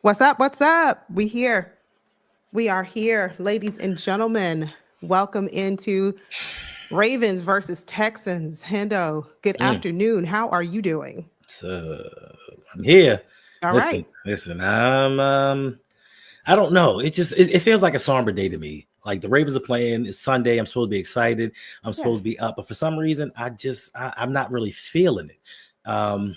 What's up? What's up? We here. We are here, ladies and gentlemen. Welcome into Ravens versus Texans. Hendo, good Mm. afternoon. How are you doing? So I'm here. All Listen, right. listen. I don't know. It feels like a somber day to me. Like the Ravens are playing. It's Sunday. I'm supposed to be excited. I'm Yeah. supposed to be up, but for some reason, I'm not really feeling it.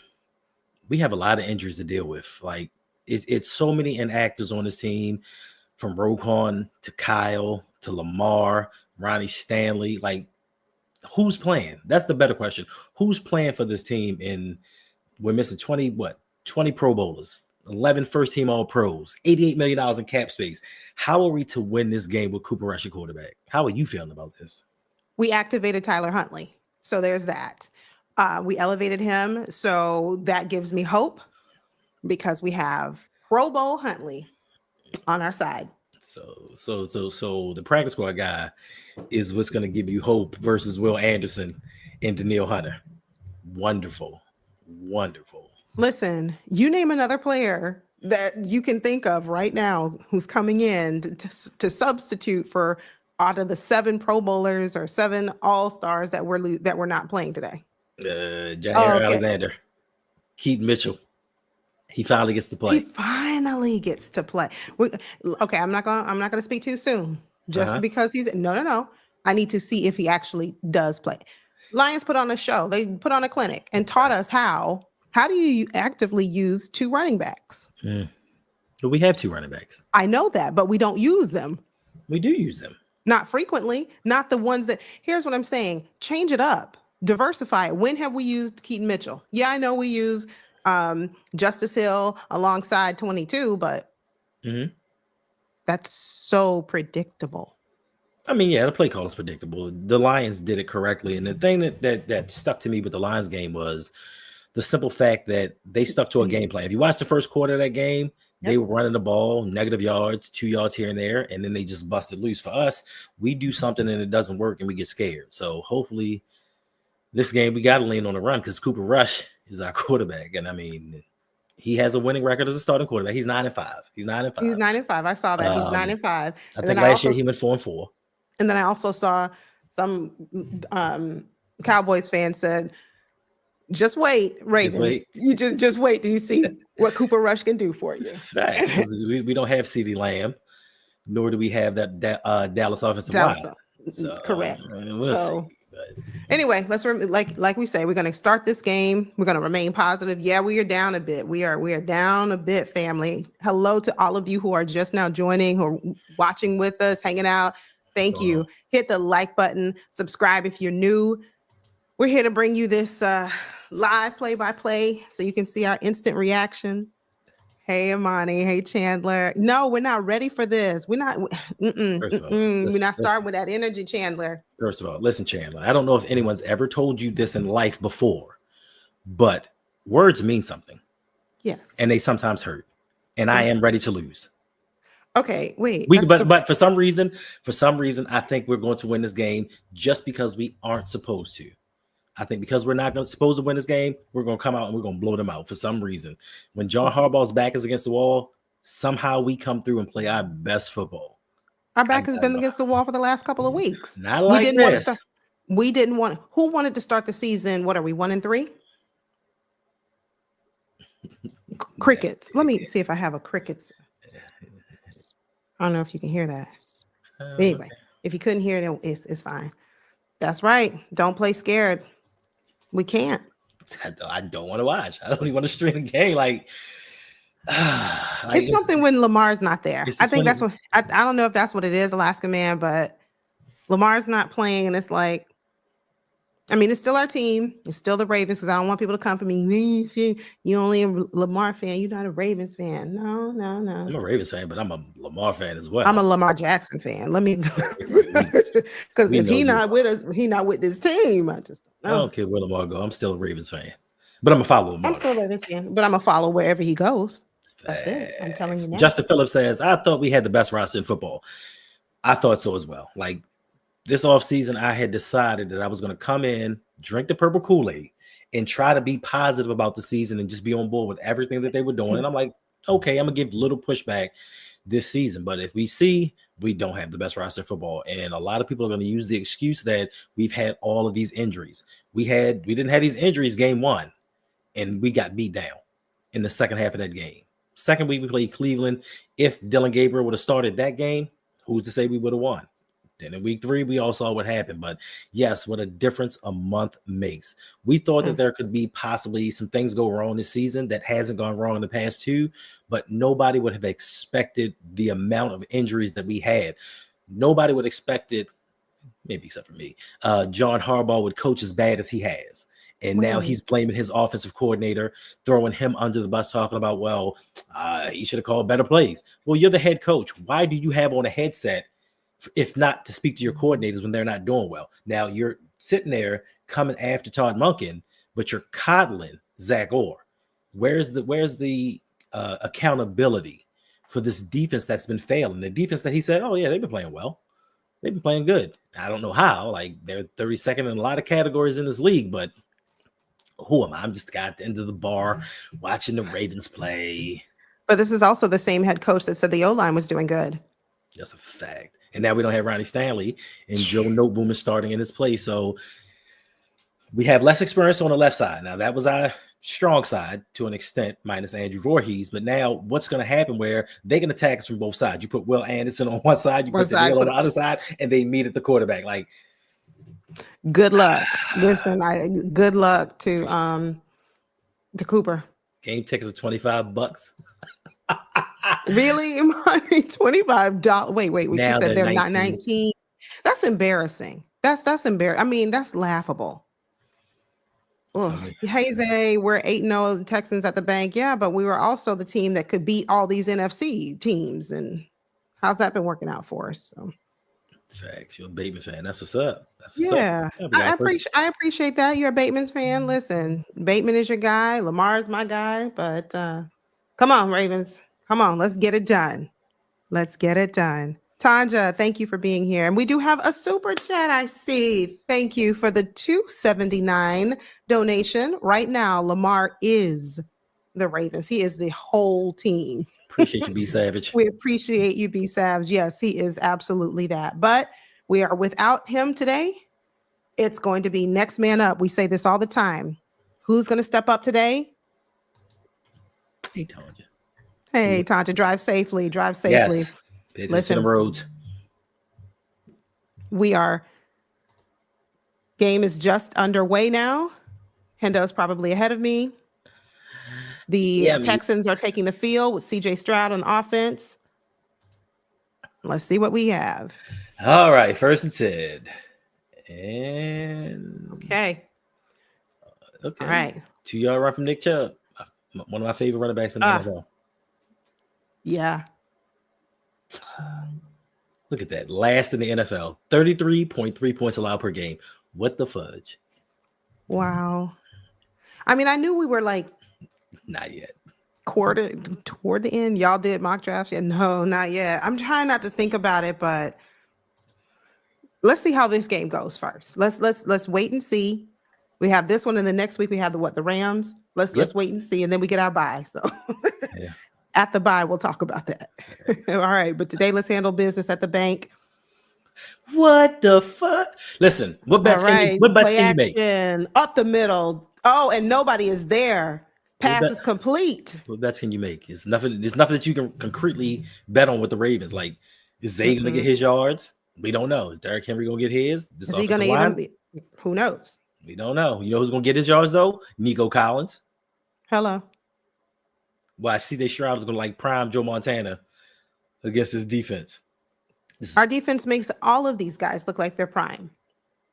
We have a lot of injuries to deal with. Like it's so many inactives on this team, from Roquan to Kyle to Lamar, Ronnie Stanley. Like who's playing? That's the better question. Who's playing for this team? And we're missing 20 Pro Bowlers, 11 first team All Pros, $88 million in cap space. How are we to win this game with Cooper Rush at quarterback? How are you feeling about this? We activated Tyler Huntley. So there's that. We elevated him. So that gives me hope because we have Pro Bowl Huntley on our side. So the practice squad guy is what's going to give you hope versus Will Anderson and Daniil Hunter. Wonderful. Wonderful. Listen, you name another player that you can think of right now who's coming in to substitute for out of the 7 Pro Bowlers or 7 All Stars that we're not playing today. Jair Alexander, Keaton Mitchell. He finally gets to play. He finally gets to play. Okay, I'm not gonna speak too soon. Just because he's no. I need to see if he actually does play. Lions put on a show. They put on a clinic and taught us how do you actively use 2 running backs? But we have 2 running backs. I know that, but we don't use them. We do use them. Not frequently, not the ones that, here's what I'm saying, change it up, diversify it. When have we used Keaton Mitchell? Yeah, I know we use Justice Hill alongside 22, but that's so predictable. I mean, yeah, the play call is predictable. The Lions did it correctly. And the thing that stuck to me with the Lions game was the simple fact that they stuck to a game plan. If you watch the first quarter of that game, they were running the ball, negative yards, 2 yards here and there, and then they just busted loose. For us, we do something and it doesn't work and we get scared. So hopefully this game, we got to lean on the run because Cooper Rush is our quarterback. And I mean, he has a winning record as a starting quarterback. He's 9-5. He's 9-5. He's 9-5. I saw that. He's 9-5. I think last year he went 4-4. And then I also saw some Cowboys fans said, just wait, Ravens. Just wait. You just wait till you see what Cooper Rush can do for you. we don't have CeeDee Lamb, nor do we have that Dallas offensive line. So, correct. We'll see. But anyway, let's like we say, we're going to start this game. We're going to remain positive. Yeah, we are down a bit. We are down a bit, family. Hello to all of you who are just now joining, who are watching with us, hanging out. Thank you. Hit the like button. Subscribe if you're new. We're here to bring you this live play-by-play so you can see our instant reaction. Hey, Amani. Hey, Chandler. No, we're not ready for this. We're not. We're not starting with that energy, Chandler. First of all, listen, Chandler. I don't know if anyone's ever told you this in life before, but words mean something. Yes. And they sometimes hurt. And I am ready to lose. Okay, wait. But for some reason, I think we're going to win this game just because we aren't supposed to. I think because we're not supposed to win this game, we're going to come out and we're going to blow them out for some reason. When John Harbaugh's back is against the wall, somehow we come through and play our best football. Our back has been against the wall for the last couple of weeks. Not like this. We didn't want. Who wanted to start the season? What are we, 1-3? Crickets. Let me see if I have a crickets. I don't know if you can hear that. Anyway, if you couldn't hear it, it's fine. That's right. Don't play scared. We can't. I don't want to watch. I don't even want to stream a game. It's something when Lamar's not there. I think that's what I don't know if that's what it is, Alaska Man, but Lamar's not playing, and it's like, I mean, it's still our team. It's still the Ravens, because I don't want people to come for me. You only a Lamar fan. You're not a Ravens fan. No. I'm a Ravens fan, but I'm a Lamar fan as well. I'm a Lamar Jackson fan. Let me, because if he's not with us, he's not with this team. I don't care where Lamar go. I'm still a Ravens fan, but I'm a follow Lamar. I'm still a Ravens fan, but I'm a follow wherever he goes. That's it. I'm telling you now. Justin Phillips says, I thought we had the best roster in football. I thought so as well. Like, this offseason, I had decided that I was going to come in, drink the purple Kool-Aid, and try to be positive about the season and just be on board with everything that they were doing. And I'm like, okay, I'm gonna give little pushback this season. But if we see we don't have the best roster in football, and a lot of people are going to use the excuse that we've had all of these injuries. We didn't have these injuries game one, and we got beat down in the second half of that game. Second week we played Cleveland. If Dylan Gabriel would have started that game, who's to say we would have won? Then in week 3, we all saw what happened. But yes, what a difference a month makes. We thought that there could be possibly some things go wrong this season that hasn't gone wrong in the past 2, but nobody would have expected the amount of injuries that we had. Nobody would have expected, maybe except for me, John Harbaugh would coach as bad as he has. And now he's blaming his offensive coordinator, throwing him under the bus, talking about, he should have called better plays. Well, you're the head coach. Why do you have on a headset if not to speak to your coordinators when they're not doing well? Now you're sitting there coming after Todd Monken, but you're coddling Zach Orr. Where's the accountability for this defense that's been failing? The defense that he said, oh yeah, they've been playing well. They've been playing good. I don't know how. Like, they're 32nd in a lot of categories in this league, but who am I? I'm just the guy at the end of the bar watching the Ravens play. But this is also the same head coach that said the O-line was doing good. That's a fact. And now we don't have Ronnie Stanley, and Joe Noteboom is starting in his place. So we have less experience on the left side. Now, that was our strong side to an extent, minus Andrew Voorhees. But now what's going to happen where they can attack us from both sides? You put Will Anderson on one side, you put Daniel on the other side, and they meet at the quarterback. Like, good luck. Listen, good luck to Cooper. Game tickets are $25. Really, Money? $25. Wait. She said they're not 19. That's embarrassing. That's embarrassing. I mean, that's laughable. Oh, Jose, we're 8-0 Texans at the bank. Yeah, but we were also the team that could beat all these NFC teams. And how's that been working out for us? So. Facts. You're a Bateman fan. That's what's up. Yeah, I appreciate that. You're a Bateman's fan. Listen, Bateman is your guy. Lamar's my guy. But come on, Ravens. Come on. Let's get it done. Tanja, thank you for being here. And we do have a super chat, I see. Thank you for the $2.79 donation. Right now, Lamar is the Ravens. He is the whole team. Appreciate you, B Savage. We appreciate you, B Savage. Yes, he is absolutely that. But we are without him today. It's going to be next man up. We say this all the time. Who's going to step up today? Hey, Tanja. Hey, Tanja, drive safely. Yes. Listen, the roads. Game is just underway now. Hendo's probably ahead of me. The Texans are taking the field with CJ Stroud on offense. Let's see what we have. All right, 1st and 10. And okay. All right. 2-yard run from Nick Chubb, one of my favorite running backs in the NFL. Yeah. Look at that. Last in the NFL. 33.3 points allowed per game. What the fudge? Wow. I mean, I knew we were like not yet. Toward the end. Y'all did mock drafts? Yeah, no, not yet. I'm trying not to think about it, but let's see how this game goes first. Let's wait and see. We have this one, and the next week we have the Rams. Let's wait and see, and then we get our bye. So yeah. At the bye, we'll talk about that. All right, but today let's handle business at the bank. What the fuck? Listen, what bets can you make? Up the middle. Oh, and nobody is there. Pass is complete. What bets can you make? There's nothing that you can concretely bet on with the Ravens. Like, is Zay gonna get his yards? We don't know. Is Derrick Henry gonna get his? Is he gonna even? Who knows? We don't know. You know who's gonna get his yards though? Nico Collins. Hello. Well, I see Stroud is gonna like prime Joe Montana against his defense. Our defense makes all of these guys look like they're prime,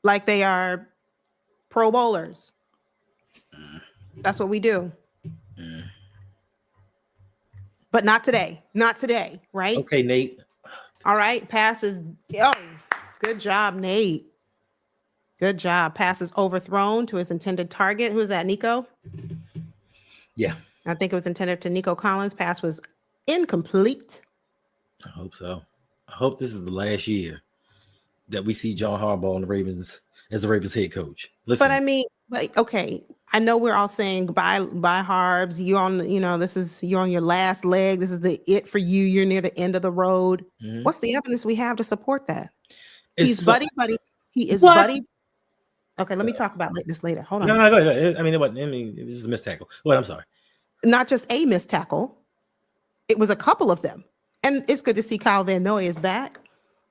like they are Pro Bowlers. That's what we do. But not today. Not today, right? Okay, Nate. All right. Passes. Oh, good job, Nate. Good job. Passes overthrown to his intended target. Who's that, Nico? Yeah. I think it was intended to Nico Collins. Pass was incomplete. I hope so. I hope this is the last year that we see John Harbaugh and the Ravens as the Ravens head coach. Listen, but I mean, But okay, I know we're all saying goodbye, Harbs. You're on your last leg. This is it for you. You're near the end of the road. Mhm. What's the evidence we have to support that? It's He's so, buddy buddy. He is what? buddy. Okay, let me talk about this later. Hold No, on. no, go ahead. I mean, it wasn't. I mean, it was just a missed tackle. What? I'm sorry. Not just a missed tackle. It was a couple of them. And it's good to see Kyle Van Noy is back.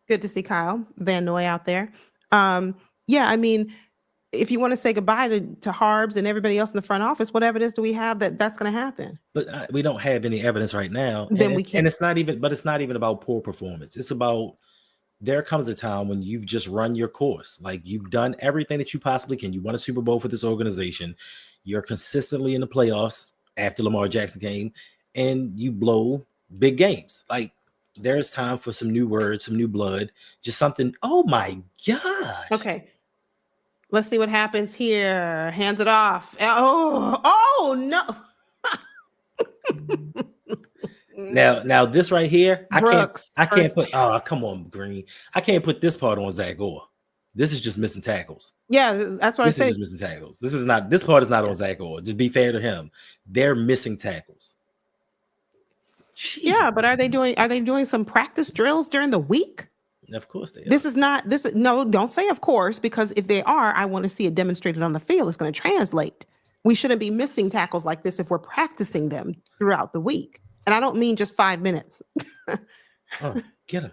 Good to see Kyle Van Noy out there. Yeah, I mean, if you want to say goodbye to Harbs and everybody else in the front office, what evidence do we have that's going to happen? But we don't have any evidence right now, Then we and can't. it's not even. But it's not even about poor performance. It's about there comes a time when you've just run your course. Like you've done everything that you possibly can. You won a Super Bowl for this organization. You're consistently in the playoffs after Lamar Jackson came, and you blow big games. Like there's time for some new words, some new blood, just something. Oh my gosh. Okay. Let's see what happens here. Hands it off. Oh no. Now this right here, Brooks, I can't first. put. Oh, come on, Green. I can't put this part on Zach Orr. This is just missing tackles. Yeah, that's what This I is said. just missing tackles. This is not. This part is not on Zach Orr. Just be fair to him. They're missing tackles. Jeez. Yeah, but are they doing some practice drills during the week? Of course they are. No, don't say of course, because if they are, I want to see it demonstrated on the field. It's going to translate. We shouldn't be missing tackles like this if we're practicing them throughout the week. And I don't mean just 5 minutes. Oh, get him.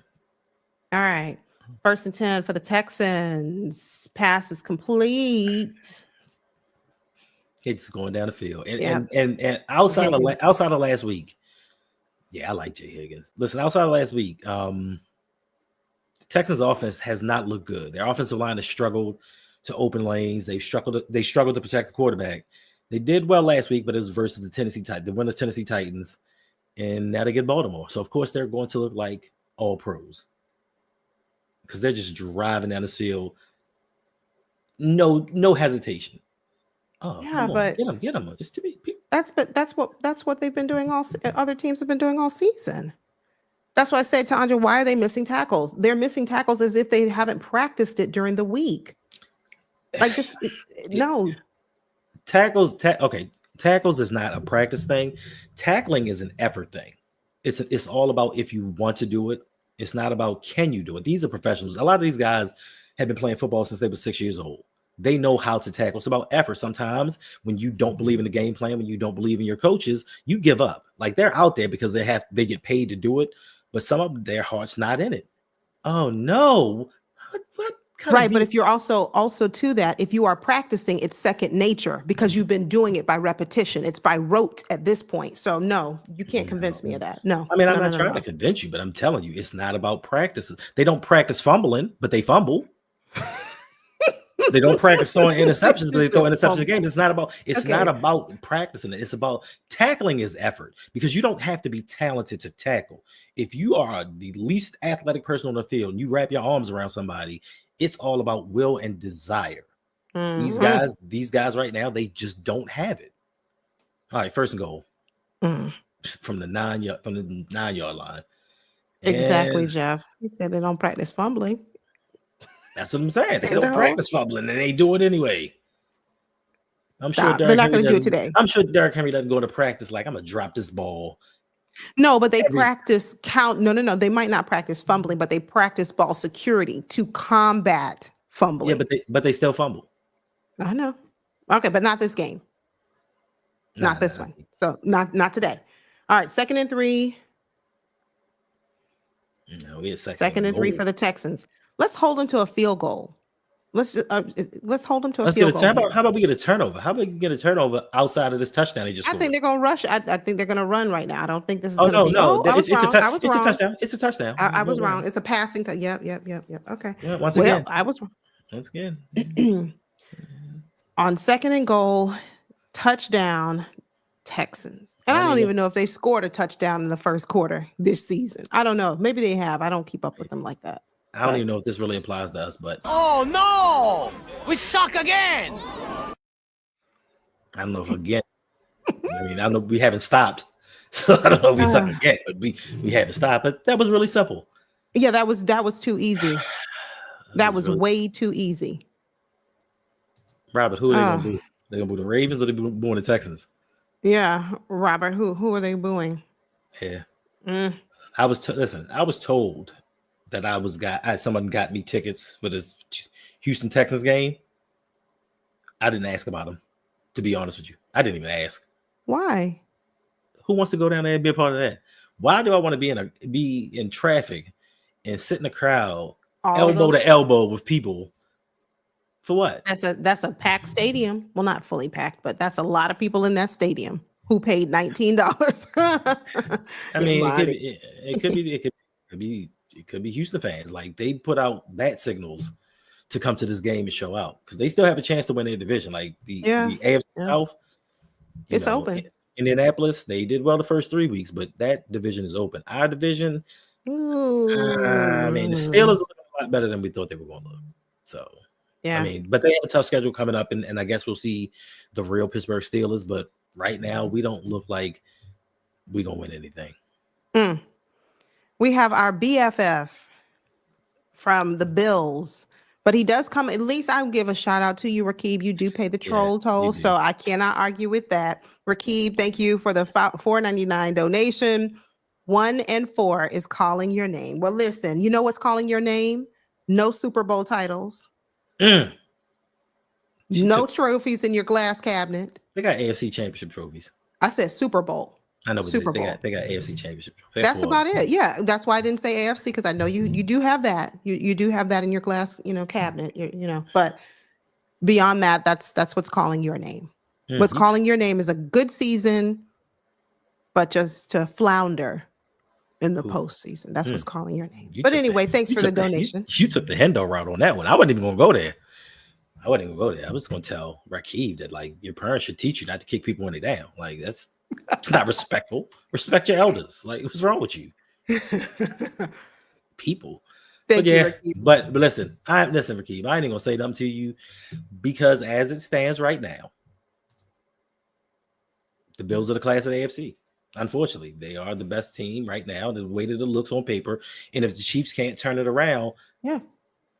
All right. 1st and 10 for the Texans. Pass is complete. It's going down the field. And Yeah. and outside of last week, yeah, I like Jay Higgins. Listen, outside of last week, the Texans offense has not looked good. Their offensive line has struggled to open lanes. They struggled to protect the quarterback. They did well last week, but it was versus the winners Tennessee Titans, and now they get Baltimore. So of course they're going to look like all pros because they're just driving down this field. No hesitation. Oh, Yeah, come on. but Get him. It's too many people. That's what they've been doing other teams have been doing all season. That's why I said to Andre, why are they missing tackles? They're missing tackles as if they haven't practiced it during the week. Like this, no. Tackles is not a practice thing. Tackling is an effort thing. It's all about if you want to do it. It's not about can you do it. These are professionals. A lot of these guys have been playing football since they were 6 years old. They know how to tackle. It's about effort. Sometimes when you don't believe in the game plan, when you don't believe in your coaches, you give up. Like they're out there because they get paid to do it, but some of their heart's not in it. Oh no. What kind Right, of but if you're also to that, if you are practicing, it's second nature because you've been doing it by repetition. It's by rote at this point. So no, you can't convince me of that. No. I mean, I'm No, not no, trying no. to convince you, but I'm telling you, it's not about practices. They don't practice fumbling, but they fumble. They don't practice throwing interceptions, but they throw interceptions a game. It's not about practicing it. It's about tackling is effort because you don't have to be talented to tackle. If you are the least athletic person on the field and you wrap your arms around somebody, it's all about will and desire. Mhm. These guys right now, they just don't have it. All right, 1st and goal from the 9-yard line. Exactly, And Jeff. He said they don't practice fumbling. that's what I'm saying. They No. don't practice fumbling, and they do it anyway. I'm sure They're not going to do it today. I'm sure Derrick Henry doesn't go to practice like I'm gonna drop this ball. No, but they practice count. No. They might not practice fumbling, but they practice ball security to combat fumbling. Yeah, but they still fumble. I know. Okay, but not this game. Not this one. So not today. All right, 2nd and 3. No, we had 2nd and 3 for the Texans. Let's hold them to a field goal. Let's hold them to a field goal. How about we get a turnover? How about we get a turnover outside of this touchdown they just scored? I think they're going to rush. I think they're going to run right now. I don't think this is Oh going to be. no! I was wrong. I was it's wrong. a touchdown. It's a touchdown. I was wrong. It's a passing. Yep. Okay. Yeah, once again, I was wrong. Once again. On 2nd and goal, touchdown, Texans. And I don't even know if they scored a touchdown in the 1st quarter this season. I don't know. Maybe they have. I don't keep up with them like that. I don't even know if this really applies to us, but oh no, we suck again. I don't know if again. I mean, I know we haven't stopped, so I don't know if we suck again, but we haven't stopped. But that was really simple. Yeah, that was too easy. That was way too easy. Robert, who are they gonna Oh, boo? They gonna boo the Ravens or they booing the Texans? yeah, Robert. Who are they booing? Yeah, Mm. listen. I was told that someone got me tickets for this Houston Texans game. I didn't ask about them. To be honest with you, I didn't even ask. Why? Who wants to go down there and be a part of that? Why do I want to be in traffic and sit in a crowd, All of elbow those. to elbow with people? For what? That's a packed stadium. Well, not fully packed, but that's a lot of people in that stadium who paid $19. I mean, Money. it could be Houston fans. Like they put out bat signals to come to this game and show out because they still have a chance to win their division. Like Yeah, the AFC yeah. South, It's open. Indianapolis, they did well the first 3 weeks, but that division is open. Our division, I mean, the Steelers are looking a lot better than we thought they were going to look. So, Yeah. I mean, but they have a tough schedule coming up, and I guess we'll see the real Pittsburgh Steelers. But right now, we don't look like we're going to win anything. We have our BFF from the Bills, but he does come. At least I will give a shout out to you, Rakib. You do pay the troll toll, so I cannot argue with that. Rakib, thank you for the $4.99 donation. 1 and 4 is calling your name. Well, listen, you know what's calling your name? No Super Bowl titles. No trophies in your glass cabinet. They got AFC Championship trophies. I said Super Bowl. I know, but Super Bowl. They got AFC Championship. That's about it. Yeah, that's why I didn't say AFC because I know you do have that. You do have that in your glass, cabinet. But beyond that, that's what's calling your name. What's calling your name is a good season, but just to flounder in the postseason. That's what's calling your name. But anyway, thanks for the donation. You took the Hendo route on that one. I wasn't even gonna go there. I was gonna tell Rakib that like your parents should teach you not to kick people when they're down. Like it's not respectful. Respect your elders. Like what's wrong with you? People. Thank you, Rakib. But listen, Rakib, I ain't even gonna say nothing to you because as it stands right now, the Bills are the class of the AFC. Unfortunately, they are the best team right now, the way that it looks on paper. And if the Chiefs can't turn it around,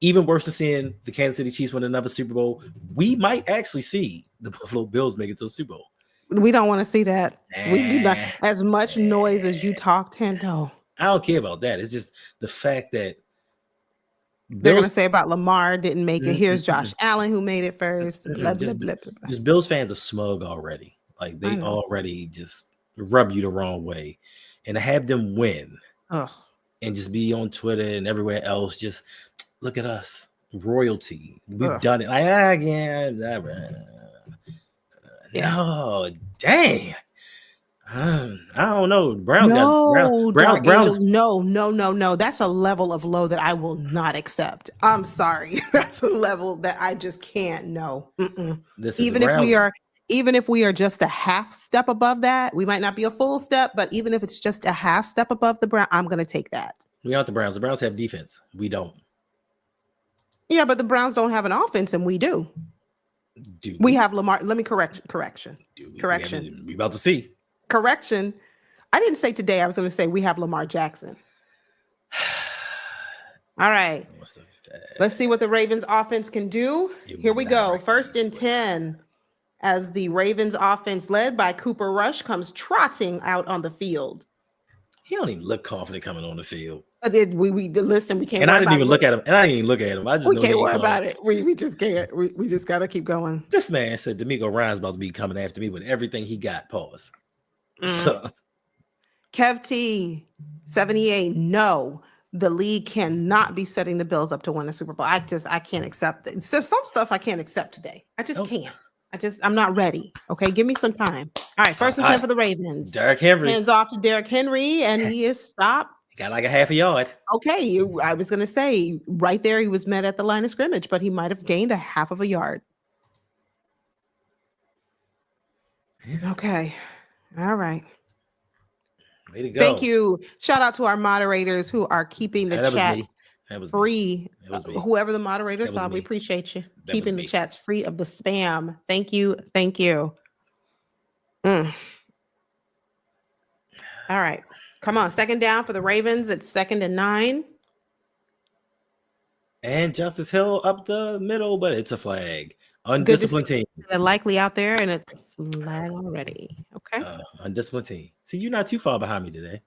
even worse than seeing the Kansas City Chiefs win another Super Bowl, we might actually see the Buffalo Bills make it to a Super Bowl. We don't want to see that. We do not. As much noise as you talk, Tendo. I don't care about that. It's just the fact that they're going to say about Lamar didn't make it. Here's Josh Allen who made it first. Blah, blah, blah, blah. Just Bills fans are smug already. Like they already just rub you the wrong way. And to have them win and just be on Twitter and everywhere else, just look at us. Royalty. We've done it. Like, no, dang. I don't know. Browns. No. That's a level of low that I will not accept. I'm sorry. That's a level that I just can't. No. Even if we are just a half step above that, we might not be a full step, but even if it's just a half step above the Browns, I'm going to take that. We aren't the Browns. The Browns have defense. We don't. Yeah, but the Browns don't have an offense, and we do. We have Lamar. Let me correction. Correction. We about to see. Correction. I didn't say today. I was going to say we have Lamar Jackson. All right. Let's see what the Ravens offense can do. Here we go. 1st and 10 as the Ravens offense led by Cooper Rush comes trotting out on the field. He don't even look confident coming on the field. We listen. We can't. And I didn't even look at him. I just we can't worry about it. We just can't. We just gotta keep going. This man said D'Amico Ryan's about to be coming after me with everything he got. Pause. Kev T 78. No, the league cannot be setting the Bills up to win a Super Bowl. I can't accept it. So some stuff I can't accept today. I just can't. I'm not ready. Okay, give me some time. All right, 1st and 10 for the Ravens. Derrick Henry. Hands off to Derrick Henry, and he is stopped. He got like a half a yard. Okay, I was going to say right there he was met at the line of scrimmage, but he might have gained a half of a yard. Okay. All right. Way to go. Thank you. Shout out to our moderators who are keeping the chats free. Whoever the moderators are, we appreciate you. Keeping the chats free of the spam. Thank you. All right. Come on. 2nd down for the Ravens. It's 2nd and 9. And Justice Hill up the middle, but it's a flag. Good to see Undisciplined team. they're likely out there, and it's flag already. Okay. Undisciplined team. See, you're not too far behind me today.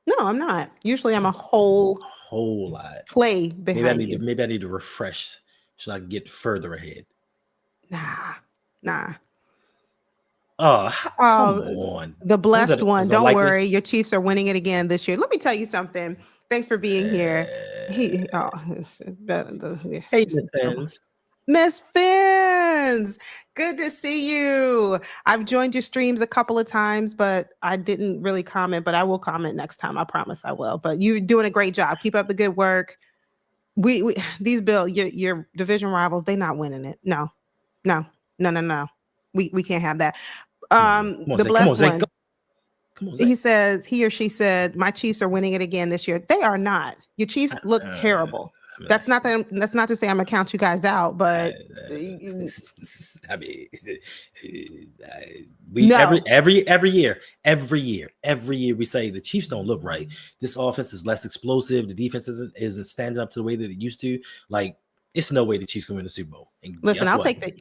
No, I'm not. Usually, I'm a whole lot. play behind you. Maybe I need to refresh so I can get further ahead. Nah. Oh, come on. The blessed one. Don't likely? worry. Your Chiefs are winning it again this year. Let me tell you something. Thanks for being here. Hey, Miss Fins, good to see you. I've joined your streams a couple of times, but I didn't really comment, but I will comment next time. I promise I will. But you're doing a great job. Keep up the good work. We these Bill, your division rivals, they not winning it. No. We can't have that. The blessed one. He says, he or she said, my Chiefs are winning it again this year. They are not. Your Chiefs look terrible. That's not to say I'm gonna count you guys out, but I mean, every year we say the Chiefs don't look right. This offense is less explosive. The defense isn't standing up to the way that it used to. Like, it's no way the Chiefs can win the Super Bowl. And listen, I'll take the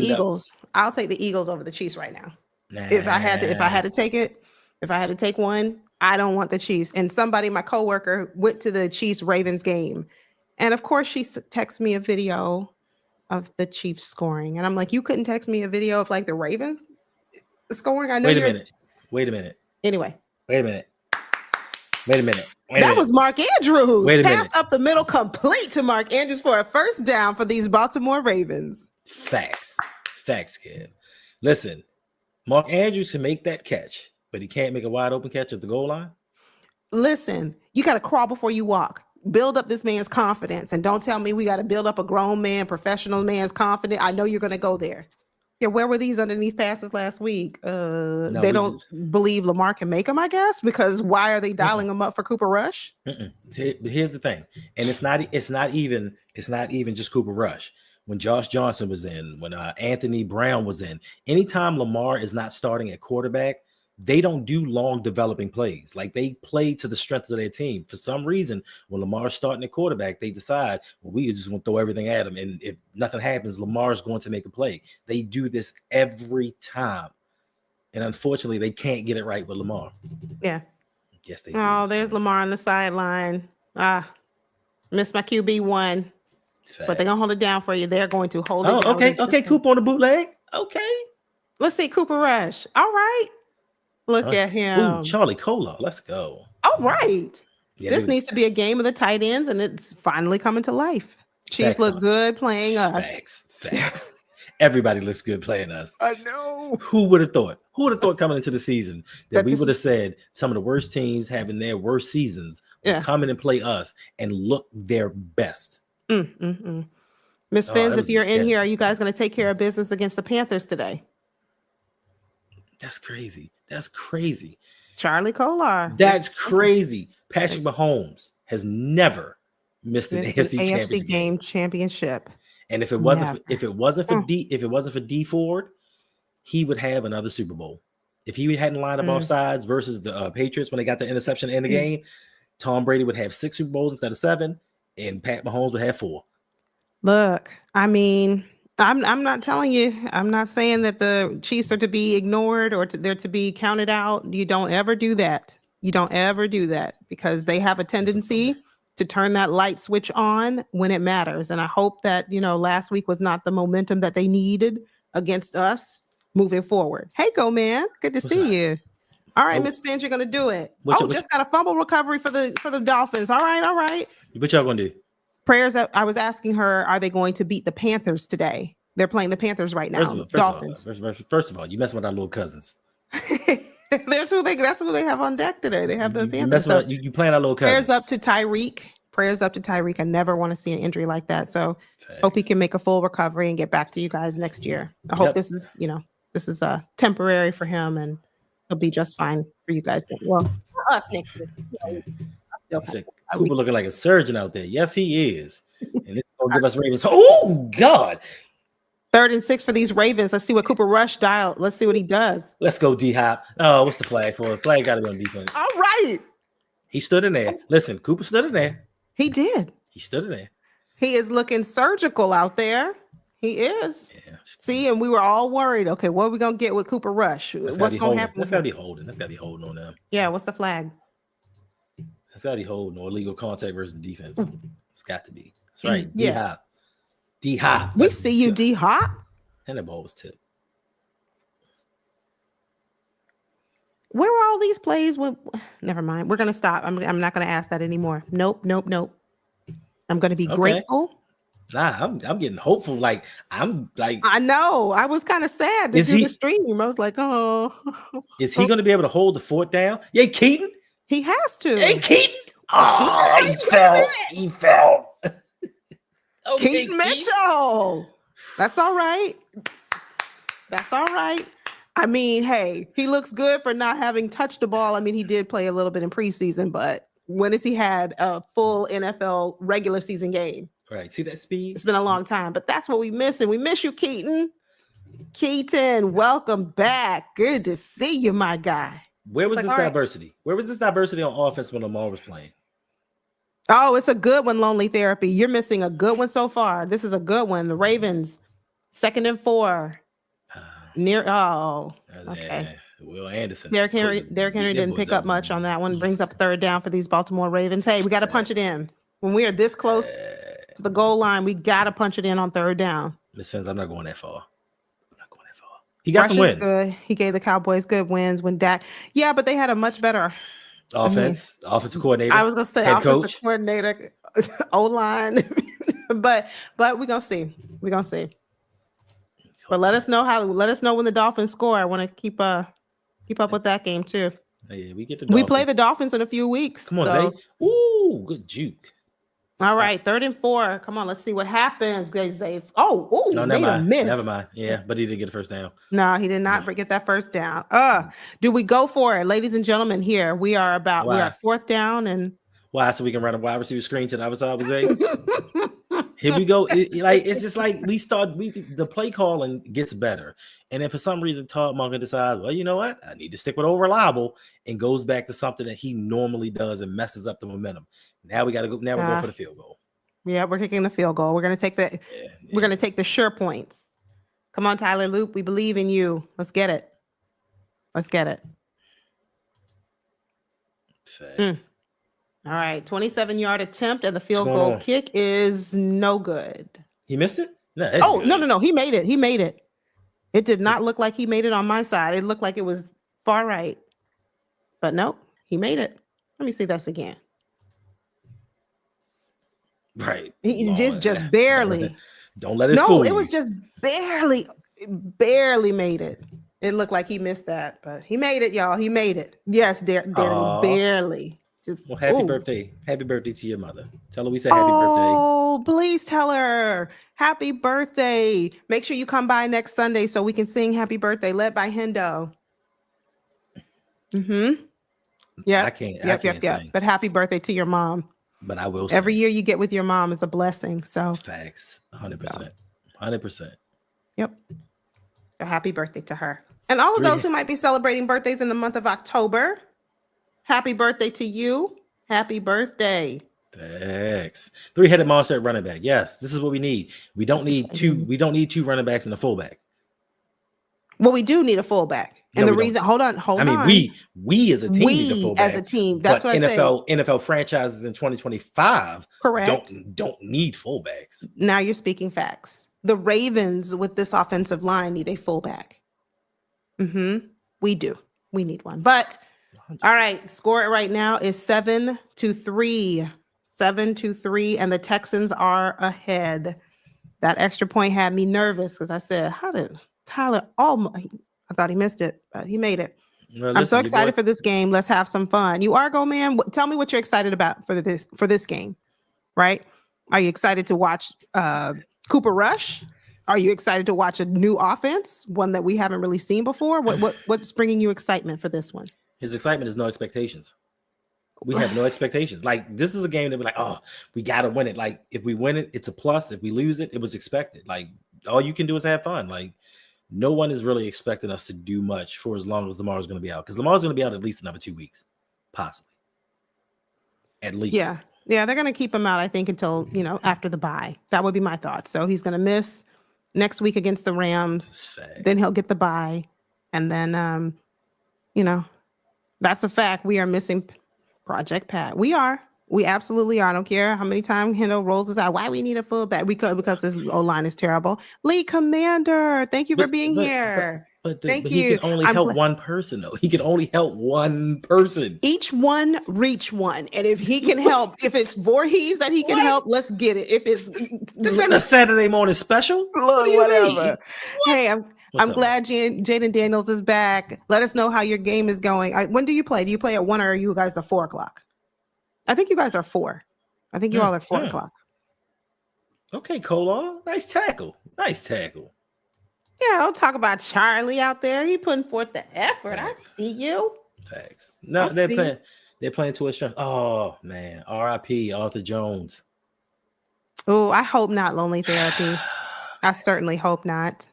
Eagles. I'll take the Eagles over the Chiefs right now. If I had to take one, I don't want the Chiefs. And my coworker went to the Chiefs Ravens game. And of course, she texted me a video of the Chiefs scoring. And I'm like, you couldn't text me a video of like the Ravens scoring? I know. Wait a minute. Anyway. Wait a minute. That was Mark Andrews. Pass up the middle complete to Mark Andrews for a first down for these Baltimore Ravens. Facts, kid. Listen, Mark Andrews can make that catch, but he can't make a wide open catch at the goal line. Listen, you got to crawl before you walk. Build up this man's confidence, and don't tell me we got to build up a grown man, professional man's confidence. I know you're going to go there. Yeah, where were these underneath passes last week? They don't believe Lamar can make them, I guess, because why are they dialing them up for Cooper Rush? Here's the thing, and it's not even just Cooper Rush. When Josh Johnson was in, when Anthony Brown was in, anytime Lamar is not starting at quarterback, they don't do long developing plays. Like, they play to the strength of their team. For some reason, when Lamar's starting at quarterback, they decide, well, we just want to throw everything at him. And if nothing happens, Lamar's going to make a play. They do this every time. And unfortunately, they can't get it right with Lamar. Yeah. Yes, they do. There's Lamar on the sideline. Missed my QB1. But they're going to hold it down for you. They're going to hold it down. Okay. Cooper on the bootleg. Okay. Let's see Cooper Rush. All right. Look at him. Ooh, Charlie Kolar. Let's go. All right. Yeah, this needs to be a game of the tight ends, and it's finally coming to life. Chiefs look good playing us. Facts. Everybody looks good playing us. I know. Who would have thought? Coming into the season that we would have said some of the worst teams having their worst seasons would come in and play us and look their best. Miss Fins, if you're in here, are you guys going to take care of business against the Panthers today? That's crazy. Charlie Kolar. That's crazy. Patrick Mahomes has never missed an AFC championship. And if it wasn't for D Ford, he would have another Super Bowl. If he hadn't lined up off sides versus the Patriots when they got the interception in the game, Tom Brady would have 6 Super Bowls instead of 7, and Pat Mahomes would have 4. Look, I mean, I'm not telling you. I'm not saying that the Chiefs are to be ignored or they're to be counted out. You don't ever do that. Because they have a tendency to turn that light switch on when it matters. And I hope that, last week was not the momentum that they needed against us moving forward. Hey, Go Man. Good to see you. All right, Miss Fins, you're going to do it. Just got a fumble recovery for the Dolphins. All right. What y'all going to do? Prayers. I was asking her, are they going to beat the Panthers today? They're playing the Panthers right now. Dolphins. First of all, you messing with our little cousins. That's who they have on deck today. They have the Panthers. You playing our little cousins. Prayers up to Tyreek. I never want to see an injury like that. So hope he can make a full recovery and get back to you guys next year. I hope this is temporary for him and he'll be just fine for you guys. Well, for us next year. Cooper looking like a surgeon out there. Yes, he is. And it's going to give us Ravens. Oh, God. 3rd and 6 for these Ravens. Let's see what Cooper Rush dialed. Let's see what he does. Let's go, D-Hop. Oh, what's the flag for? Flag got to be on defense. All right. He stood in there. Listen, Cooper stood in there. He did. He stood in there. He is looking surgical out there. He is. Yeah. See, and we were all worried. Okay, what are we gonna get with Cooper Rush? That's What's gonna holding. happen That's with gotta him? be holding. That's gotta be holding on them. Yeah, what's the flag? That's gotta be holding or illegal contact versus the defense. It's got to be. That's right. D Yeah. Hop. D Hop. We see you, D Hop. And the ball was tipped. Where were all these plays when never mind. We're gonna stop. I'm not gonna ask that anymore. Nope. I'm gonna be grateful. Nah, I'm getting hopeful. Like I'm like I know. I was kind of sad to do the stream. I was like, oh. Is he gonna be able to hold the fort down? Yay, Keaton. He has to. Hey, Keaton. Oh, he fell. He fell. Okay, Keaton Mitchell. That's all right. That's all right. I mean, hey, he looks good for not having touched the ball. I mean, he did play a little bit in preseason, but when has he had a full NFL regular season game? Right. See that speed? It's been a long time, but that's what we miss. And we miss you, Keaton. Keaton, welcome back. Good to see you, my guy. Where was this diversity? Where was this diversity on offense when Lamar was playing? Oh, it's a good one, Lonely Therapy. You're missing a good one so far. This is a good one. The Ravens, 2nd and 4. Okay. Yeah. Will Anderson. Derrick Henry didn't pick up much on that one. Brings up 3rd down for these Baltimore Ravens. Hey, we got to punch it in. When we are this close to the goal line, we got to punch it in on 3rd down. Miss Fins, I'm not going that far. He got some wins. Good. He gave the Cowboys good wins when Dak. Yeah, but they had a much better offensive coordinator. I was gonna say offensive coordinator, O-line, but we're gonna see. We're gonna see. But let us know when the Dolphins score. I want to keep up with that game too. Yeah, we play the Dolphins in a few weeks. Come on, Zay. Ooh, good juke. All right, 3rd and 4. Come on, let's see what happens. Zay. Oh, no, never mind. Never mind. Yeah, but he didn't get a first down. No, he did not get that first down. Do we go for it, ladies and gentlemen? Here we are we are 4th down and why? So we can run a wide receiver screen to the other side, Zay. Here we go. It's just like the play calling gets better, and if for some reason Todd Monken decides, well, you know what, I need to stick with old reliable, and goes back to something that he normally does and messes up the momentum. Now we got to go. Now we're going for the field goal. Yeah, we're kicking the field goal. We're going to take the. Yeah. We're going to take the sure points. Come on, Tyler Loop. We believe in you. Let's get it. All right, 27-yard attempt and the field goal kick is no good. He missed it? No. No. He made it. It did not look like he made it on my side. It looked like it was far right. But nope, he made it. Let me see this again. Right. He just barely. Don't let it fool you. It was just barely made it. It looked like he missed that, but he made it, y'all. He made it. Yes, barely. Well, happy birthday. Happy birthday to your mother. Tell her we said happy birthday. Oh, please tell her. Happy birthday. Make sure you come by next Sunday so we can sing happy birthday, led by Hendo. Yeah. I can't sing. But happy birthday to your mom. But I will Every year you get with your mom is a blessing. So facts. 100%. 100%. Yep. So happy birthday to her. And all of those who might be celebrating birthdays in the month of October. Happy birthday to you. Happy birthday. Thanks. 3-headed monster at running back. Yes, this is what we need. We don't need two running backs and a fullback. Well, we do need a fullback. And the reason, hold on. I mean, we as a team need a fullback. As a team. That's what NFL franchises in 2025 don't need fullbacks. Now you're speaking facts. The Ravens with this offensive line need a fullback. We do. We need one. But all right, score it right now is 7-3. 7-3, and the Texans are ahead. That extra point had me nervous because I said, how did Tyler I thought he missed it, but he made it. Well, I'm so excited for this game. Let's have some fun. You are, man. Tell me what you're excited about for this game, right? Are you excited to watch Cooper Rush? Are you excited to watch a new offense, one that we haven't really seen before? What's bringing you excitement for this one? His excitement is no expectations. We have no expectations. Like, this is a game that we're like, oh, we got to win it. Like, if we win it, it's a plus. If we lose it, it was expected. Like, all you can do is have fun. Like, no one is really expecting us to do much for as long as Lamar's going to be out. Because Lamar's going to be out at least another 2 weeks, possibly. At least. Yeah, they're going to keep him out, I think, until, after the bye. That would be my thought. So he's going to miss next week against the Rams. Fact. Then he'll get the bye. And then, that's a fact. We are missing Project Pat. We are. We absolutely are. I don't care how many times Hendo rolls us out. Why we need a fullback? Because this O-line is terrible. Lee Commander, thank you for being here. But Thank he you. can only help one person, though. He can only help one person. Each one, reach one. And if he can help, if it's Voorhees that he can help, let's get it. If it's this ain't a Saturday morning special. Look, whatever. Hey, I'm up, glad Jaden Daniels is back. Let us know how your game is going. When do you play? Do you play at 1 or are you guys at 4 o'clock? I think you guys are 4. I think you all are 4 o'clock. Okay, Colon. Nice tackle. Yeah, don't talk about Charlie out there. He putting forth the effort. Thanks. I see you. Thanks. No, they're playing to a strength. Oh man, R.I.P. Arthur Jones. Oh, I hope not. Lonely Therapy. I certainly hope not.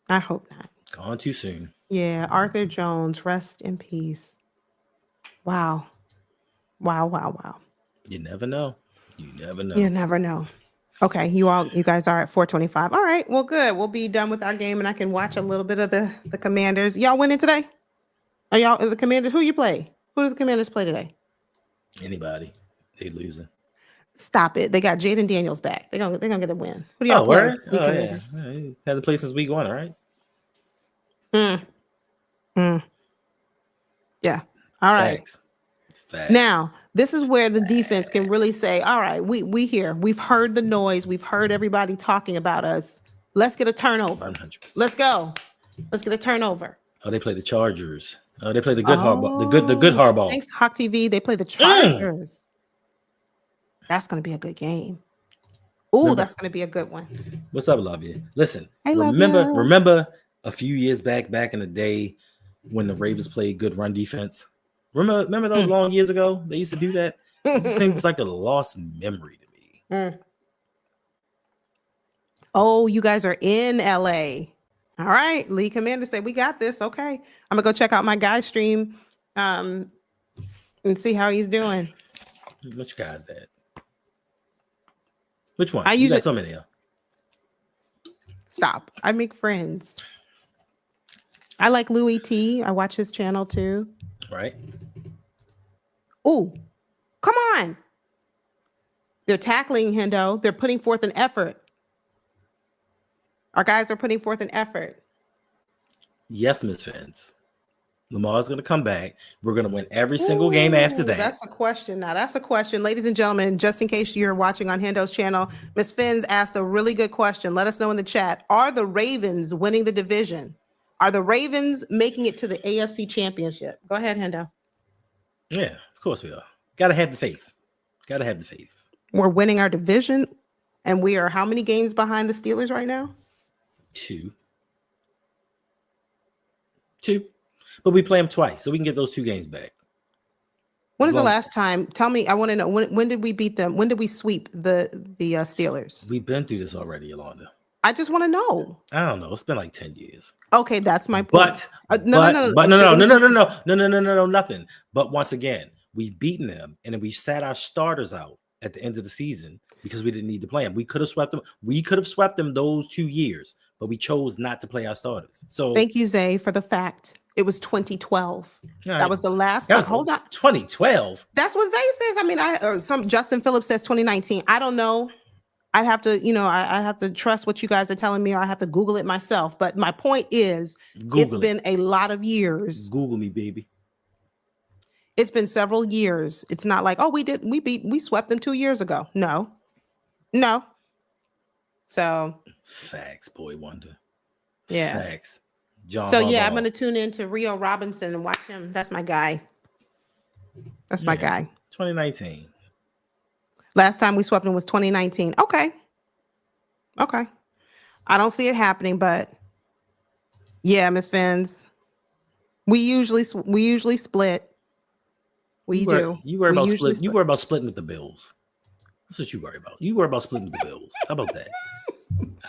I hope not. Gone too soon. Yeah, Arthur Jones, rest in peace. Wow. You never know. You never know. Okay, you guys are at 4:25. All right, well, good. We'll be done with our game, and I can watch a little bit of the Commanders. Y'all winning today? Are y'all the Commanders? Who you play? Who does the Commanders play today? Anybody? They losing. Stop it. They got Jaden Daniels back. They're gonna get a win. Who do y'all play? Word? Oh, yeah. Had to play since week 1, right? Yeah. All right. Facts. Now, this is where the defense can really say, all right, we here. We've heard the noise. We've heard everybody talking about us. Let's get a turnover. 100%. Let's go. Let's get a turnover. Oh, they play the Chargers. Oh, they play the good hardball. The good hardball. Thanks, Hawk TV. They play the Chargers. That's going to be a good game. Ooh, that's going to be a good one. What's up, love you? Listen, Hey, remember a few years back in the day when the Ravens played good run defense? Remember those long years ago? They used to do that. It seems like a lost memory to me. Oh, you guys are in LA. All right. Lee Commander said, we got this. Okay. I'm going to go check out my guy stream and see how he's doing. Which guy is that? Which one? I You got so many. Stop. I make friends. I like Louis T. I watch his channel too. Right. Oh, come on. They're tackling Hendo. They're putting forth an effort. Our guys are putting forth an effort. Yes, Miss Fins. Lamar's going to come back. We're going to win every single game after that. That's a question. Now, that's a question. Ladies and gentlemen, just in case you're watching on Hendo's channel, Miss Fins asked a really good question. Let us know in the chat. Are the Ravens winning the division? Are the Ravens making it to the AFC Championship? Go ahead, Hendo. Yeah, of course we are. Got to have the faith. We're winning our division, and we are how many games behind the Steelers right now? 2. But we play them twice, so we can get those 2 games back. When is the last time? Tell me. I want to know. When did we beat them? When did we sweep the Steelers? We've been through this already, Yolanda. I just want to know. I don't know. It's been like 10 years. Okay, that's my point. No, nothing. But once again, we've beaten them, and then we sat our starters out at the end of the season because we didn't need to play them. We could have swept them. We could have swept them those 2 years, but we chose not to play our starters. So thank you, Zay, for the fact. It was 2012. Right. That was the last time. Hold on. 2012. That's what Zay says. I mean, Justin Phillips says 2019. I don't know. I have to, I have to trust what you guys are telling me, or I have to Google it myself. But my point is, it's been a lot of years. Google me, baby. It's been several years. It's not like, we swept them 2 years ago. No. So facts, boy wonder. Yeah. Facts. John. So I'm going to tune in to Rio Robinson and watch him. That's my guy. My guy. 2019. Last time we swept him was 2019. Okay. I don't see it happening, but yeah, Miss Fins. We usually split. You worry about splitting with the Bills. That's what you worry about. You worry about splitting with the Bills. How about that?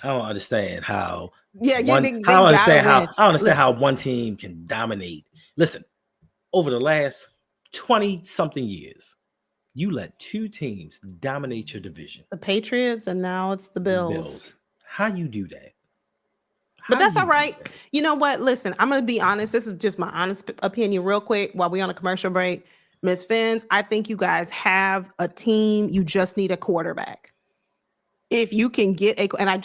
I don't understand how. I don't understand how one team can dominate. Listen, over the last 20-something years, You let two teams dominate your division. The Patriots, and now it's the Bills. How you do that? But that's all right. You know what? Listen, I'm going to be honest. This is just my honest opinion real quick while we're on a commercial break. Miss Fins, I think you guys have a team. You just need a quarterback. If you can get and I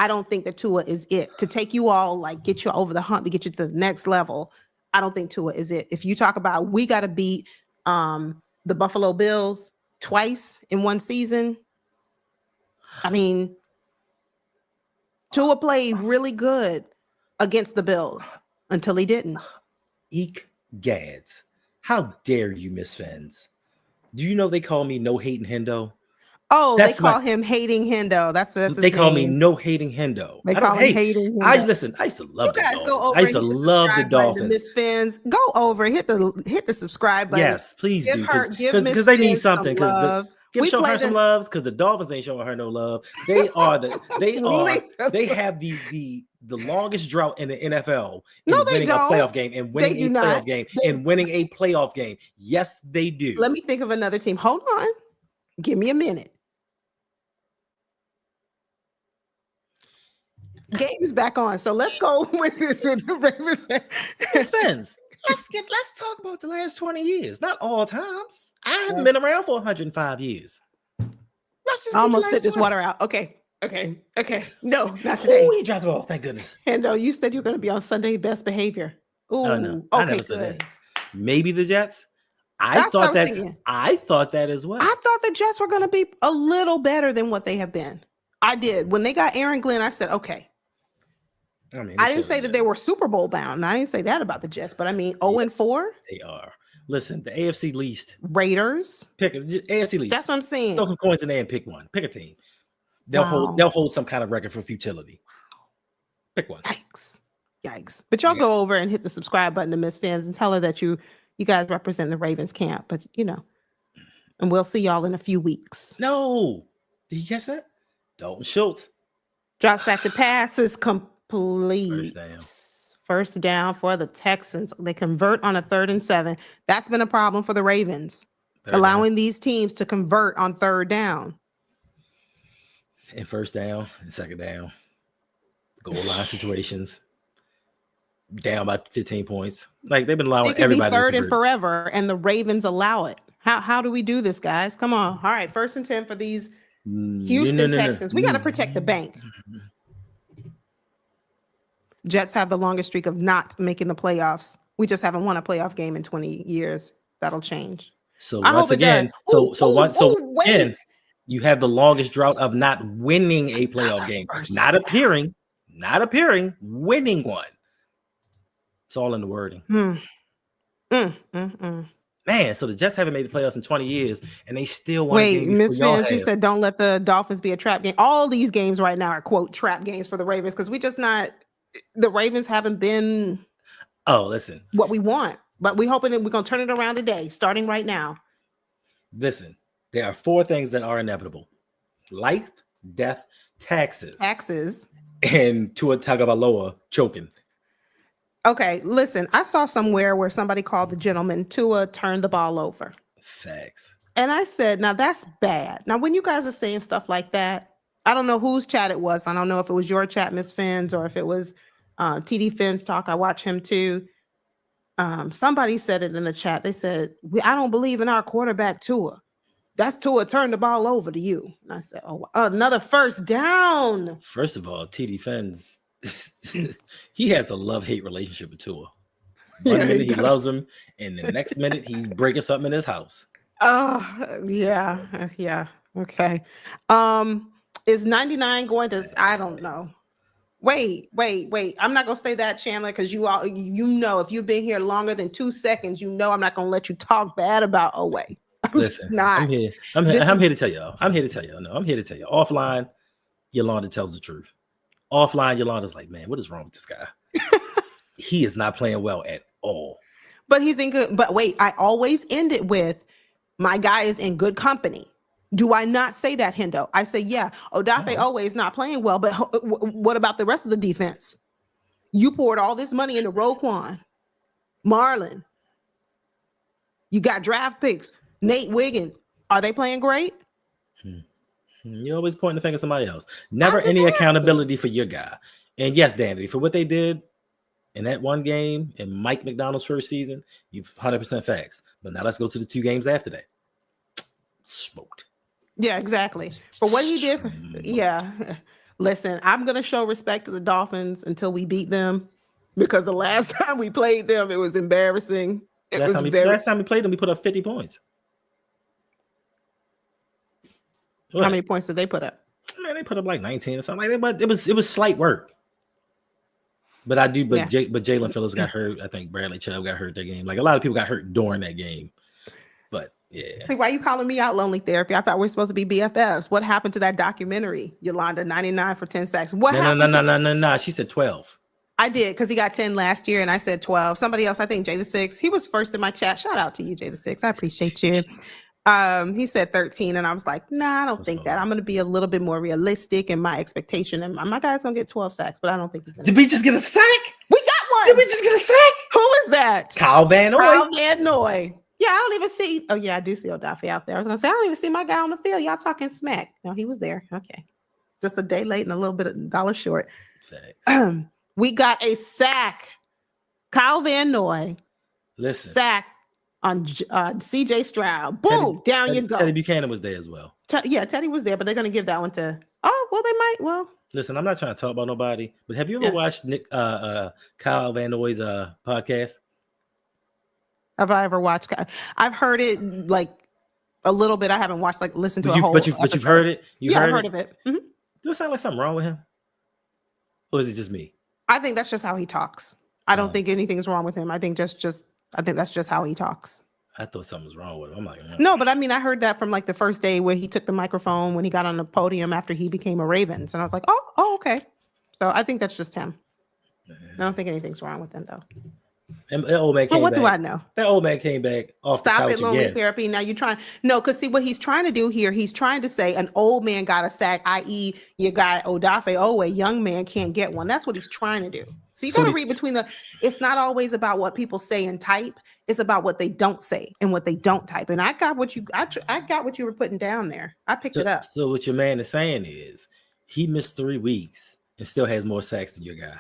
don't think that Tua is it to take you all, like get you over the hump to get you to the next level. I don't think Tua is it. If you talk about, we got to beat the Buffalo Bills twice in one season. I mean, Tua played really good against the Bills until he didn't. Eek gads. How dare you, Miss Fins? Do you know they call me No Hating Hendo? Oh, they call him Hating Hendo. That's they call me No Hating Hendo. They call him Hating Hendo. Listen, I used to love you guys the go Dolphins. over. I used to love the Dolphins. Miss Fins, go over, hit the subscribe button. Yes, please do, because they need something. Give show her some loves because the Dolphins ain't showing her no love. They have the longest drought in the NFL in winning a playoff game and winning a playoff game. Yes, they do. Let me think of another team. Hold on. Give me a minute. Game is back on. So let's go with this with the Ravens. Miss Fins, let's talk about the last 20 years. Not all times. I haven't been around for 105 years. Let's just almost spit this water out. Okay. No, not today. Oh, he dropped the ball. Thank goodness. Hendo, you said you're going to be on Sunday best behavior. Ooh, oh, no. Okay, good. Maybe the Jets. I thought that as well. I thought the Jets were going to be a little better than what they have been. I did. When they got Aaron Glenn, I said, okay. I didn't say that they were Super Bowl bound. I didn't say that about the Jets, but I mean 0-4. They are. Listen, the AFC least. Raiders. Pick AFC least. That's what I'm saying. Throw some coins in there and pick one. Pick a team. They'll hold some kind of record for futility. Pick one. Yikes. But y'all go over and hit the subscribe button to Miss Fins and tell her that you guys represent the Ravens camp. But and we'll see y'all in a few weeks. No. Did you catch that? Dalton Schultz. Drops back to passes complete. First down for the Texans. They convert on a 3rd and 7. That's been a problem for the Ravens. Allowing these teams to convert on 3rd down. And first down and second down. Goal line situations. Down by 15 points. Like they've been allowing everybody to 3rd and forever, and the Ravens allow it. How do we do this, guys? Come on. All right, 1st and 10 for these Houston Texans. We got to protect the bank. Jets have the longest streak of not making the playoffs. We just haven't won a playoff game in 20 years. That'll change. So once again, you have the longest drought of not winning a playoff game. Not appearing, winning one. It's all in the wording. Man, so the Jets haven't made the playoffs in 20 years, and they still want to. Wait, Miss Fins, you said don't let the Dolphins be a trap game. All these games right now are quote trap games for the Ravens because the Ravens haven't been. Oh, listen, what we want, but we're hoping that we're gonna turn it around today, starting right now. Listen, there are 4 things that are inevitable: life, death, taxes, and Tua Tagovailoa choking. Okay, listen, I saw somewhere where somebody called the gentleman Tua turned the ball over. Facts. And I said, now that's bad. Now, when you guys are saying stuff like that, I don't know whose chat it was. I don't know if it was your chat, Miss Fins, or if it was TD Fins Talk. I watch him too. Somebody said it in the chat. They said, I don't believe in our quarterback Tua. That's Tua turned the ball over to you. And I said, another first down. First of all, TD Fins. He has a love-hate relationship with Tua. One minute he loves him, and the next minute he's breaking something in his house. Yeah. Okay. Is 99 going to? I don't know. Wait. I'm not gonna say that, Chandler, because if you've been here longer than 2 seconds, I'm not gonna let you talk bad about Oway. Listen, I'm here to tell y'all. I'm here to tell you. Offline, Yolanda tells the truth. Offline, Yolanda's like, man, what is wrong with this guy? He is not playing well at all. But he's in good. But wait, I always end it with, my guy is in good company. Do I not say that, Hendo? I say, yeah, Odafe always not playing well, but what about the rest of the defense? You poured all this money into Roquan, Marlon. You got draft picks, Nate Wiggins. Are they playing great? You always pointing the finger at somebody else. Never just any asking. accountability for your guy. And yes, Danny, for what they did in that one game in Mike McDonald's first season, you've 100% facts. But now let's go to the 2 games after that. Smoked. Yeah, exactly. For what he did. Yeah. Listen, I'm going to show respect to the Dolphins until we beat them, because the last time we played them, it was embarrassing. Last time we played them, we put up 50 points. How many points did they put up? Man, they put up like 19 or something like that, but it was slight work. But Jalen Phillips got hurt. I think Bradley Chubb got hurt that game. Like a lot of people got hurt during that game. But yeah. Like, why are you calling me out, Lonely Therapy? I thought we were supposed to be BFFs. What happened to that documentary? Yolanda, 99 for 10 sacks. What happened? No. She said 12. I did, because he got 10 last year and I said 12. Somebody else, I think Jay the Six, he was first in my chat. Shout out to you, Jay the Six. I appreciate you. He said 13, and I was like, nah, I don't think that. I'm going to be a little bit more realistic in my expectation. And my guy's going to get 12 sacks, but I don't think he's going to. Did we just get a sack? We got one. Did we just get a sack? Who is that? Kyle Van Noy. Yeah, I don't even see. Oh, yeah, I do see Odafe out there. I was going to say, I don't even see my guy on the field. Y'all talking smack. No, he was there. Okay. Just a day late and a little bit of $1 short. We got a sack. Kyle Van Noy. Listen. Sack on CJ Stroud. Boom, down you go. Teddy Buchanan was there as well. Teddy was there, but they're going to give that one to, they might. Well, listen, I'm not trying to talk about nobody, but have you ever watched Kyle Van Noy's podcast? Have I ever watched? I've heard it like a little bit. I haven't watched, like, listened to a whole. But you've heard it? I've heard of it. Mm-hmm. Does it sound like something wrong with him? Or is it just me? I think that's just how he talks. I don't think anything's wrong with him. I think that's just how he talks. I thought something was wrong with him. I'm like, no, but I mean, I heard that from like the first day where he took the microphone when he got on the podium after he became a Ravens. And I was like, oh, okay. So I think that's just him. I don't think anything's wrong with him, though. And that old man came what back. do I know? That old man came back off Stop the couch it, Lonely again. Therapy. Now you're trying. No, because see what he's trying to do here, he's trying to say an old man got a sack, i.e. you got Odafe. Oh, a young man can't get one. That's what he's trying to do. So you got to read between it's not always about what people say and type. It's about what they don't say and what they don't type. And I got what you were putting down there. I picked it up. So what your man is saying is he missed 3 weeks and still has more sacks than your guy.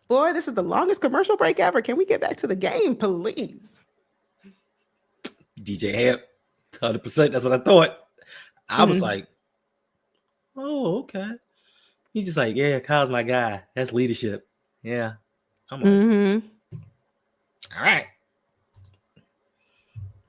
Boy, this is the longest commercial break ever. Can we get back to the game, please? DJ Hamp, 100%. That's what I thought. I was like, oh, okay. He's just like, yeah, Kyle's my guy. That's leadership. Yeah. I'm like, all right.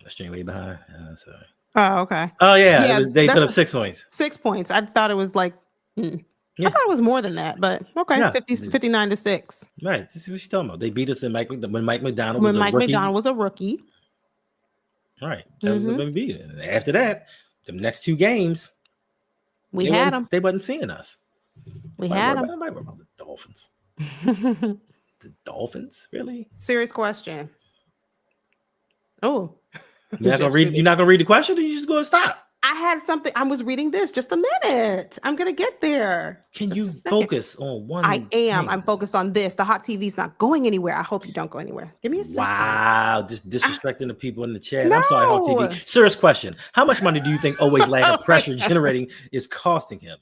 A string way behind. Sorry. Oh, okay. Oh, yeah. They put up 6 points. 6 points. I thought it was like, I thought it was more than that, but okay. No, 59-6. Right. This is what she's talking about. They beat us when Mike McDonald was a rookie. All right. That was when we beat it. And after that, the next 2 games, we had them. They wasn't seeing us. We had them. I might worry about the Dolphins. The Dolphins? Really? Serious question. Oh. You're not gonna read the question, or you just gonna stop? I had something. I was reading this. Just a minute. I'm gonna get there. Can you focus on one? I am. I'm focused on this. The hot TV's not going anywhere. I hope you don't go anywhere. Give me a second. Wow, just disrespecting the people in the chat. No. I'm sorry, hot TV. Serious question. How much money do you think always lack of pressure generating is costing him?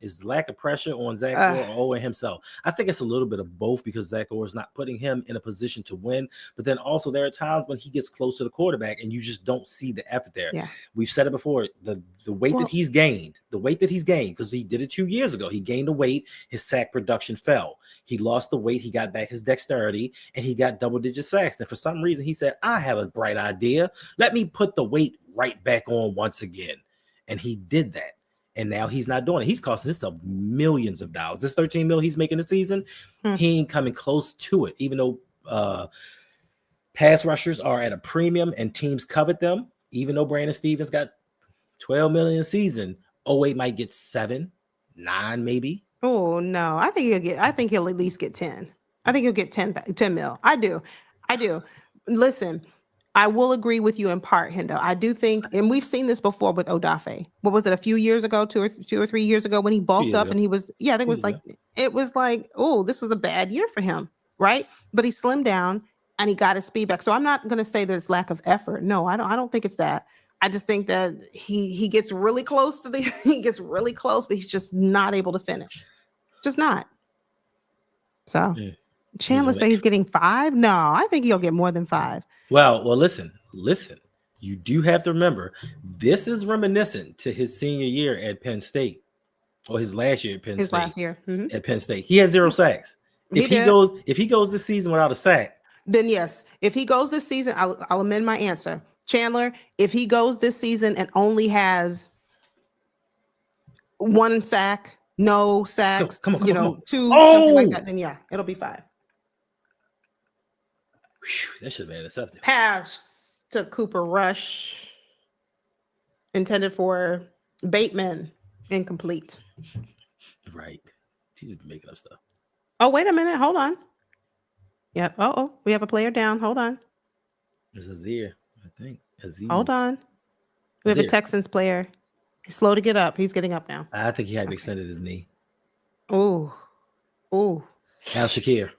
Is lack of pressure on Zach Orr or Owen himself? I think it's a little bit of both, because Zach Orr is not putting him in a position to win. But then also there are times when he gets close to the quarterback and you just don't see the effort there. Yeah. We've said it before, the weight that he's gained, because he did it 2 years ago. He gained the weight, his sack production fell. He lost the weight, he got back his dexterity, and he got double-digit sacks. And for some reason, he said, I have a bright idea. Let me put the weight right back on once again. And he did that. And now he's not doing it. He's costing himself millions of dollars. This $13 million he's making this season, he ain't coming close to it. Even though pass rushers are at a premium and teams covet them, even though Brandon Stevens got $12 million a season, 08 might get 7, 9 maybe. Oh no, I think he'll at least get 10. I think he'll get 10 mil. I do. Listen. I will agree with you in part, Hendo. I do think, and we've seen this before with Odafe. What was it, a few years ago, two or 3 years ago, when he bulked up and he was, I think it was like, oh, this was a bad year for him, right? But he slimmed down and he got his speed back. So I'm not going to say that it's lack of effort. No, I don't think it's that. I just think that he gets really close to he gets really close, but he's just not able to finish. Just not. So Chandler say he's getting 5. No, I think he'll get more than 5. Well, listen. You do have to remember, this is reminiscent to his senior year at Penn State, or his last year at Penn State. His last year at Penn State, he had 0 sacks. If he goes this season without a sack, then yes. If he goes this season, I'll amend my answer. Chandler, if he goes this season and only has 1 sack, no sacks, come on, 2, something like that, then yeah, it'll be 5. Whew, that should have been intercepted. Pass to Cooper Rush, intended for Bateman, incomplete. Right. She's just making up stuff. Oh, wait a minute. Hold on. Yep. Oh, we have a player down. Hold on. It's Aziz, I think. Aziz. Hold on. We have a Texans player. He's slow to get up. He's getting up now. I think he had extended his knee. Ooh. Now Shakir.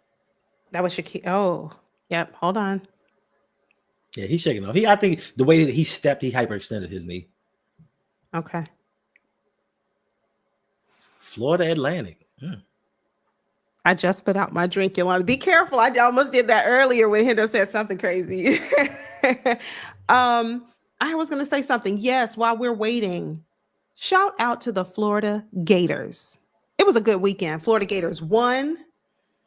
That was Shakir. Oh, yep. Hold on. Yeah, he's shaking off. I think the way that he stepped, he hyperextended his knee. Okay. Florida Atlantic. I just spit out my drink, Yolanda. Be careful. I almost did that earlier when Hendo said something crazy. I was going to say something. Yes, while we're waiting, shout out to the Florida Gators. It was a good weekend. Florida Gators won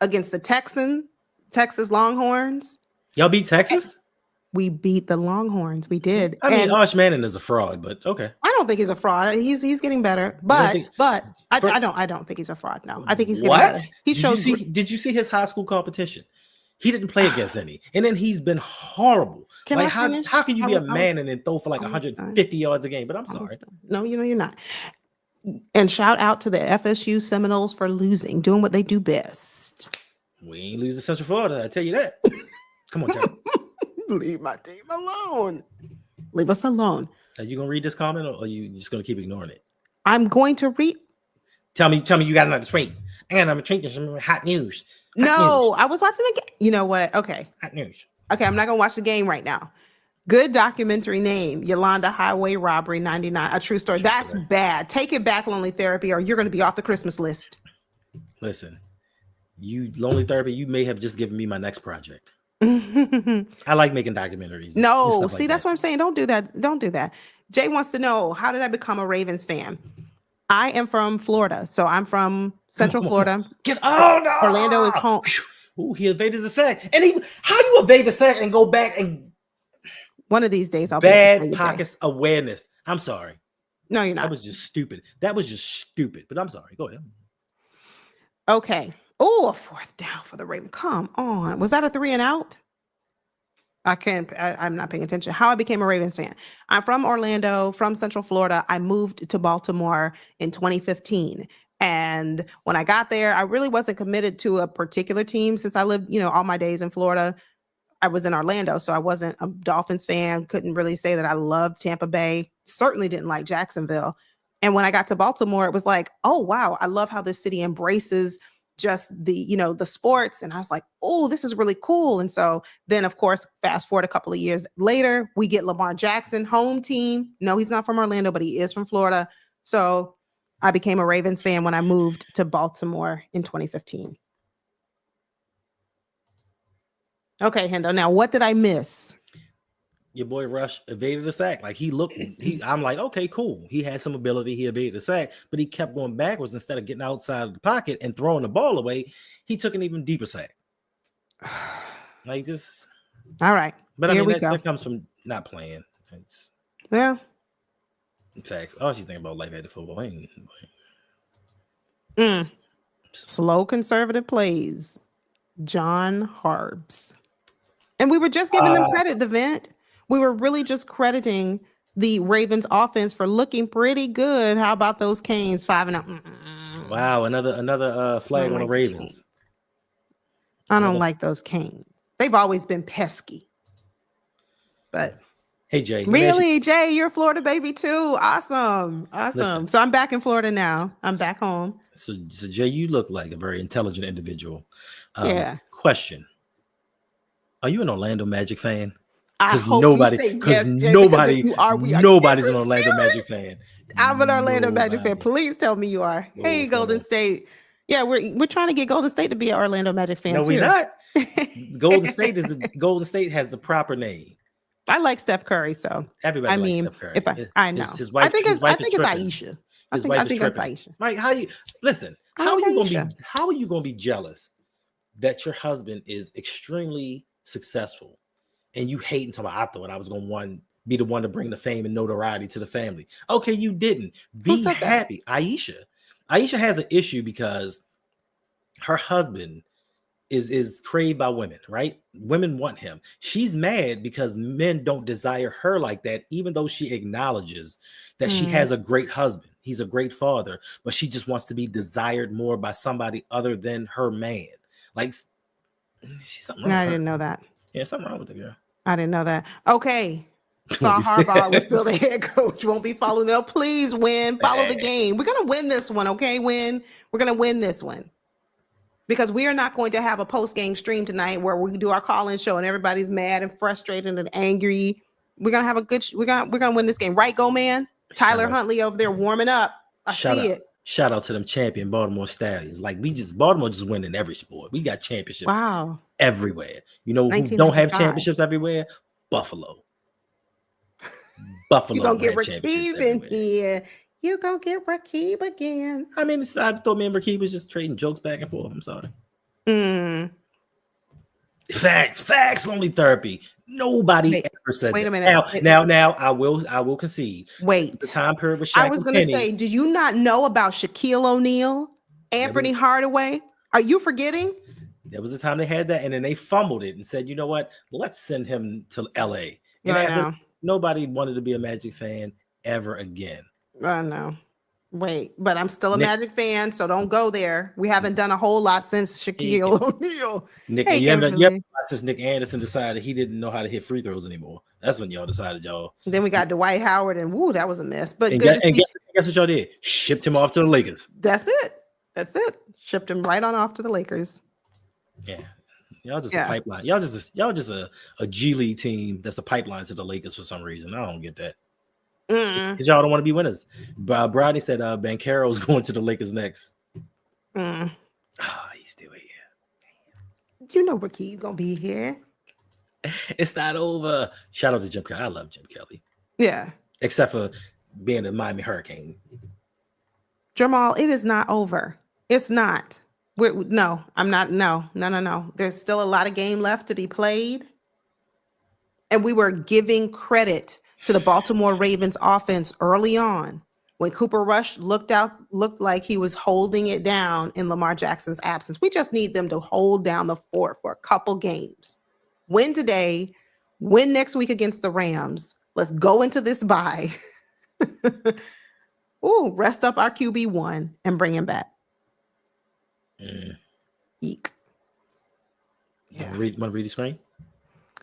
against the Texas Longhorns. Y'all beat Texas? We beat the Longhorns. We did. I mean, Arch Manning is a fraud, but okay. I don't think he's a fraud. He's getting better, but I don't think he's a fraud. No, I think he's getting better. Did you see his high school competition? He didn't play against any, and then he's been horrible. How can you be a man and then throw for like 150 yards a game? But I'm sorry. No, you're not. And shout out to the FSU Seminoles for doing what they do best. We ain't losing Central Florida. I tell you that. Come on, Terry. Leave my team alone. Leave us alone. Are you gonna read this comment, or are you just gonna keep ignoring it? I'm going to read. Tell me you got another tweet. I got another tweet. There's some hot news. I was watching the game. You know what? Okay. Hot news. Okay, I'm not gonna watch the game right now. Good documentary name, Yolanda Highway Robbery 99, a true story. That's bad. Take it back, Lonely Therapy, or you're gonna be off the Christmas list. Listen, you Lonely Therapy, you may have just given me my next project. I like making documentaries. No, see, that's what I'm saying. Don't do that. Jay wants to know, how did I become a Ravens fan? I am from Florida, so I'm from Central Florida. Orlando is home. Ooh, he evaded the sack. And how you evade the sack and go back and one of these days I'll bad pockets awareness. I'm sorry. No, you're not. That was just stupid. But I'm sorry. Go ahead. Okay. Oh, a 4th down for the Ravens. Come on. Was that a 3 and out? I'm not paying attention. How I became a Ravens fan. I'm from Orlando, from Central Florida. I moved to Baltimore in 2015. And when I got there, I really wasn't committed to a particular team since I lived, all my days in Florida. I was in Orlando, so I wasn't a Dolphins fan. Couldn't really say that I loved Tampa Bay. Certainly didn't like Jacksonville. And when I got to Baltimore, it was like, oh, wow, I love how this city embraces just the sports. And I was like, oh, this is really cool. And so then, of course, fast forward a couple of years later, we get Lamar Jackson, home team. No, he's not from Orlando, but he is from Florida. So I became a Ravens fan when I moved to Baltimore in 2015. Okay, Hendo. Now, what did I miss? Your boy Rush evaded the sack. Like I'm like, okay, cool. He had some ability. He evaded the sack, but he kept going backwards instead of getting outside of the pocket and throwing the ball away. He took an even deeper sack. Like just all right. But I mean, that comes from not playing. Yeah. In fact, all she's thinking about life at the football. Slow conservative plays. John Harbs. And we were just giving them credit, the vent. We were really just crediting the Ravens offense for looking pretty good. How about those Canes 5 and 0? Wow, another flag on the Ravens. I don't like those Canes. They've always been pesky. But hey, Jay. Really, Jay, you're a Florida baby too. Awesome. Listen, so I'm back in Florida now. I'm back home. So Jay, you look like a very intelligent individual. Yeah. Question. Are you an Orlando Magic fan? I hope you say yes, Jay, because if you are, we are nobody's an kindred Orlando Magic spirits. fan. I'm an Orlando Magic fan. Nobody. Please tell me you are. Whoa, Hey, what's going Golden on? State. Yeah, we're trying to get Golden State to be an Orlando Magic fan No, too. we're not. Golden State has the proper name. I like Steph Curry, so Everybody I likes mean, Steph Curry. I know, His I wife, think his it's wife is tripping. Aisha. His I wife is think that's tripping. Aisha. Mike, how are you gonna be jealous that your husband is extremely successful and you hate until I thought I was gonna be the one to bring the fame and notoriety to the family? Okay, you didn't. Who Be said that? happy. Aisha has an issue because her husband is craved by women, right? Women want him. She's mad because men don't desire her like that, even though she acknowledges that she has a great husband. He's a great father, but she just wants to be desired more by somebody other than her man. Like, she's something wrong. No, with I her. didn't know that. Yeah, something wrong with the girl. I didn't know that. Okay. Saw Harbaugh was still the head coach. Won't be following up. Please win. Follow the game. We're gonna win this one, okay? We're gonna win this one. Because we are not going to have a post-game stream tonight where we do our call-in show and everybody's mad and frustrated and angry. We're gonna have we're gonna win this game, right, Go Man? Tyler Huntley over there warming up. I see it. Shout out to them champion Baltimore Stallions. Like Baltimore just win in every sport. We got championships everywhere. You know who don't have championships everywhere? Buffalo. You gonna get Rakib in here. You gonna get Rakib again. I mean, I thought me and Rakib was just trading jokes back and forth. I'm sorry. Facts, lonely therapy. Nobody ever said wait that. A minute. Now I will concede. Wait. The time period with Shaq I was gonna say, did you not know about Shaquille O'Neal, Anthony Hardaway? Are you forgetting? There was a time they had that, and then they fumbled it and said, you know what? Let's send him to LA. And nobody wanted to be a Magic fan ever again. I know. Wait, but I'm still a Magic fan, so don't go there. We haven't done a whole lot since Shaquille O'Neal. Since Nick Anderson decided he didn't know how to hit free throws anymore. That's when y'all decided y'all. Then we got Dwight Howard, and woo, that was a mess. But guess what y'all did? Shipped him off to the Lakers. That's it. Shipped him right on off to the Lakers. Yeah. Y'all just a pipeline. Y'all just a G League team that's a pipeline to the Lakers for some reason. I don't get that. Because y'all don't want to be winners. Brady said Banchero's going to the Lakers next. He's still here. You know Rakib's gonna be here. It's not over. Shout out to Jim Kelly. I love Jim Kelly. Yeah. Except for being a Miami Hurricane. Jamal, it is not over. It's not. I'm not. No. There's still a lot of game left to be played. And we were giving credit to the Baltimore Ravens offense early on when Cooper Rush looked like he was holding it down in Lamar Jackson's absence. We just need them to hold down the fort for a couple games. Win today, win next week against the Rams. Let's go into this bye. Rest up our QB1 and bring him back. Eek. Yeah. Want to read the screen?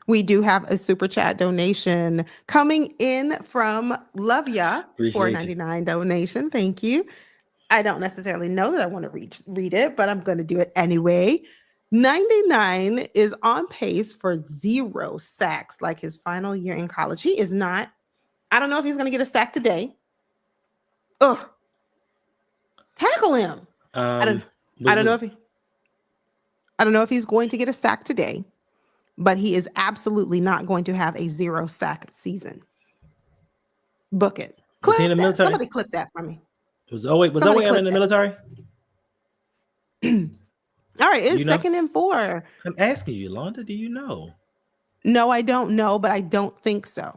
We do have a super chat donation coming in from Love Ya, $4.99 donation. Thank you. I don't necessarily know that I want to read it, but I'm going to do it anyway. 99 is on pace for 0 sacks like his final year in college. He is not. I don't know if he's going to get a sack today. Tackle him. I don't know if he's going to get a sack today. But he is absolutely not going to have a 0 sack season. Book it. Was he in the military? Somebody clip that for me. Was Owe ever in the military? All right, it's 2nd and 4. I'm asking you, Londa, do you know? No, I don't know, but I don't think so.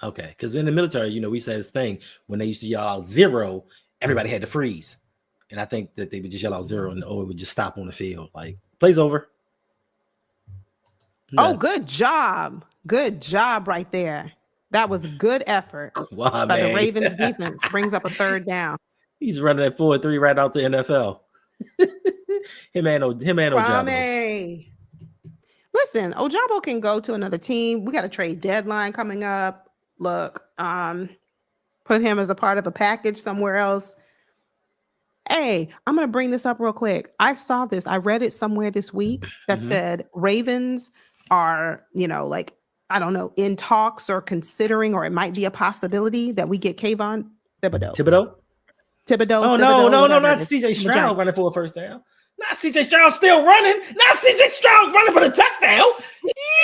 Okay, because in the military, we said this thing when they used to yell out 0, everybody had to freeze. And I think that they would just yell out 0 and Owe would just stop on the field. Like, play's over. Oh, good job. Good job right there. That was good effort by the Ravens defense. Brings up a 3rd down. He's running at 4-3 right out the NFL. him and Ojabo. Listen, Ojabo can go to another team. We got a trade deadline coming up. Look, put him as a part of a package somewhere else. Hey, I'm going to bring this up real quick. I saw this. I read it somewhere this week that said Ravens are, I don't know, in talks or considering, or it might be a possibility that we get Kayvon Thibodeau. Thibodeau? Thibodeau. Oh, Thibodeau, no, whatever not it is. CJ Vagina. Stroud running for a first down. Not CJ Stroud still running. Not CJ Stroud running for the touchdown.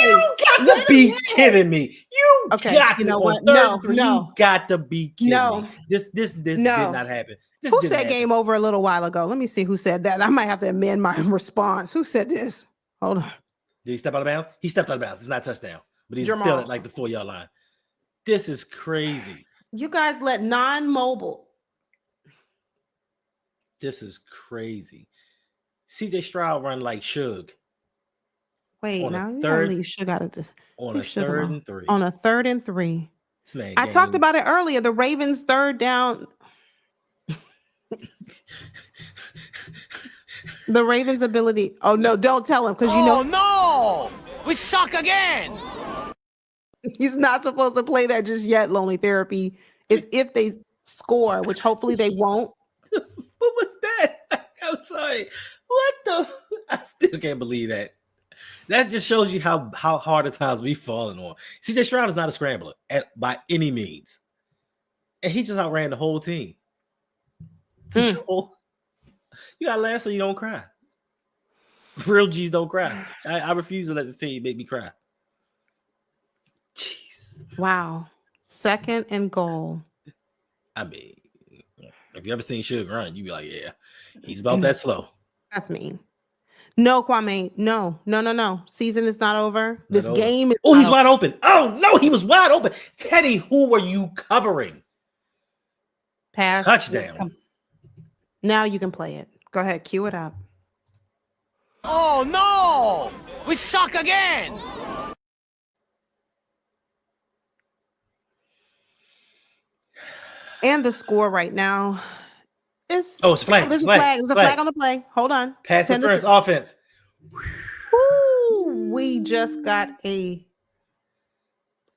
You got to be kidding me. You Okay, got you to know on what? third No, and three, no. You got to be kidding No. me. This did No. not happen. This Who didn't said happen. game over a little while ago? Let me see who said that. I might have to amend my response. Who said this? Hold on. Did he step out of bounds? He stepped out of bounds. It's not a touchdown, but he's still Jamal. at like the 4-yard line. This is crazy. You guys let non-mobile. This is crazy. CJ Stroud run like Suge. Wait, On a now you third- gotta leave Suge out of this. On Leave a Suge third alone. and three. On a 3rd and 3. This man I talked gained- about it earlier. The Ravens' 3rd down. The Ravens' ability. Oh no, don't tell him, because you know no! We suck again! he's not supposed to play that just yet. Lonely Therapy is if they score, which hopefully they won't. What was that? I'm sorry. What the? I still can't believe that. That just shows you how hard the times we've fallen on. CJ Stroud is not a scrambler by any means. And he just outran the whole team. You gotta laugh so you don't cry. Real G's don't cry. I refuse to let this team make me cry. Jeez. Wow. 2nd and goal. I mean, if you ever seen Suge run, you'd be like, yeah, he's about that slow. That's mean. No, Kwame. No. Season is not over. This over. game is Oh, not he's over. wide open. Oh, no, he was wide open. Teddy, who were you covering? Pass. Touchdown. Now you can play it. Go ahead. Cue it up. Oh no! We suck again! And the score right now is. Oh, it's a flag. There's a flag. There's a flag on the play. Hold on. Pass 10 to interference offense. Woo, we just got a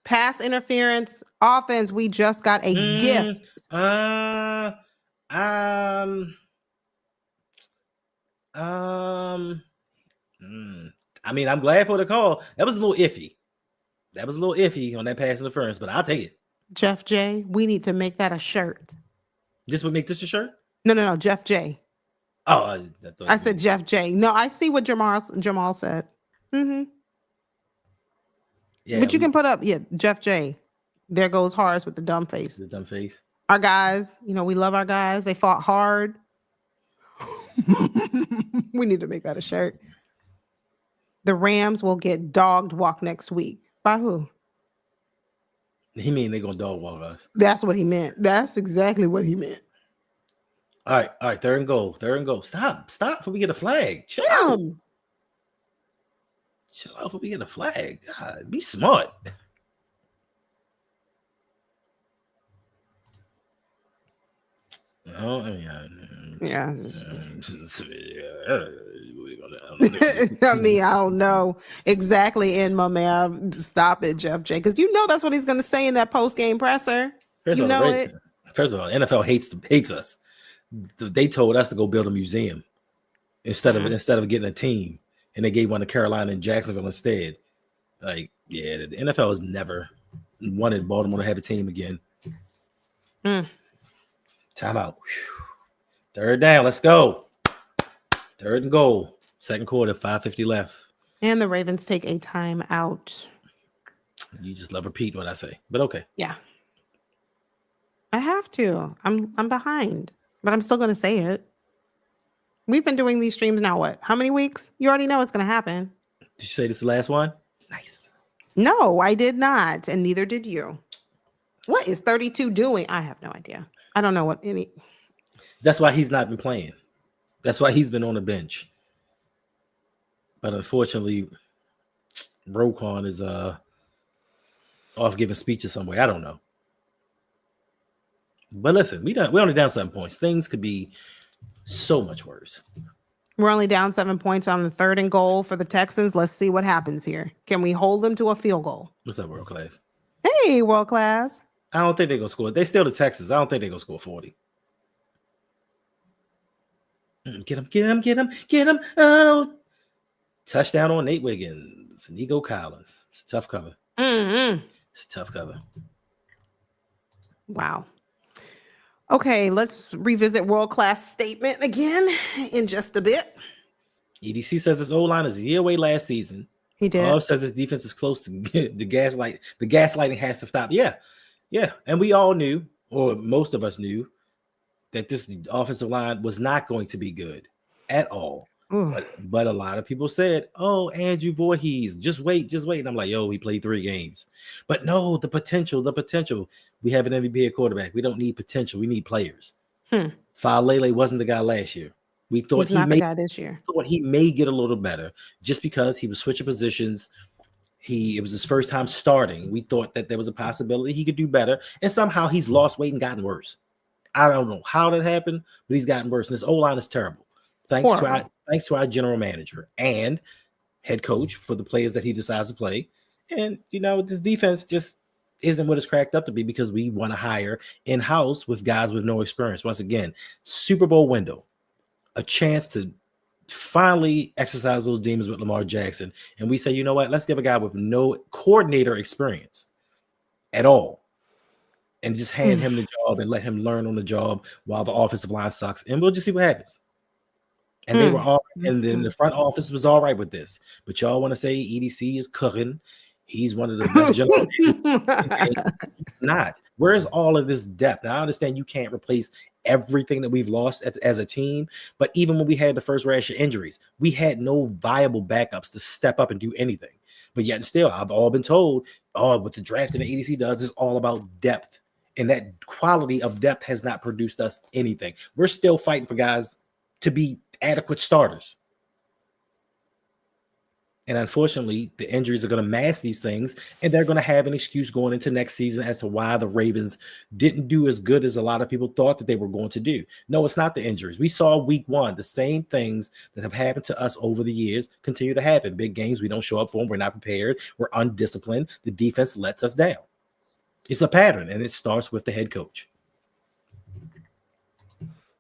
pass interference offense. We just got a gift. I mean, I'm glad for the call. That was a little iffy. On that pass interference, but I'll take it. Jeff J, we need to make that a shirt. This would make this a shirt? No, Jeff J. Oh, I said Jeff J. No, I see what Jamal said. Mm-hmm. Yeah, but you can put up, Jeff J. There goes Horace with the dumb face. The dumb face. Our guys, we love our guys. They fought hard. We need to make that a shirt. The Rams will get dogged walk next week. By who? He mean they're gonna dog walk us. That's what he meant. That's exactly what he meant. All right. Third and goal. Stop before we get a flag. Chill out before we get a flag. God, be smart. No, I mean, Yeah. I I mean, I don't know exactly in my man. Stop it, Jeff J. Because that's what he's going to say in that post-game presser. First of all, NFL hates us. They told us to go build a museum instead of getting a team, and they gave one to Carolina and Jacksonville instead. Like, yeah, the NFL has never wanted Baltimore to have a team again. Time out. Third down. Let's go. Third and goal. Second quarter. 5:50 left. And the Ravens take a timeout. You just love repeating what I say, but okay. Yeah, I have to. I'm behind, but I'm still going to say it. We've been doing these streams now. What? How many weeks? You already know it's going to happen. Did you say this is the last one? Nice. No, I did not, and neither did you. What is 32 doing? I have no idea. I don't know what any. That's why he's not been playing. That's why he's been on the bench. But unfortunately, Roquan is off giving speeches somewhere. I don't know. But listen, we only down 7 points. Things could be so much worse. We're only down 7 points on the 3rd and goal for the Texans. Let's see what happens here. Can we hold them to a field goal? What's up, world class? Hey, world class. I don't think they're gonna score. They still the Texans. I don't think they're gonna score 40. Get him. Oh, touchdown on Nate Wiggins, Nico Collins. It's a tough cover. It's a tough cover. Wow. Okay, let's revisit world-class statement again in just a bit. EDC says his O-line is a year away last season. He did. Bob says his defense is close to the gaslight. The gaslighting has to stop. Yeah. And we all knew, or most of us knew, that this offensive line was not going to be good at all. But a lot of people said, "Oh, Andrew Voorhees, just wait." And I'm like, "Yo, he played 3 games." But no, the potential. We have an MVP at quarterback. We don't need potential. We need players. Falele wasn't the guy last year. We thought He's not the guy this year. Thought he may get a little better just because he was switching positions. It was his first time starting. We thought that there was a possibility he could do better, and somehow he's lost weight and gotten worse. I don't know how that happened, but he's gotten worse. And his O-line is terrible. Thanks to our general manager and head coach for the players that he decides to play. And, this defense just isn't what it's cracked up to be because we want to hire in-house with guys with no experience. Once again, Super Bowl window, a chance to finally exercise those demons with Lamar Jackson. And we say, you know what? Let's give a guy with no coordinator experience at all and just hand him the job and let him learn on the job while the offensive line sucks. And we'll just see what happens. And they were all, and then the front office was all right with this. But y'all want to say EDC is cooking. He's one of the best general managers. He's not. Where's all of this depth? Now, I understand you can't replace everything that we've lost as a team, but even when we had the first rash of injuries, we had no viable backups to step up and do anything. But yet still, I've all been told, what the draft and the EDC does is all about depth. And that quality of depth has not produced us anything. We're still fighting for guys to be adequate starters. And unfortunately, the injuries are going to mask these things, and they're going to have an excuse going into next season as to why the Ravens didn't do as good as a lot of people thought that they were going to do. No, it's not the injuries. We saw week 1, the same things that have happened to us over the years continue to happen. Big games, we don't show up for them. We're not prepared. We're undisciplined. The defense lets us down. It's a pattern, and it starts with the head coach.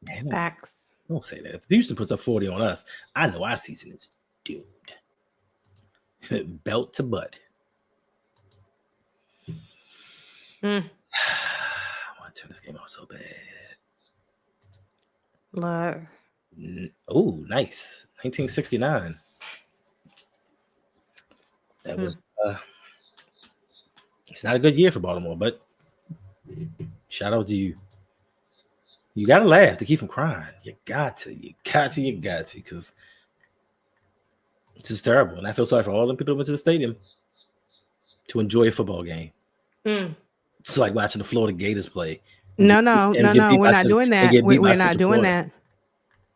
Man, Facts. Don't say that. If Houston puts up 40 on us, I know our season is doomed. Belt to butt. I want to turn this game off so bad. Look. Oh, nice. 1969. That was it's not a good year for Baltimore, but shout out to you. You gotta laugh to keep from crying. You got to, because it's just terrible. And I feel sorry for all the people who went to the stadium to enjoy a football game. It's like watching the Florida Gators play. No. We're not doing that. We're not doing that.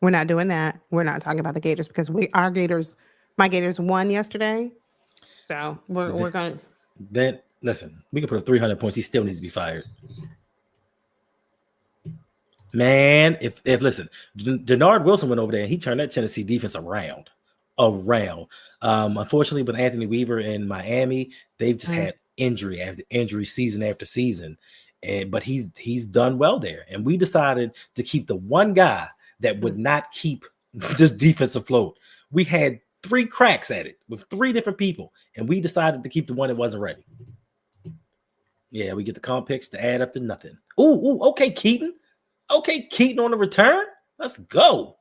We're not doing that. We're not talking about the Gators because my Gators won yesterday. So we're going to. Then listen, we can put up 300 points. He still needs to be fired. Man, if listen, Denard Wilson went over there and he turned that Tennessee defense around. Unfortunately, with Anthony Weaver in Miami, they've just had injury after injury, season after season. But he's done well there. And we decided to keep the one guy that would not keep this defense afloat. We had 3 cracks at it with 3 different people, and we decided to keep the one that wasn't ready. Yeah, we get the comp picks to add up to nothing. Ooh, okay, Keaton. Okay, Keaton on the return. Let's go.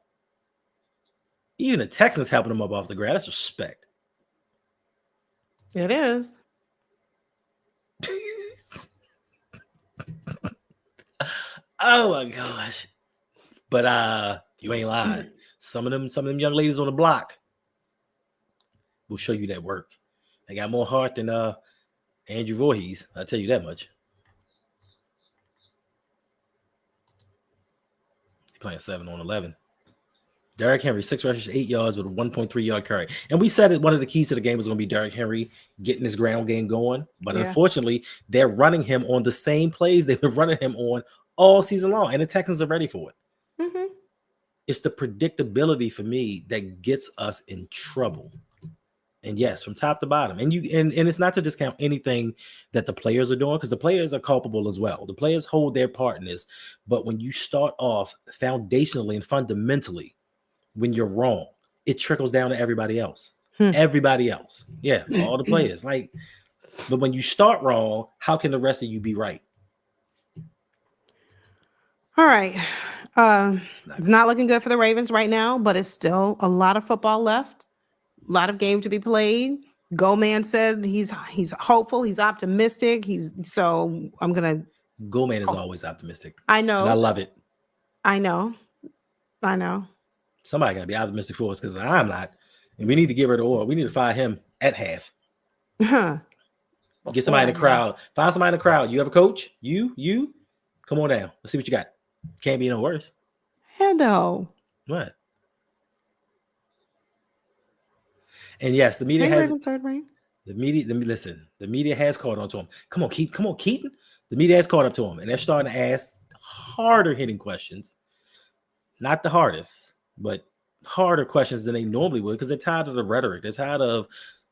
Even the Texans helping him up off the ground. That's respect. It is. Oh my gosh. But you ain't lying. Some of them young ladies on the block will show you that work. They got more heart than Andrew Voorhees. I'll tell you that much. Playing 7 on 11. Derrick Henry, 6 rushes, 8 yards with a 1.3 yard carry. And we said that one of the keys to the game was going to be Derrick Henry getting his ground game going. But unfortunately, they're running him on the same plays they've been running him on all season long. And the Texans are ready for it. It's the predictability for me that gets us in trouble. And yes, from top to bottom. And it's not to discount anything that the players are doing, because the players are culpable as well. The players hold their part in this. But when you start off foundationally and fundamentally, when you're wrong, it trickles down to everybody else. Everybody else. Yeah, all the players. Like, But when you start wrong, how can the rest of you be right? All right. It's not looking good for the Ravens right now, but it's still a lot of football left. A lot of game to be played. Goldman said he's hopeful, he's optimistic. I'm gonna. Goldman is always optimistic. I And I know. love it. I know. Somebody gotta be optimistic for us because I'm not. And we need to get rid of Orr. We need to fire him at half. Get somebody in the crowd. Find somebody in the crowd. You have a coach? You? Come on down. Let's see what you got. Can't be no worse. Hell no. What? And yes, the media has the media. Listen, the media has caught on to him. Come on, Keaton. The media has caught up to him, and they're starting to ask harder hitting questions. Not the hardest, but harder questions than they normally would because they're tired of the rhetoric. They're tired of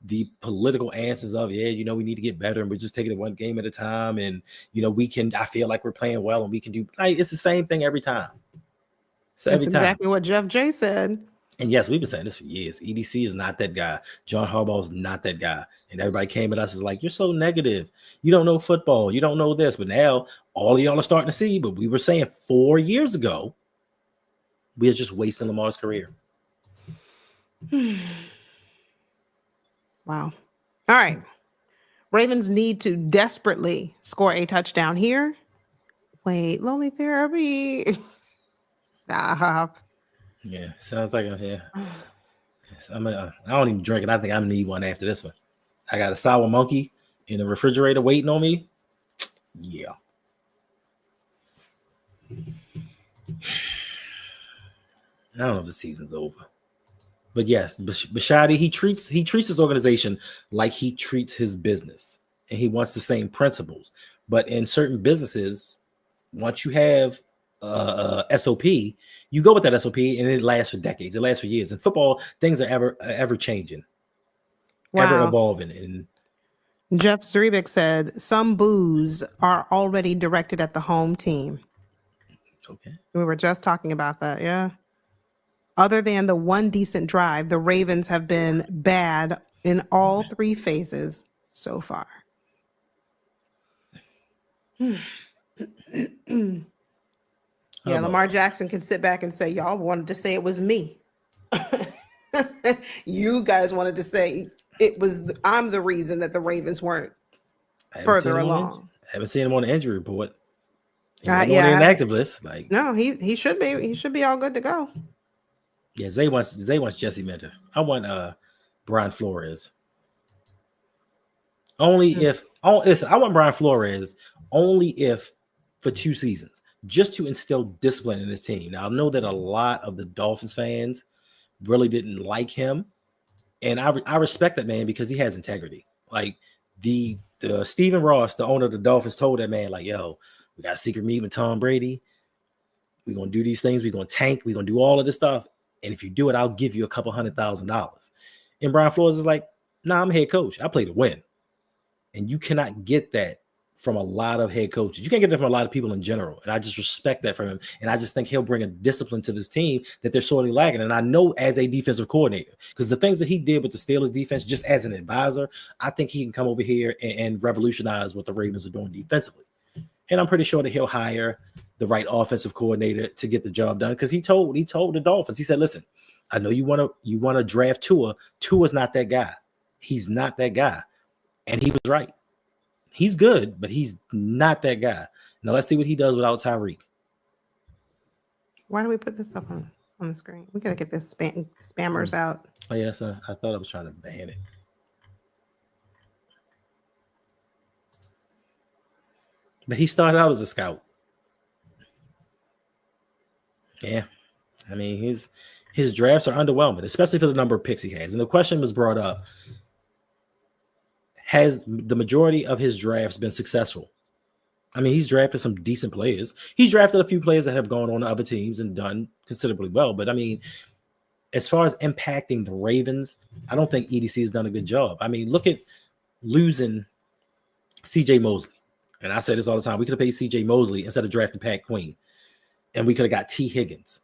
the political answers of, we need to get better and we're just taking it one game at a time. And, I feel like we're playing well and we can do, it's the same thing every time. So that's exactly what Jeff J said. And yes, we've been saying this for years. EDC is not that guy. John Harbaugh is not that guy. And everybody came at us as like, you're so negative. You don't know football. You don't know this. But now all of y'all are starting to see. But we were saying 4 years ago, we are just wasting Lamar's career. Wow. All right. Ravens need to desperately score a touchdown here. Wait, lonely therapy. Stop. Yeah, sounds like I'm here. Yes, I don't even drink it. I think I'm gonna need one after this one. I got a sour monkey in the refrigerator waiting on me. Yeah. I don't know if the season's over. But yes, Bishotti, he treats his organization like he treats his business, and he wants the same principles. But in certain businesses, once you have SOP, you go with that SOP, and it lasts for decades. It lasts for years. In football, things are ever changing, ever evolving. And Jeff Zrebick said some boos are already directed at the home team. Okay, we were just talking about that. Yeah. Other than the one decent drive, the Ravens have been bad in all 3 phases so far. Yeah, Lamar Jackson can sit back and say, y'all wanted to say it was me. You guys wanted to say I'm the reason that the Ravens weren't further along. I haven't seen him on the injury report. On the inactive list. No, he should be. He should be all good to go. Yeah, Zay wants Jesse Minter. I want Brian Flores. I want Brian Flores only if for 2 seasons, just to instill discipline in his team. Now I know that a lot of the Dolphins fans really didn't like him, and I respect that man because he has integrity. Like the Stephen Ross, the owner of the Dolphins, told that man, like, yo, we got a secret meeting with Tom Brady. We're gonna do these things, we're gonna tank, we're gonna do all of this stuff. And if you do it, I'll give you $200,000. And Brian Flores is like, nah, I'm a head coach. I play to win. And you cannot get that from a lot of head coaches. You can't get that from a lot of people in general. And I just respect that from him. And I just think he'll bring a discipline to this team that they're sorely lacking. And I know as a defensive coordinator, because the things that he did with the Steelers defense, just as an advisor, I think he can come over here and revolutionize what the Ravens are doing defensively. And I'm pretty sure that he'll hire the right offensive coordinator to get the job done. Because he told the Dolphins, he said, listen, I know you want to draft Tua. Tua's not that guy. He's not that guy. And he was right. He's good, but he's not that guy. Now let's see what he does without Tyreek. Why do we put this up on the screen? We gotta get this spammers out. Oh yes, I thought I was trying to ban it. But he started out as a scout. Yeah. I mean, his drafts are underwhelming, especially for the number of picks he has. And the question was brought up, has the majority of his drafts been successful? I mean, he's drafted some decent players. He's drafted a few players that have gone on to other teams and done considerably well. But I mean, as far as impacting the Ravens, I don't think EDC has done a good job. I mean, look at losing CJ Mosley. And I say this all the time. We could have paid CJ Mosley instead of drafting Pat Queen. And we could have got T. Higgins.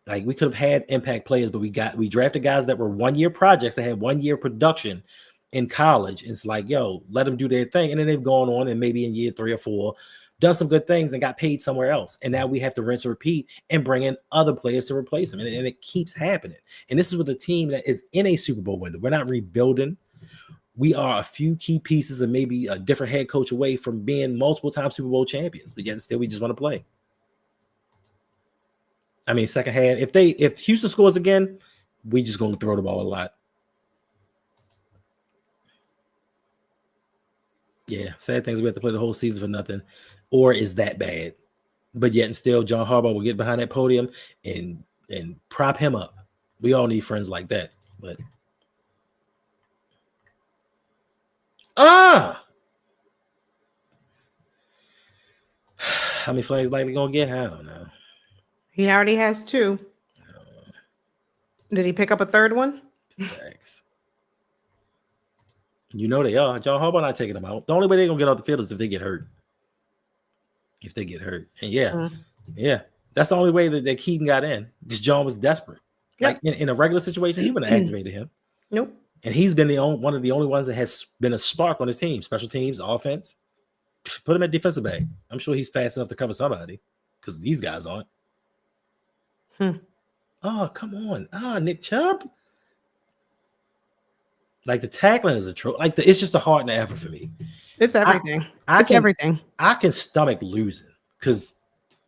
Like, we could have had impact players, but we drafted guys that were 1-year projects that had 1-year production. in college. It's like, yo, let them do their thing. And then they've gone on and maybe in year 3 or 4 done some good things and got paid somewhere else. And now we have to rinse and repeat and bring in other players to replace them. And it keeps happening. And this is with a team that is in a Super Bowl window. We're not rebuilding. We are a few key pieces and maybe a different head coach away from being multiple time Super Bowl champions. But yet still we just want to play. I mean, second half, if Houston scores again, we just going to throw the ball a lot. Yeah, sad things we have to play the whole season for nothing, or is that bad? But yet and still, John Harbaugh will get behind that podium and prop him up. We all need friends like that. But how many flags likely gonna get? I don't know. He already has 2. Did he pick up a third one? Thanks. You know they are. John Harbaugh not taking them out. The only way they're gonna get off the field is if they get hurt. If they get hurt. And yeah. That's the only way that Keaton got in. Because John was desperate. Yep. Like in a regular situation, he wouldn't have activated him. Nope. And he's been one of the only ones that has been a spark on his team. Special teams, offense. Put him at defensive back. I'm sure he's fast enough to cover somebody. Because these guys aren't. Oh, come on. Nick Chubb. Like the tackling is a trope. Like it's just the heart and the effort for me. It's everything. It's everything. I can stomach losing because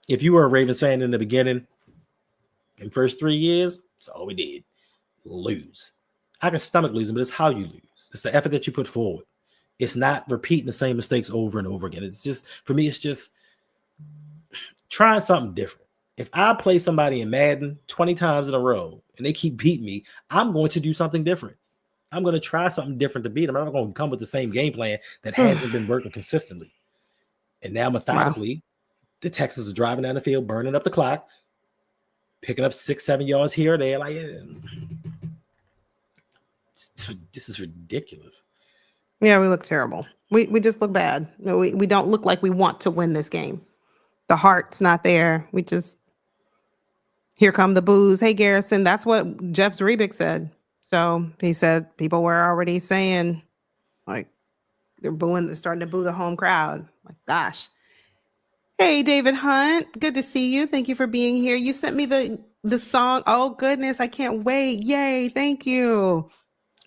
if you were a Ravens fan in the beginning, in first 3 years, that's all we did. Lose. I can stomach losing, but it's how you lose. It's the effort that you put forward. It's not repeating the same mistakes over and over again. It's just, for me, it's just trying something different. If I play somebody in Madden 20 times in a row and they keep beating me, I'm going to do something different. I'm going to try something different to beat them. I'm not going to come with the same game plan that hasn't been working consistently. And now methodically, the Texans are driving down the field, burning up the clock, picking up 6-7 yards here or there. Like, this is ridiculous. Yeah, we look terrible. We just look bad. We don't look like we want to win this game. The heart's not there. We just, here come the boos. Hey, Garrison, that's what Jeff Zrebick said. So he said people were already saying, like, they're starting to boo the home crowd. Like, gosh. Hey, David Hunt, good to see you. Thank you for being here. You sent me the song. Oh, goodness, I can't wait. Yay, thank you.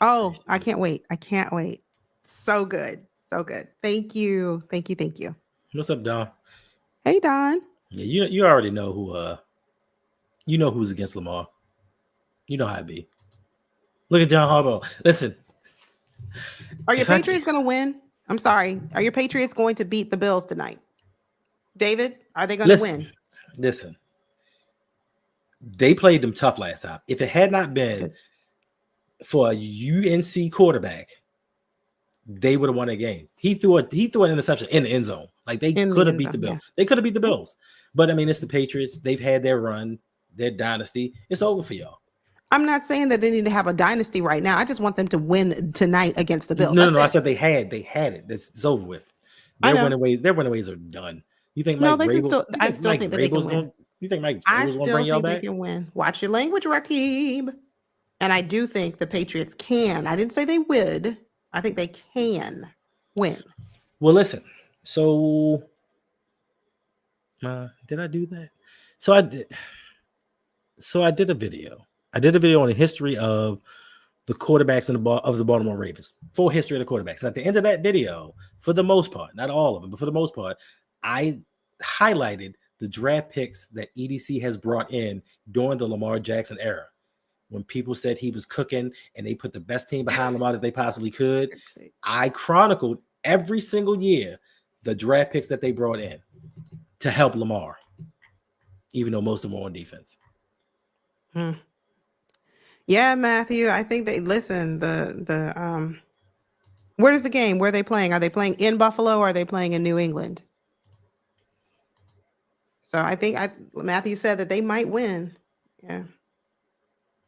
Oh, I can't wait. I can't wait. So good. So good. Thank you. Thank you. What's up, Don? Hey, Don. Yeah, you already know who's against Lamar. You know how it be. Look at John Harbaugh. Listen. Are your Patriots going to win? I'm sorry. Are your Patriots going to beat the Bills tonight? David, are they going to win? Listen. They played them tough last time. If it had not been for a UNC quarterback, they would have won a game. He threw an interception in the end zone. Like they could have beat the Bills. Yeah. They could have beat the Bills. But I mean, it's the Patriots. They've had their run, their dynasty. It's over for y'all. I'm not saying that they need to have a dynasty right now. I just want them to win tonight against the Bills. No. I said they had it. It's over with. Their winning ways are done. You think Mike Vrabel? I still think that they can win. You think Mike Vrabel's going to bring y'all back? I still think they can win. Watch your language, Rakib. And I do think the Patriots can. I didn't say they would. I think they can win. Well, listen. So, did I do that? So I did. So I did a video. I did a video on the history of the quarterbacks of the Baltimore Ravens. Full history of the quarterbacks. And at the end of that video, for the most part, not all of them, but for the most part, I highlighted the draft picks that EDC has brought in during the Lamar Jackson era. When people said he was cooking and they put the best team behind Lamar that they possibly could, I chronicled every single year the draft picks that they brought in to help Lamar, even though most of them were on defense. Yeah, Matthew, I think they listen. Where is the game? Where are they playing? Are they playing in Buffalo or are they playing in New England? So I think Matthew said that they might win. Yeah.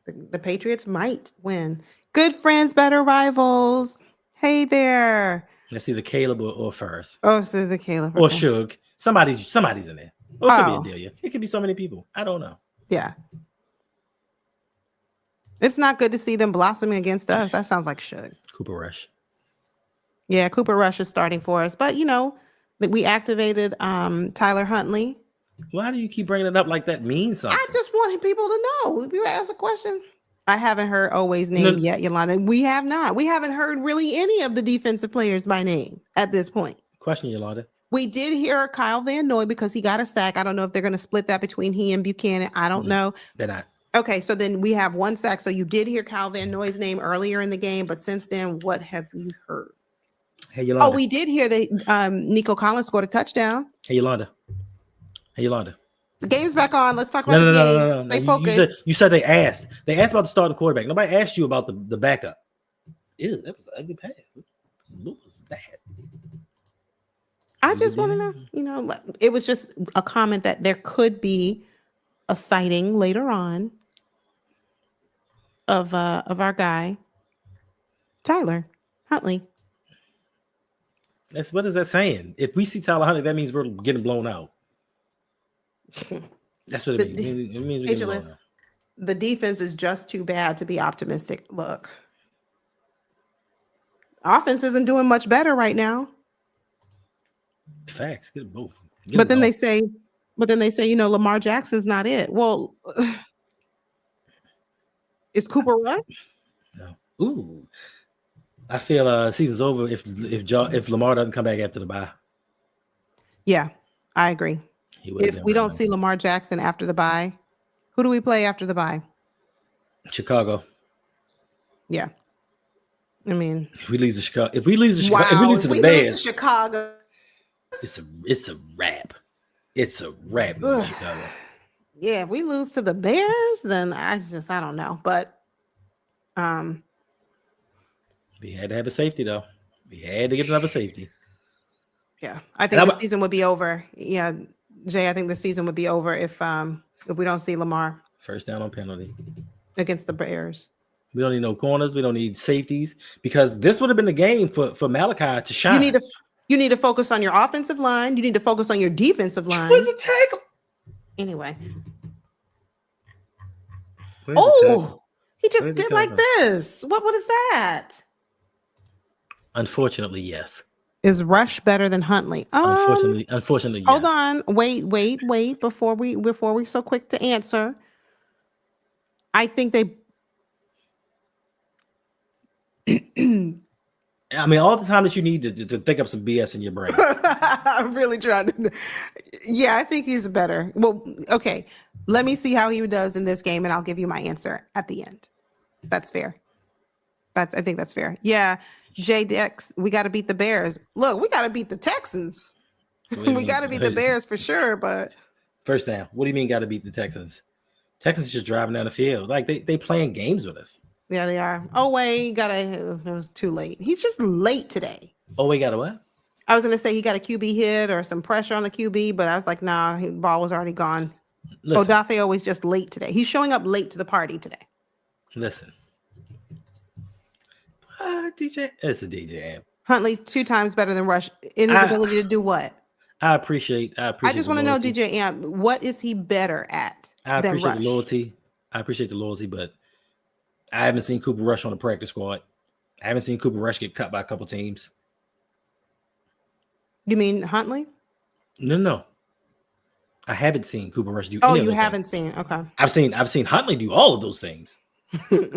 The Patriots might win. Good friends, better rivals. Hey there. Let's see the Caleb or Ferris. Oh, so the Caleb or Suge. Somebody's in there. Or it could be Adelia. It could be so many people. I don't know. Yeah. It's not good to see them blossoming against us. That sounds like Suge. Cooper Rush. Yeah, Cooper Rush is starting for us, but that we activated Tyler Huntley. Why do you keep bringing it up like that means something? I just wanted people to know. If you ask a question, I haven't heard Oweh's name No. yet, Yolanda. We have not. We haven't heard really any of the defensive players by name at this point. Question, Yolanda. We did hear Kyle Van Noy because he got a sack. I don't know if they're going to split that between he and Buchanan. I don't know. They're not. Okay, so then we have one sack. So you did hear Kyle Van Noy's name earlier in the game, but since then, what have you heard? Hey, Yolanda. Oh, we did hear that Nico Collins scored a touchdown. Hey, Yolanda. The game's back on. Let's talk about the game. No. Stay focused. You said they asked. They asked about the starting quarterback. Nobody asked you about the backup. Ew, that was an ugly pass. What was that? I just want to know, it was just a comment that there could be a sighting later on of our guy, Tyler Huntley. What is that saying? If we see Tyler Huntley, that means we're getting blown out. That's what it means. It means we're getting blown out. The defense is just too bad to be optimistic. Look, offense isn't doing much better right now. Facts. Get both. But then they say, Lamar Jackson's not it. Well, is Cooper Rush? No. Ooh. I feel season's over if Lamar doesn't come back after the bye. Yeah, I agree. If we don't see Lamar Jackson after the bye, who do we play after the bye? Chicago. Yeah. I mean, if we lose to Chicago, if we lose to Bears, Chicago, it's a wrap. It's a wrap in Chicago. Yeah, if we lose to the Bears, then I don't know. But we had to have a safety though. We had to get another safety. Yeah, I think the season would be over. Yeah, Jay, I think the season would be over if we don't see Lamar. First down on penalty against the Bears. We don't need no corners. We don't need safeties because this would have been the game for Malachi to shine. You need to focus on your offensive line. You need to focus on your defensive line. Where's the tackle? Anyway. He just did like this. What is that? Unfortunately, yes. Is Rush better than Huntley? Unfortunately, yes. Hold on. Wait. Before we so quick to answer. I think they I mean, all the time that you need to think up some BS in your brain. I'm really trying to. Yeah, I think he's better. Well, okay. Let me see how he does in this game, and I'll give you my answer at the end. That's fair. I think that's fair. Yeah, J Dex, we got to beat the Bears. Look, we got to beat the Texans. We got to beat the Bears for sure. But first down. What do you mean got to beat the Texans? Texans just driving down the field. Like they playing games with us. Yeah, they are. Oh, wait, it was too late. He's just late today. Oh, we got a what? I was going to say he got a QB hit or some pressure on the QB, but I was like, nah, his ball was already gone. Odafe was just late today. He's showing up late to the party today. Listen. DJ, it's a DJ amp. Huntley's 2 times better than Rush in his ability to do what? I appreciate. I just want to know, DJ Amp, what is he better at? I appreciate the loyalty. I appreciate the loyalty, but I haven't seen Cooper Rush on the practice squad. I haven't seen Cooper Rush get cut by a couple teams. You mean Huntley? No. I haven't seen Cooper Rush do. Oh, you haven't seen? Okay. I've seen Huntley do all of those things.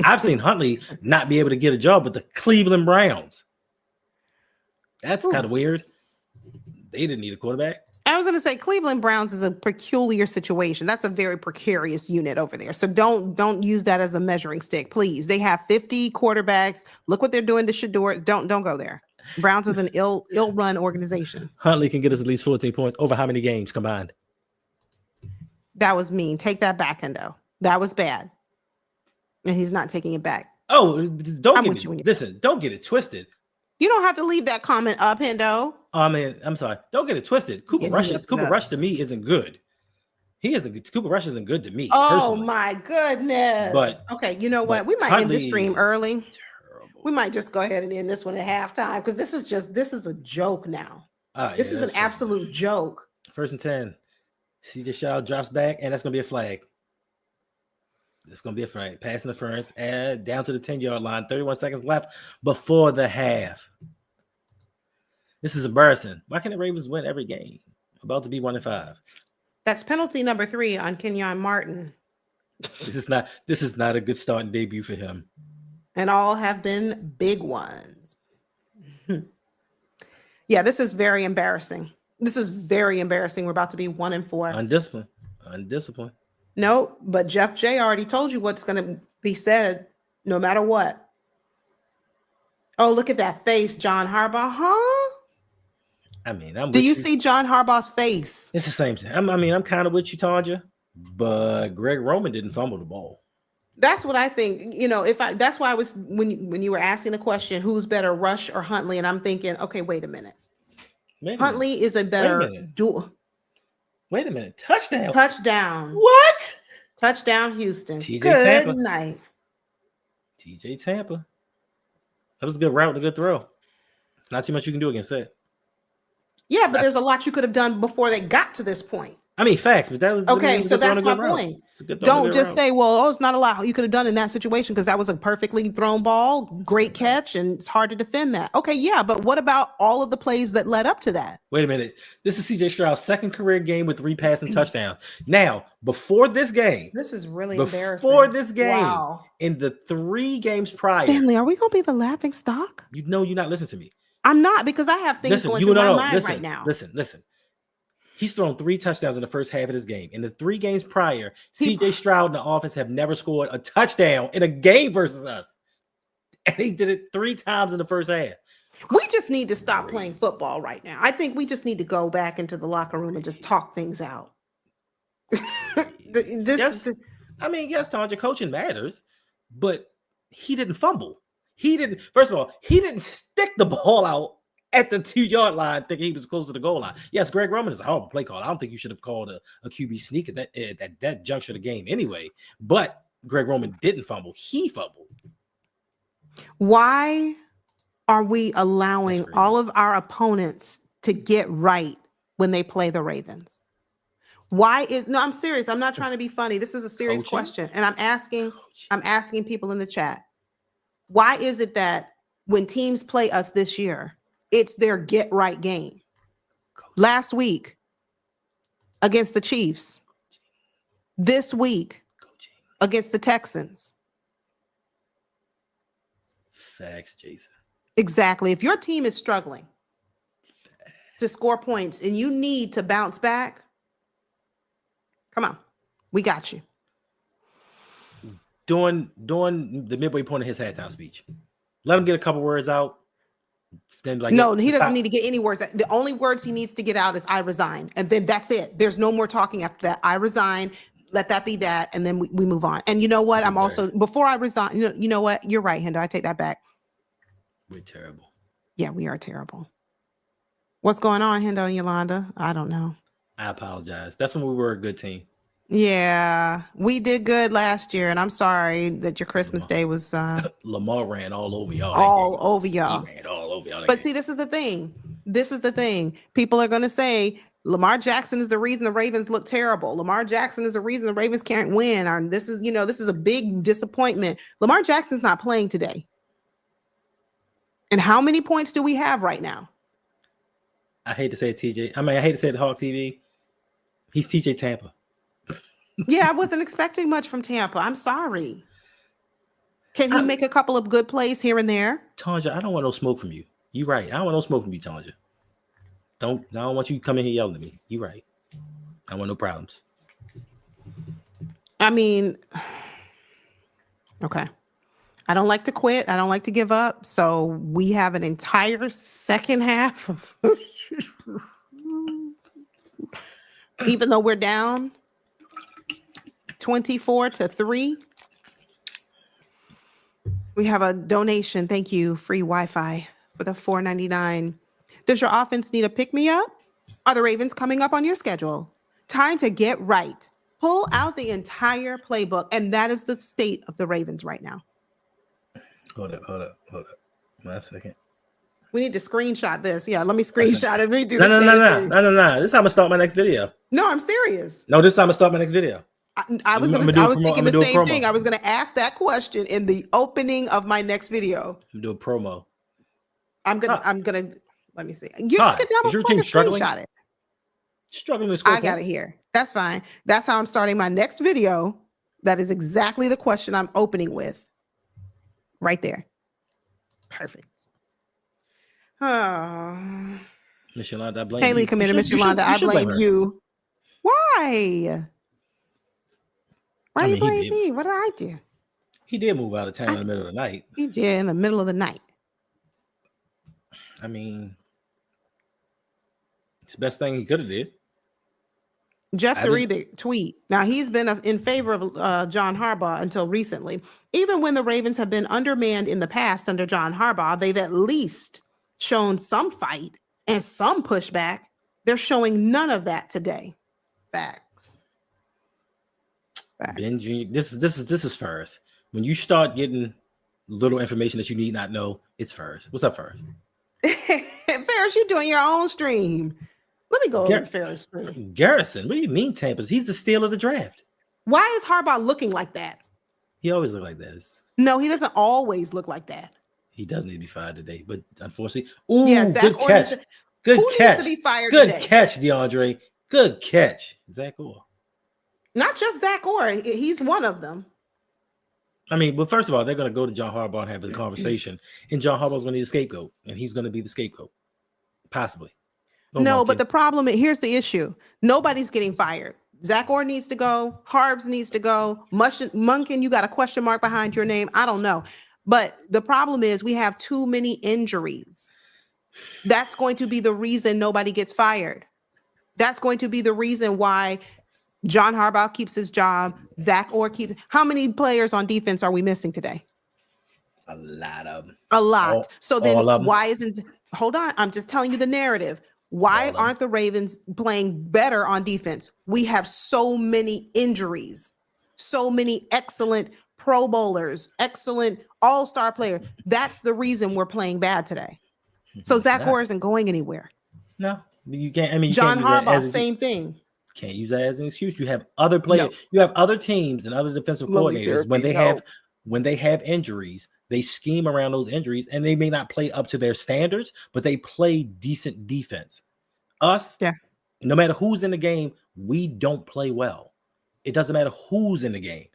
I've seen Huntley not be able to get a job with the Cleveland Browns. That's kind of weird. They didn't need a quarterback. I was going to say Cleveland Browns is a peculiar situation. That's a very precarious unit over there. So don't use that as a measuring stick, please. They have 50 quarterbacks. Look what they're doing to Shador. Don't go there. Browns is an ill-run organization. Huntley can get us at least 14 points over how many games combined? That was mean. Take that back, Hendo. That was bad. And he's not taking it back. Oh, don't get it twisted. You don't have to leave that comment up, Hendo. I mean, I'm sorry. Don't get it twisted. Cooper Rush to me isn't good. Cooper Rush isn't good to me. Oh personally. My goodness. But okay, you know what? We might end this stream early. Terrible. We might just go ahead and end this one at halftime because this is a joke now. This is an absolute joke. 1st and 10. CJ Stroud drops back, and that's gonna be a flag. It's gonna be a flag. Pass interference, down to the 10-yard line. 31 seconds left before the half. This is embarrassing. Why can't the Ravens win every game? About to be 1-5. That's penalty number 3 on Kenyon Martin. This is not a good starting debut for him. And all have been big ones. Yeah, this is very embarrassing. This is very embarrassing. We're about to be 1-4. Undisciplined. No, but Jeff J already told you what's going to be said no matter what. Oh, look at that face, John Harbaugh, huh? I mean, do you see John Harbaugh's face? It's the same thing. I'm kind of with you, Tanja, but Greg Roman didn't fumble the ball. That's what I think. That's why I was when you were asking the question, who's better, Rush or Huntley, and I'm thinking, okay, wait a minute. Huntley is a better dual. Wait a minute. Touchdown. What? Touchdown, Houston. TJ Good Tampa. night. TJ Tampa. That was a good route and a good throw. Not too much you can do against that. Yeah, but there's a lot you could have done before they got to this point. I mean, facts, but that was okay. So that's my point. Don't just say, "Well, it's not a lot you could have done in that situation," because that was a perfectly thrown ball, great catch, and it's hard to defend that. Okay, yeah, but what about all of the plays that led up to that? Wait a minute. This is CJ Stroud's second career game with 3 passing touchdowns. Now, before this game, this is really embarrassing. Before this game, wow. In the 3 games prior, Family, are we gonna be the laughing stock? You know, you're not listening to me. I'm not, because I have things going through my mind right now. Listen. He's thrown 3 touchdowns in the first half of this game. In the 3 games prior, CJ Stroud and the offense have never scored a touchdown in a game versus us. And he did it 3 times in the first half. We just need to stop playing football right now. I think we just need to go back into the locker room and just talk things out. Yes, Tanja, coaching matters, but he didn't fumble. First of all, he didn't stick the ball out at the 2-yard line thinking he was close to the goal line. Yes, Greg Roman is a horrible play call. I don't think you should have called a QB sneak at that juncture of the game anyway. But Greg Roman didn't fumble. He fumbled. Why are we allowing all of our opponents to get right when they play the Ravens? I'm serious. I'm not trying to be funny. This is a serious question. And I'm asking people in the chat. Why is it that when teams play us this year, it's their get right game? Last week against the Chiefs, this week against the Texans. Facts, Jason. Exactly. If your team is struggling to score points and you need to bounce back, come on, we got you. During the midway point of his halftime speech, let him get a couple words out. Then no, he doesn't need to get any words. The only words he needs to get out is "I resign," and then that's it. There's no more talking after that. I resign. Let that be that, and then we move on. And you know what? I'm also before I resign. You know what? You're right, Hendo. I take that back. We're terrible. Yeah, we are terrible. What's going on, Hendo and Yolanda? I don't know. I apologize. That's when we were a good team. Yeah, we did good last year, and I'm sorry that your Christmas Day was Lamar ran all over y'all. He ran all over y'all. But see, this is the thing. People are going to say Lamar Jackson is the reason the Ravens look terrible. Lamar Jackson is the reason the Ravens can't win. Or this is a big disappointment. Lamar Jackson's not playing today. And how many points do we have right now? I hate to say it, TJ. I hate to say it, Hawk TV. He's TJ Tampa. Yeah, I wasn't expecting much from Tampa. I'm sorry. Can he make a couple of good plays here and there? Tanja, I don't want no smoke from you. You right. I don't want no smoke from you, Tanja. I don't want you coming here yelling at me. You right. I want no problems. I mean, okay. I don't like to quit. I don't like to give up. So we have an entire second half of even though we're down 24-3. We have a donation. Thank you. Free Wi-Fi for the $4.99. Does your offense need a pick-me-up? Are the Ravens coming up on your schedule? Time to get right. Pull out the entire playbook. And that is the state of the Ravens right now. Hold up. 1 second. We need to screenshot this. Yeah, let me screenshot it. We do No. This is how I'm gonna start my next video. No, I'm serious. No, this time I'm gonna start my next video. I was thinking the same thing. I was gonna ask that question in the opening of my next video. I'm gonna do a promo. I'm gonna Let me see. You Why? can double Is your click team and struggling? screenshot it. Struggling to score I got it points? here. That's fine. That's how I'm starting my next video. That is exactly the question I'm opening with. Right there. Perfect. Oh. Miss Yolanda, I blame Haley you. committed, Miss Yolanda. I Blame blame her. you. Why? Why I you mean, blame me? What did I do? he did move out of town in the middle of the night. He did in the middle of the night. I mean, it's the best thing he could have did. Jeff I didn't- Zaribic tweet. Now, he's been in favor of John Harbaugh until recently. Even when the Ravens have been undermanned in the past under John Harbaugh, they've at least shown some fight and some pushback. They're showing none of that today. Facts. Ben Jr. This is Ferris. When you start getting little information that you need not know, it's Ferris. What's up, Ferris? Ferris, you're doing your own stream. Let me go over to Ferris' stream. Garrison, what do you mean, Tampa's? He's the steal of the draft. Why is Harbaugh looking like that? He always look like that. No, he doesn't always look like that. He does need to be fired today, but unfortunately, ooh, Yeah, Zach good Orr needs catch. to- Good who catch. needs to be fired Good today? catch, DeAndre. Good catch. Zach Orr. Not just Zach Orr. He's one of them. I mean, but first of all, they're going to go to John Harbaugh and have a conversation, and John Harbaugh's going to need a scapegoat, and he's going to be the scapegoat, possibly. No, but the problem is, here's the issue. Nobody's getting fired. Zach Orr needs to go. Harbs needs to go. Munkin, you got a question mark behind your name. I don't know. But the problem is we have too many injuries. That's going to be the reason nobody gets fired. That's going to be the reason why John Harbaugh keeps his job. Zach Orr keeps. How many players on defense are we missing today? A lot of them. A lot. So then all of them. why isn't, hold on, I'm just telling you the narrative. Why aren't the Ravens playing better on defense? We have so many injuries, so many excellent Pro Bowlers, excellent all-star players. That's the reason we're playing bad today. So Zach Orr isn't going anywhere. No, you can't. I mean, you John can't use that Harbaugh, as same thing. Can't use that as an excuse. You have other players. No. You have other teams and other defensive Lonely coordinators therapy, when they have injuries, they scheme around those injuries, and they may not play up to their standards, but they play decent defense. Us, Yeah. No matter who's in the game, we don't play well. It doesn't matter who's in the game.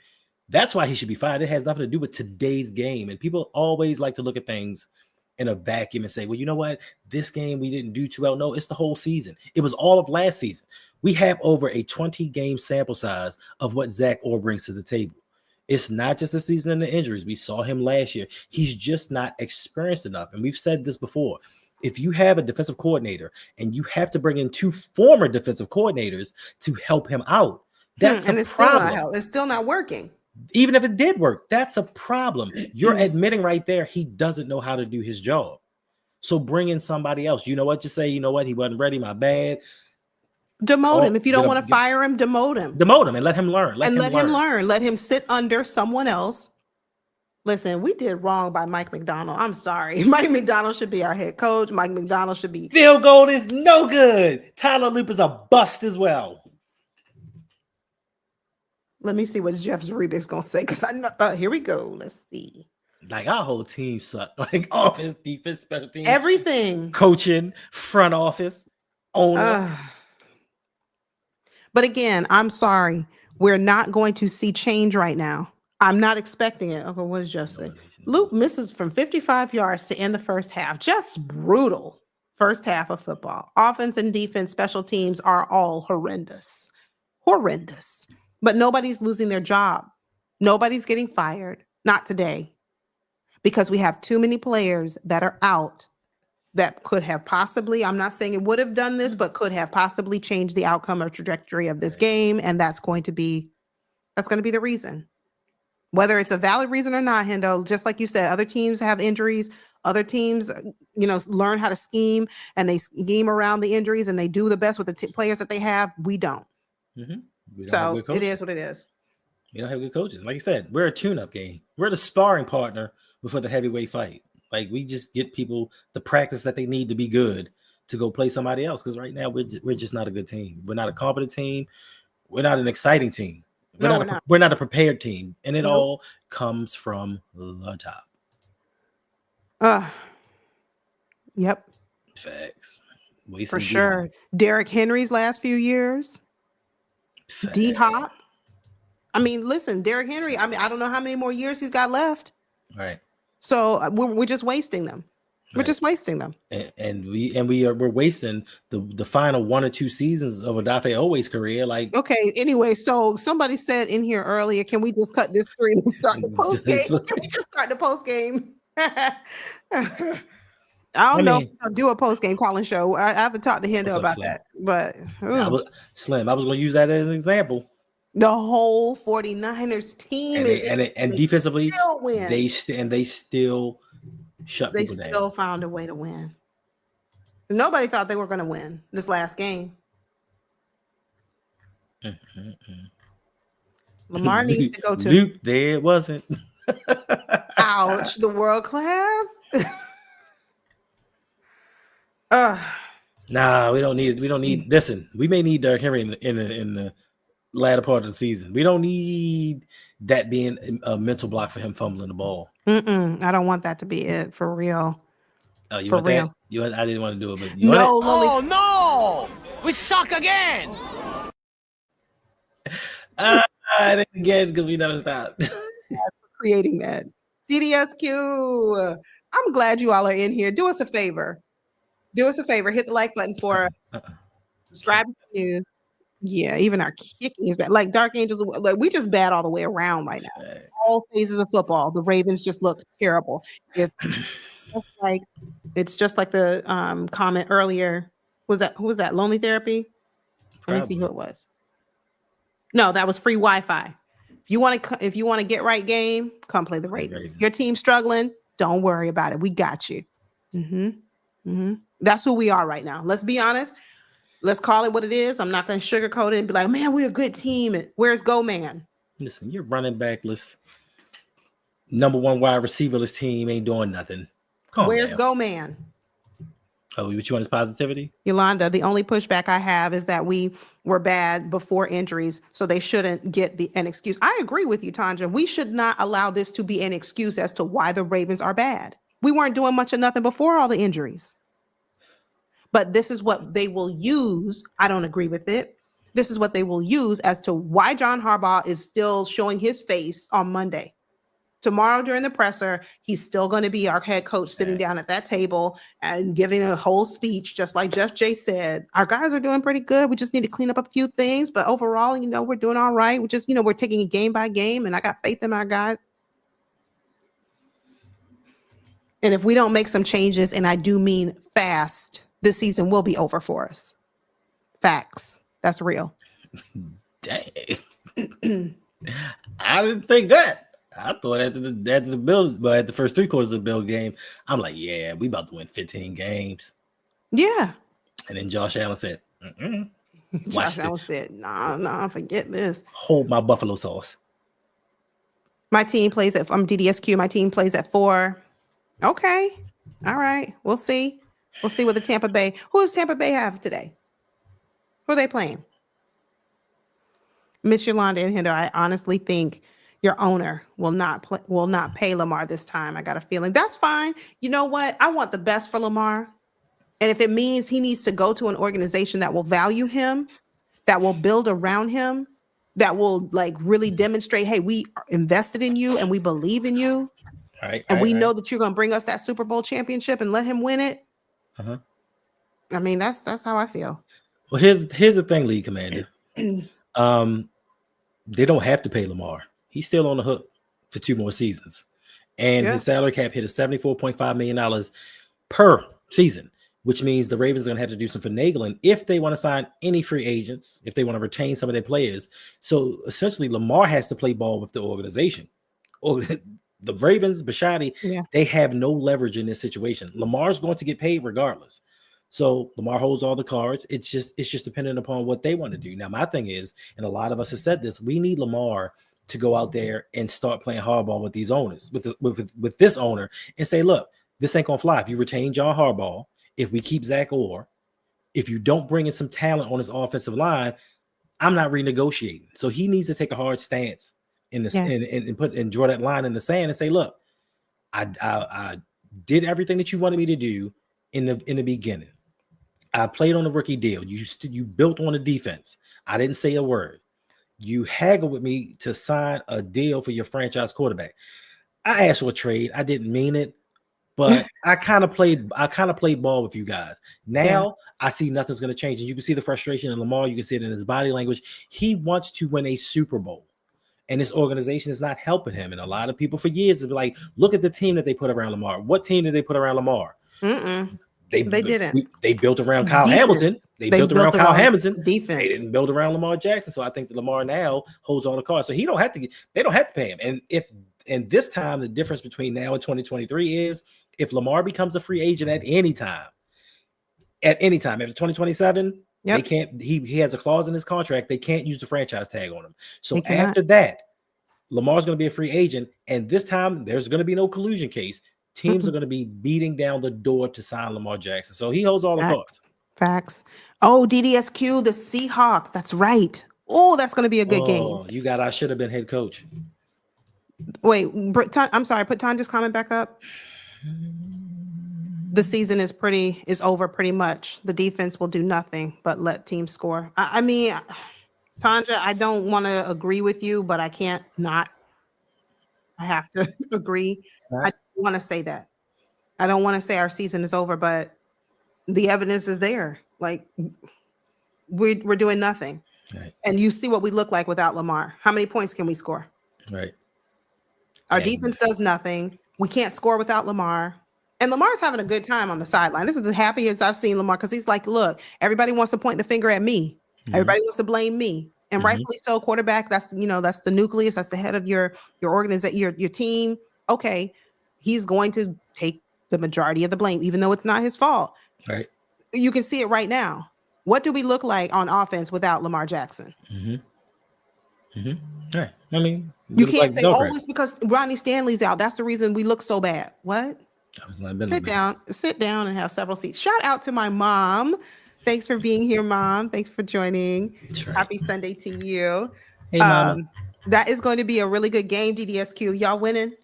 That's why he should be fired. It has nothing to do with today's game. And people always like to look at things in a vacuum and say, well, you know what? This game we didn't do too well. No, it's the whole season. It was all of last season. We have over a 20-game sample size of what Zach Orr brings to the table. It's not just the season and the injuries. We saw him last year. He's just not experienced enough. And we've said this before. If you have a defensive coordinator and you have to bring in two former defensive coordinators to help him out, that's and a it's problem. still not help. It's still not working. Even if it did work, that's a problem. You're admitting right there he doesn't know how to do his job. So bring in somebody else. You know what? Just say, you know what? He wasn't ready. My bad. Demote him. If you don't want to fire him, demote him. Demote him and let him learn. Let him learn. Let him sit under someone else. Listen, we did wrong by Mike McDonald. I'm sorry. Mike McDonald should be our head coach. Mike McDonald should be. Field goal is no good. Tyler Loop is a bust as well. Let me see what Jeff Zaribic's going to say, because I know. Here we go. Let's see. Like, our whole team sucked. Like, offense, defense, special teams. Everything. Coaching, front office, owner. But again, I'm sorry. We're not going to see change right now. I'm not expecting it. Okay, what does Jeff say? Luke misses from 55 yards to end the first half. Just brutal first half of football. Offense and defense, special teams are all horrendous. Horrendous. But nobody's losing their job. Nobody's getting fired. Not today. Because we have too many players that are out that could have possibly, I'm not saying it would have done this, but could have possibly changed the outcome or trajectory of this game. And that's going to be the reason. Whether it's a valid reason or not, Hendo, just like you said, other teams have injuries. Other teams, learn how to scheme, and they scheme around the injuries, and they do the best with the players that they have. We don't. Mm-hmm. We don't so it is what it is. We don't have good coaches. Like I said, we're a tune-up game. We're the sparring partner before the heavyweight fight. Like, we just get people the practice that they need to be good to go play somebody else. Because right now we're just not a good team. We're not a competent team. We're not an exciting team. We're not a prepared team. And it all comes from the top. Yep. Facts. For Wasting sure. Derrick Henry's last few years, D Hop. I mean, listen, Derrick Henry. I mean, I don't know how many more years he's got left. Right. So we're just wasting them. We're Right. just wasting them. And we're wasting the final 1 or 2 seasons of Odafe Oweh's career. Like, Okay. Anyway, so somebody said in here earlier, can we just cut this stream and start the post game? Can we just start the post game? I don't know if we're gonna do a post game calling show. I have to talk to Hendo about Slim? that. But I was going to use that as an example. the whole 49ers team And defensively, still win. they still shut They people down. still found a way to win. Nobody thought they were going to win this last game. Lamar needs to go to Luke. There it wasn't. ouch, the world class. Nah, we don't need. Listen, we may need Derrick Henry in the latter part of the season. We don't need that being a mental block for him fumbling the ball. I don't want that to be it for real. Oh, you For want real. that? I didn't want to do it, but you No, want Oh no! We suck again! it? Again, because we never stopped. Creating that. DDSQ. I'm glad you all are in here. Do us a favor. Hit the like button for us. Subscribe to the news. Yeah, even our kicking is bad. Like Dark Angels, like we just bad all the way around right now. All phases of football, the Ravens just look terrible. It's just like the comment earlier. Who was that? Lonely Therapy? Let me see who it was. No, that was free Wi-Fi. If you want to get right game, come play the Ravens. Your team's struggling, don't worry about it. We got you. That's who we are right now. Let's be honest. Let's call it what it is. I'm not going to sugarcoat it and be like, man, we're a good team. Where's Go Man? Listen, you're running backless. Number 1 wide receiverless team ain't doing nothing. Where's Go Man? Oh, what you want is positivity? Yolanda, the only pushback I have is that we were bad before injuries, so they shouldn't get an excuse. I agree with you, Tanja. We should not allow this to be an excuse as to why the Ravens are bad. We weren't doing much of nothing before all the injuries. But this is what they will use. I don't agree with it. This is what they will use as to why John Harbaugh is still showing his face on Monday. Tomorrow during the presser, he's still going to be our head coach sitting down at that table and giving a whole speech, just like Jeff J said. Our guys are doing pretty good. We just need to clean up a few things. But overall, we're doing all right. We just, we're taking it game by game. And I got faith in our guys. And if we don't make some changes, and I do mean fast, this season will be over for us. Facts. That's real. Dang. I didn't think that. I thought after the Bills, but at the first 3 quarters of the Bill game, I'm like, yeah, we about to win 15 games. Yeah. And then Josh Allen said, Josh Allen said, nah, forget this. Hold my buffalo sauce. My team plays I'm DDSQ. My team plays at 4. Okay. All right. We'll see. We'll see what the Tampa Bay. Who does Tampa Bay have today? Who are they playing? Miss Yolanda and Hendo, I honestly think your owner will not pay Lamar this time. I got a feeling. That's fine. You know what? I want the best for Lamar. And if it means he needs to go to an organization that will value him, that will build around him, that will really demonstrate, hey, we are invested in you and we believe in you. And we know that you're going to bring us that Super Bowl championship and let him win it. I mean, that's how I feel. Well, here's the thing, League Commander. They don't have to pay Lamar. He's still on the hook for 2 more seasons. And his salary cap hit $74.5 million per season, which means the Ravens are going to have to do some finagling if they want to sign any free agents, if they want to retain some of their players. So essentially, Lamar has to play ball with the organization. Or the Ravens, Bisciotti, they have no leverage in this situation. Lamar's going to get paid regardless. So Lamar holds all the cards. It's just dependent upon what they want to do. Now, my thing is, and a lot of us have said this, we need Lamar to go out there and start playing hardball with these owners, with this owner, and say, look, this ain't gonna fly. If you retain John Harbaugh, if we keep Zach Orr, if you don't bring in some talent on his offensive line, I'm not renegotiating. So he needs to take a hard stance in this and draw that line in the sand and say, look, I did everything that you wanted me to do in the beginning. I played on a rookie deal. You built on the defense. I didn't say a word. You haggled with me to sign a deal for your franchise quarterback. I asked for a trade. I didn't mean it, but I kind of played ball with you guys. Now I see nothing's going to change, and you can see the frustration in Lamar. You can see it in his body language. He wants to win a Super Bowl, and this organization is not helping him. And a lot of people for years have been like, look at the team that they put around Lamar. What team did they put around Lamar? They didn't. They built around Kyle Hamilton. They built around Kyle Hamilton. Defense. They didn't build around Lamar Jackson. So I think that Lamar now holds all the cards. So they don't have to pay him. And this time, the difference between now and 2023 is if Lamar becomes a free agent at any time after 2027, they can't. He has a clause in his contract. They can't use the franchise tag on him. So after that, Lamar's going to be a free agent, and this time there's going to be no collusion case. Teams are going to be beating down the door to sign Lamar Jackson. So he holds all the cards. Facts. Oh, DDSQ, the Seahawks. That's right. Oh, that's going to be a good game. You got I should have been head coach. Wait, I'm sorry. Put Tanja's comment back up. The season is over pretty much. The defense will do nothing but let teams score. I mean, Tanja, I don't want to agree with you, but I can't not. I have to agree. I don't want to say that. I don't want to say our season is over, but the evidence is there. Like we're doing nothing. Right. And you see what we look like without Lamar. How many points can we score? Right. Our defense does nothing. We can't score without Lamar. And Lamar's having a good time on the sideline. This is the happiest I've seen Lamar because he's like, look, everybody wants to point the finger at me. Everybody wants to blame me. And rightfully so, quarterback, that's the nucleus, that's the head of your organization, your team. Okay, he's going to take the majority of the blame, even though it's not his fault. Right. You can see it right now. What do we look like on offense without Lamar Jackson? Right. I mean, you can't say, oh, it's because Ronnie Stanley's out. That's the reason we look so bad. What? Sit down and have several seats. Shout out to my mom. Thanks for being here, Mom. Thanks for joining. Right. Happy Sunday to you. Hey, Mama. That is going to be a really good game, DDSQ. Y'all winning?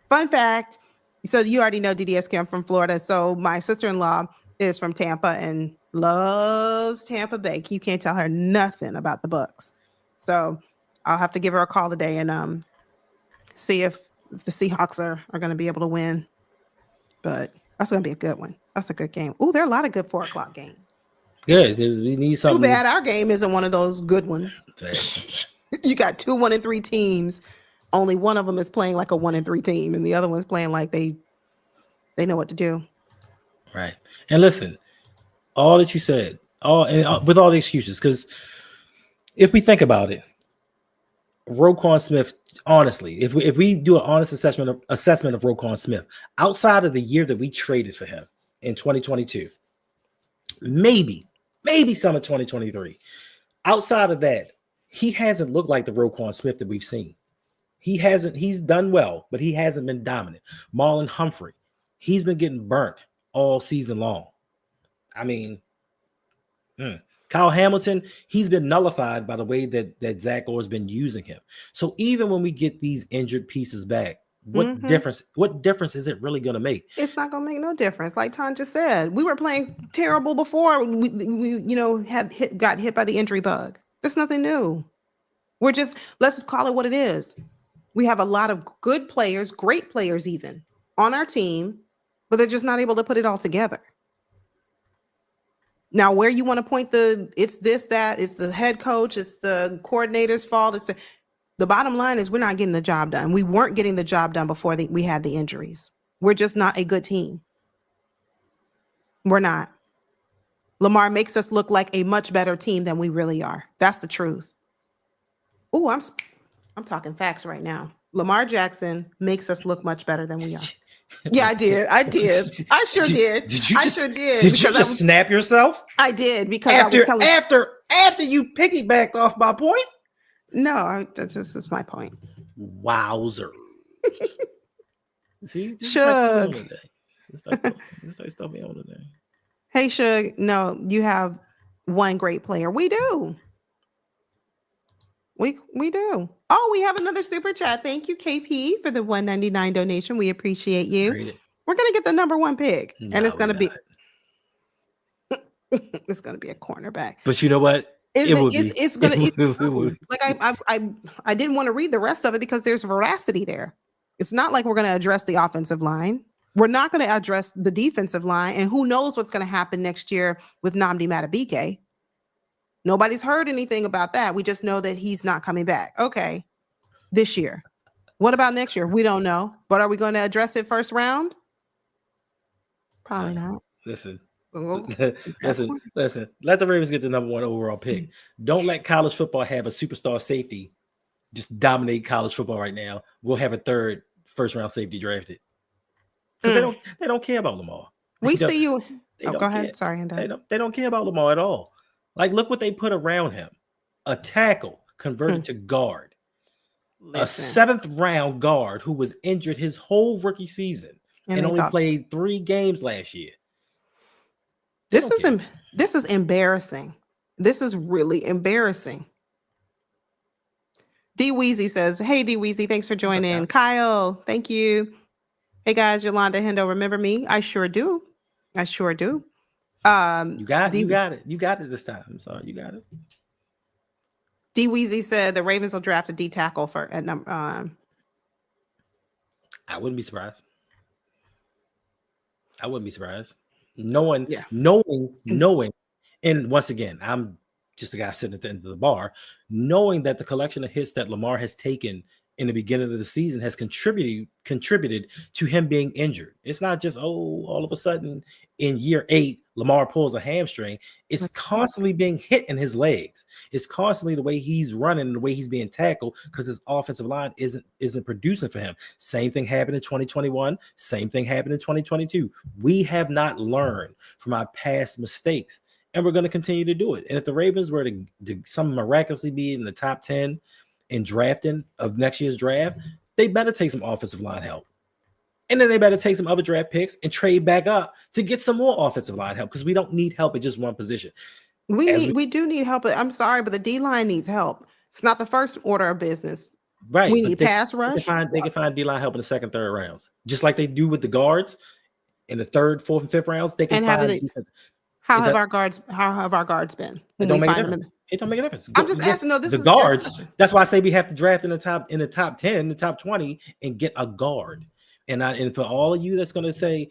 Fun fact. So you already know DDSQ. I'm from Florida. So my sister-in-law is from Tampa and loves Tampa Bay. You can't tell her nothing about the Bucs. So I'll have to give her a call today and see if the Seahawks are going to be able to win. But that's going to be a good one. That's a good game. Oh, there are a lot of good 4:00 games. Good, because we need something. Too bad our game isn't one of those good ones. You got 2 1-3 teams. Only one of them is playing like a 1-3 team, and the other one's playing like they know what to do. Right. And listen, all that you said, with all the excuses, because if we think about it, Roquan Smith, honestly, if we do an honest assessment of Roquan Smith, outside of the year that we traded for him in 2022, maybe some of 2023, outside of that, he hasn't looked like the Roquan Smith that we've seen. He's done well, but he hasn't been dominant. Marlon Humphrey, he's been getting burnt all season long. I mean, Kyle Hamilton, he's been nullified by the way that Zach Orr's been using him. So even when we get these injured pieces back, what difference is it really going to make? It's not going to make no difference. Like Tanja said, we were playing terrible before we got hit by the injury bug. That's nothing new. Let's just call it what it is. We have a lot of good players, great players even, on our team, but they're just not able to put it all together. Now, where you want to point it's the head coach, it's the coordinator's fault. The bottom line is we're not getting the job done. We weren't getting the job done before we had the injuries. We're just not a good team. We're not. Lamar makes us look like a much better team than we really are. That's the truth. Oh, I'm talking facts right now. Lamar Jackson makes us look much better than we are. Yeah, I did. I sure did. Did you just snap yourself? I did because after you piggybacked off my point. No, this is my point. Wowzer. See, Shug. Stop me on today. Hey, Shug. No, you have one great player. We do. We do. Oh, we have another super chat. Thank you, KP, for the $1.99 donation. We appreciate you. We're gonna get the number 1 pick, and Nah, it's gonna we're be not. it's gonna be a cornerback. But you know what? It would be. It's gonna It it's would. true. Like I didn't want to read the rest of it because there's veracity there. It's not like we're gonna address the offensive line. We're not gonna address the defensive line, and who knows what's gonna happen next year with Nnamdi Madubuike. Nobody's heard anything about that. We just know that he's not coming back. Okay, this year. What about next year? We don't know. But are we going to address it first round? Probably not. Listen. We'll Listen. Let the Ravens get the number 1 overall pick. Don't let college football have a superstar safety just dominate college football right now. We'll have a 3rd first-round safety drafted. Because they don't care about Lamar. We see you. Go ahead. Care. Sorry, Hendo. They don't care about Lamar at all. Like, look what they put around him. A tackle converted to guard. Listen. A 7th round guard who was injured his whole rookie season and only played 3 games last year. This is embarrassing. This is really embarrassing. D Weezy says, "Hey D Weezy, thanks for joining." Kyle, thank you. Hey guys, Yolanda Hendo, remember me? I sure do. I sure do. You got it. You got it this time. I'm sorry, you got it. D Weezy said the Ravens will draft a D tackle for at number. I wouldn't be surprised. Knowing, and once again, I'm just a guy sitting at the end of the bar, knowing that the collection of hits that Lamar has taken in the beginning of the season has contributed to him being injured. It's not just, all of a sudden in year 8, Lamar pulls a hamstring. It's constantly being hit in his legs. It's constantly the way he's running, the way he's being tackled, because his offensive line isn't producing for him. Same thing happened in 2021. Same thing happened in 2022. We have not learned from our past mistakes, and we're going to continue to do it. And if the Ravens were to some miraculously be in the top 10 in drafting of next year's draft, they better take some offensive line help. And then they better take some other draft picks and trade back up to get some more offensive line help, because we don't need help at just one position. We do need help. I'm sorry, but the D-line needs help. It's not the first order of business. Right. We need pass rush. They can find D-line help in the 2nd, 3rd rounds, just like they do with the guards in the 3rd, 4th, and 5th rounds. They can how have our guards been? It don't make a difference. It don't make a difference. I'm just asking. No, this the is guards. That's why I say we have to draft in the top 10, the top 20, and get a guard. And for all of you that's going to say,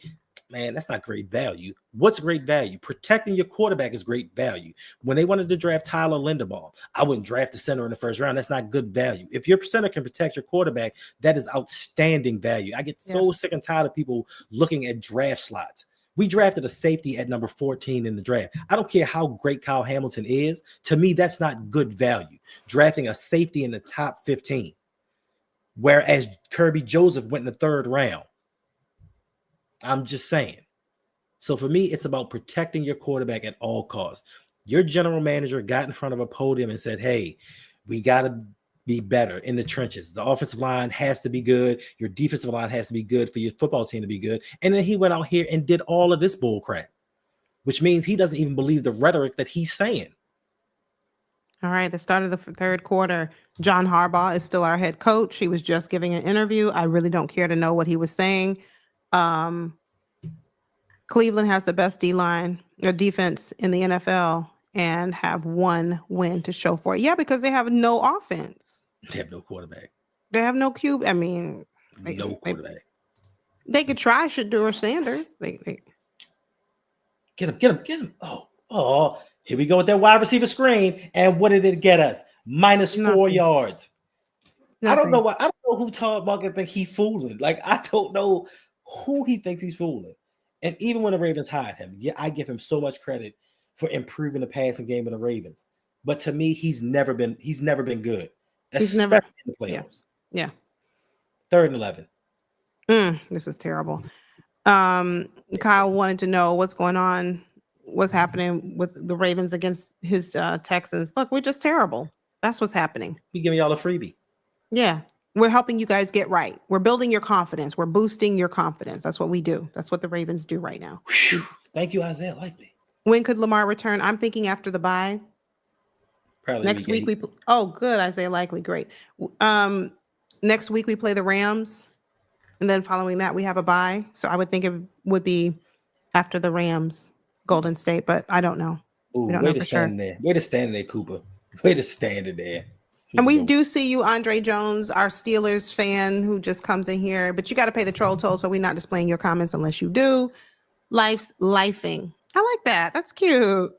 man, that's not great value. What's great value? Protecting your quarterback is great value. When they wanted to draft Tyler Linderbaum, I wouldn't draft the center in the 1st round. That's not good value. If your center can protect your quarterback, that is outstanding value. I get so sick and tired of people looking at draft slots. We drafted a safety at number 14 in the draft. I don't care how great Kyle Hamilton is. To me, that's not good value. Drafting a safety in the top 15, whereas Kirby Joseph went in the 3rd round. I'm just saying. So for me, it's about protecting your quarterback at all costs. Your general manager got in front of a podium and said, hey, we got to be better in the trenches. The offensive line has to be good. Your defensive line has to be good for your football team to be good. And then he went out here and did all of this bull crap, which means he doesn't even believe the rhetoric that he's saying. All right, the start of the 3rd quarter, John Harbaugh is still our head coach. He was just giving an interview. I really don't care to know what he was saying. Cleveland has the best D-line or defense in the NFL and have 1 win to show for it. Yeah, because they have no offense. They have no quarterback. They have no QB. I mean, no quarterback. They could try Shedeur Sanders. They Get him. Oh, here we go with that wide receiver screen. And what did it get us? -4 yards. Nothing. I don't know who Todd Monken think he's fooling. Like, I don't know who he thinks he's fooling. And even when the Ravens hired him, I give him so much credit for improving the passing game of the Ravens. But to me, he's never been good. Especially in the playoffs. Yeah. 3rd and 11. This is terrible. Kyle wanted to know what's going on, what's happening with the Ravens against his Texans. Look, we're just terrible. That's what's happening. We giving y'all a freebie. Yeah. We're helping you guys get right. We're building your confidence. We're boosting your confidence. That's what we do. That's what the Ravens do right now. Whew. Thank you, Isaiah. I like that. When could Lamar return? I'm thinking after the bye. Probably next week. Good. Isaiah Likely. Great. Next week we play the Rams. And then following that, we have a bye. So I would think it would be after the Rams, Golden State, but I don't know. Ooh, We don't way know to for sure. stand there. Way to stand there, Cooper. Way to stand it there. And we do see you, Andre Jones, our Steelers fan who just comes in here, but you got to pay the troll toll, so we're not displaying your comments unless you do. Life's lifing. I like that. That's cute.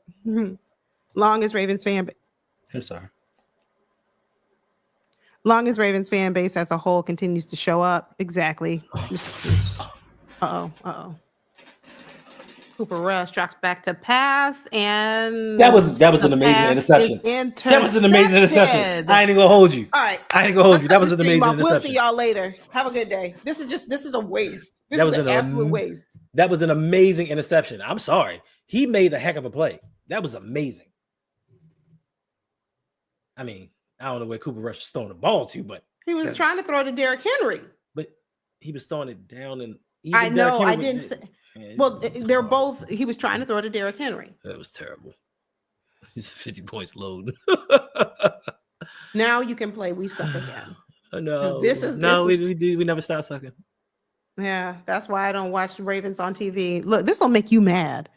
Long as Ravens fan. I'm sorry. Long as Ravens fan base as a whole continues to show up. Exactly. Uh-oh. Cooper Rush drops back to pass, and that was an amazing interception. That was an amazing interception. I ain't even gonna hold you. All right. I ain't gonna hold you. That was an amazing interception. We'll see y'all later. Have a good day. This is a waste. This is an absolute waste. That was an amazing interception. I'm sorry. He made a heck of a play. That was amazing. I mean, I don't know where Cooper Rush was throwing the ball to, but he was trying to throw to Derrick Henry. But he was throwing it down, and I know. I didn't say. Well, they're both. He was trying to throw to Derrick Henry. That was terrible. He's 50 points low. Now you can play We Suck Again. No, we never stop sucking. Yeah, that's why I don't watch the Ravens on TV. Look, this will make you mad.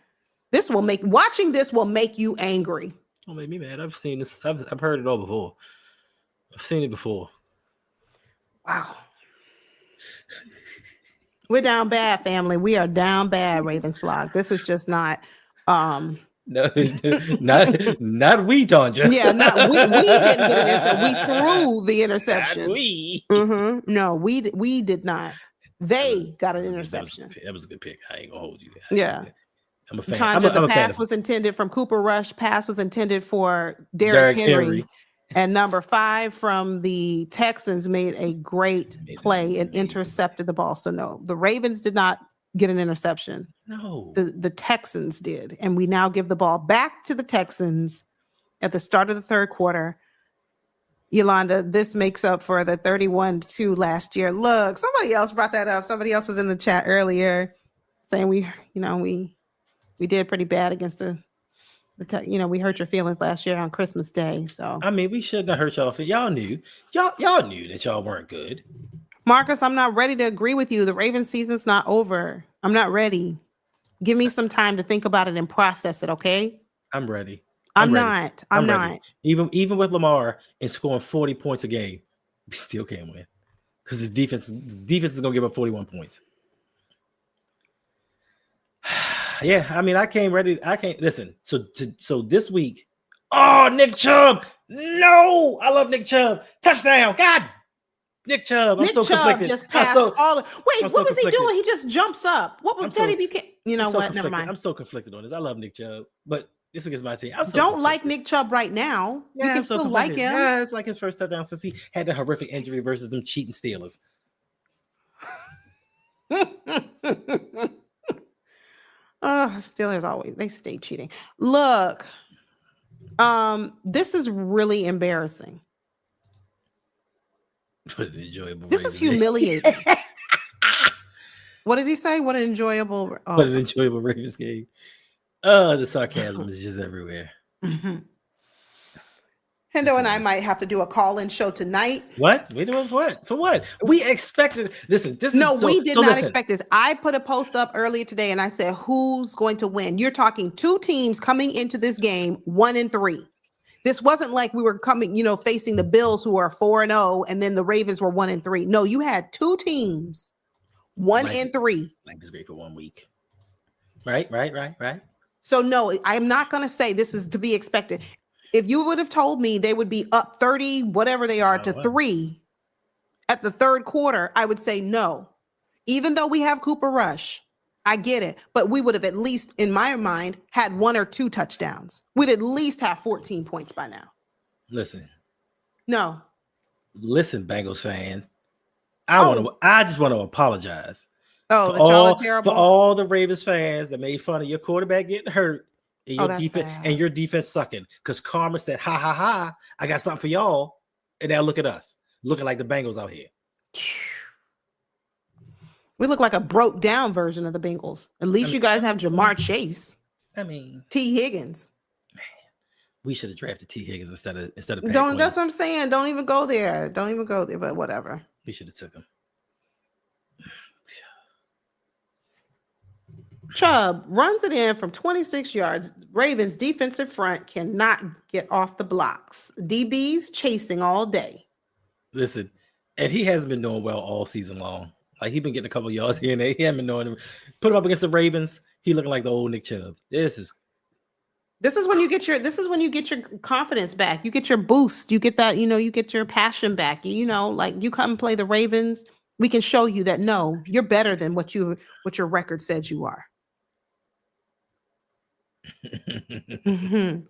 Watching this will make you angry. Don't make me mad. I've seen this. I've heard it all before. I've seen it before. Wow. We're down bad, family. We are down bad, Ravens vlog. This is just not no, not we, Tanja. Yeah, not we didn't get an interception. We threw the interception. Not we. No, we did not. They got an interception. That was a good pick. I ain't gonna hold you. Yeah. I'm a fan. Tanja, the pass was intended from Cooper Rush. Pass was intended for Derrick Henry. And number 5 from the Texans made a great play and intercepted the ball. So no, the Ravens did not get an interception. No. The Texans did. And we now give the ball back to the Texans at the start of the third quarter. Yolanda, this makes up for the 31-2 last year. Look, somebody else brought that up. Somebody else was in the chat earlier saying we did pretty bad against we hurt your feelings last year on Christmas Day. So I mean, we shouldn't have hurt y'all. Y'all knew that y'all weren't good. Marcus, I'm not ready to agree with you. The Ravens season's not over. I'm not ready. Give me some time to think about it and process it. Okay. I'm ready. I'm not. Even with Lamar and scoring 40 points a game, we still can't win because his defense is gonna give up 41 points. Yeah, I mean, I can't listen. So this week, Nick Chubb. No, I love Nick Chubb. Touchdown. God, Nick Chubb. I'm so conflicted. Just passed what was he doing? He just jumps up. What was Teddy Buchanan? You know what? Never mind. I'm so conflicted on this. I love Nick Chubb, but this against my team. Don't like Nick Chubb right now. Yeah, you can still like him. Yeah, it's like his first touchdown since he had the horrific injury versus them cheating Steelers. Steelers they stay cheating. Look, this is really embarrassing. What an enjoyable. This is humiliating. What did he say? What an enjoyable. What an enjoyable Ravens game. The sarcasm is just everywhere. Mm-hmm. Hendo and I might have to do a call-in show tonight. What? We doing what? For what? We expected. Listen, we did not expect this. I put a post up earlier today, and I said, "Who's going to win?" You're talking 2 teams coming into this game 1-3. This wasn't like we were coming, facing the Bills who are 4-0, and then the Ravens were 1-3. No, you had 2 teams 1-3. Life is great for 1 week. Right. So no, I'm not going to say this is to be expected. If you would have told me they would be up 30, whatever they are, to 3 at the third quarter, I would say no. Even though we have Cooper Rush, I get it. But we would have at least, in my mind, had 1 or 2 touchdowns. We'd at least have 14 points by now. Listen. No. Listen, Bengals fan. I just want to apologize. Oh, that y'all are terrible. For all the Ravens fans that made fun of your quarterback getting hurt. And your defense sucking because Karma said, ha ha ha, I got something for y'all. And now look at us looking like the Bengals out here. We look like a broke down version of the Bengals. At least you guys have Jamar Chase. I mean, T. Higgins. Man, we should have drafted T. Higgins instead of that's what I'm saying. Don't even go there. But whatever. We should have took him. Chubb runs it in from 26 yards. Ravens defensive front cannot get off the blocks. DBs chasing all day. Listen, and he hasn't been doing well all season long. Like he's been getting a couple of yards here and there. He hasn't been doing him. Put him up against the Ravens. He looking like the old Nick Chubb. This is when you get your confidence back. You get your boost. You get that, you get your passion back. Like you come and play the Ravens. We can show you that no, you're better than what your record says you are. Mm-hmm.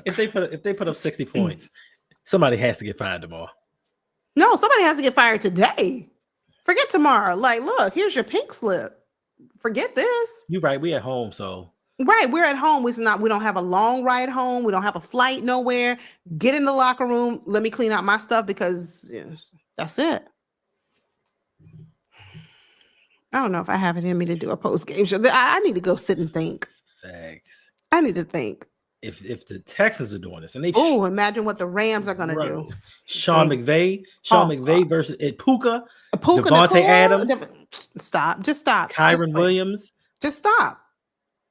If they put up 60 points, somebody has to get fired tomorrow. No, somebody has to get fired today. Forget tomorrow. Like, look, here's your pink slip. Forget this. You're right. We at home, so right. We're at home. We don't have a long ride home. We don't have a flight nowhere. Get in the locker room. Let me clean out my stuff because that's it. I don't know if I have it in me to do a post-game show. I need to go sit and think. Facts. I need to think. If the Texans are doing this, and they imagine what the Rams are going to do. Sean McVay versus Puka, Puka, Devontae Adams. Stop. Just stop. Kyron Williams. Just stop.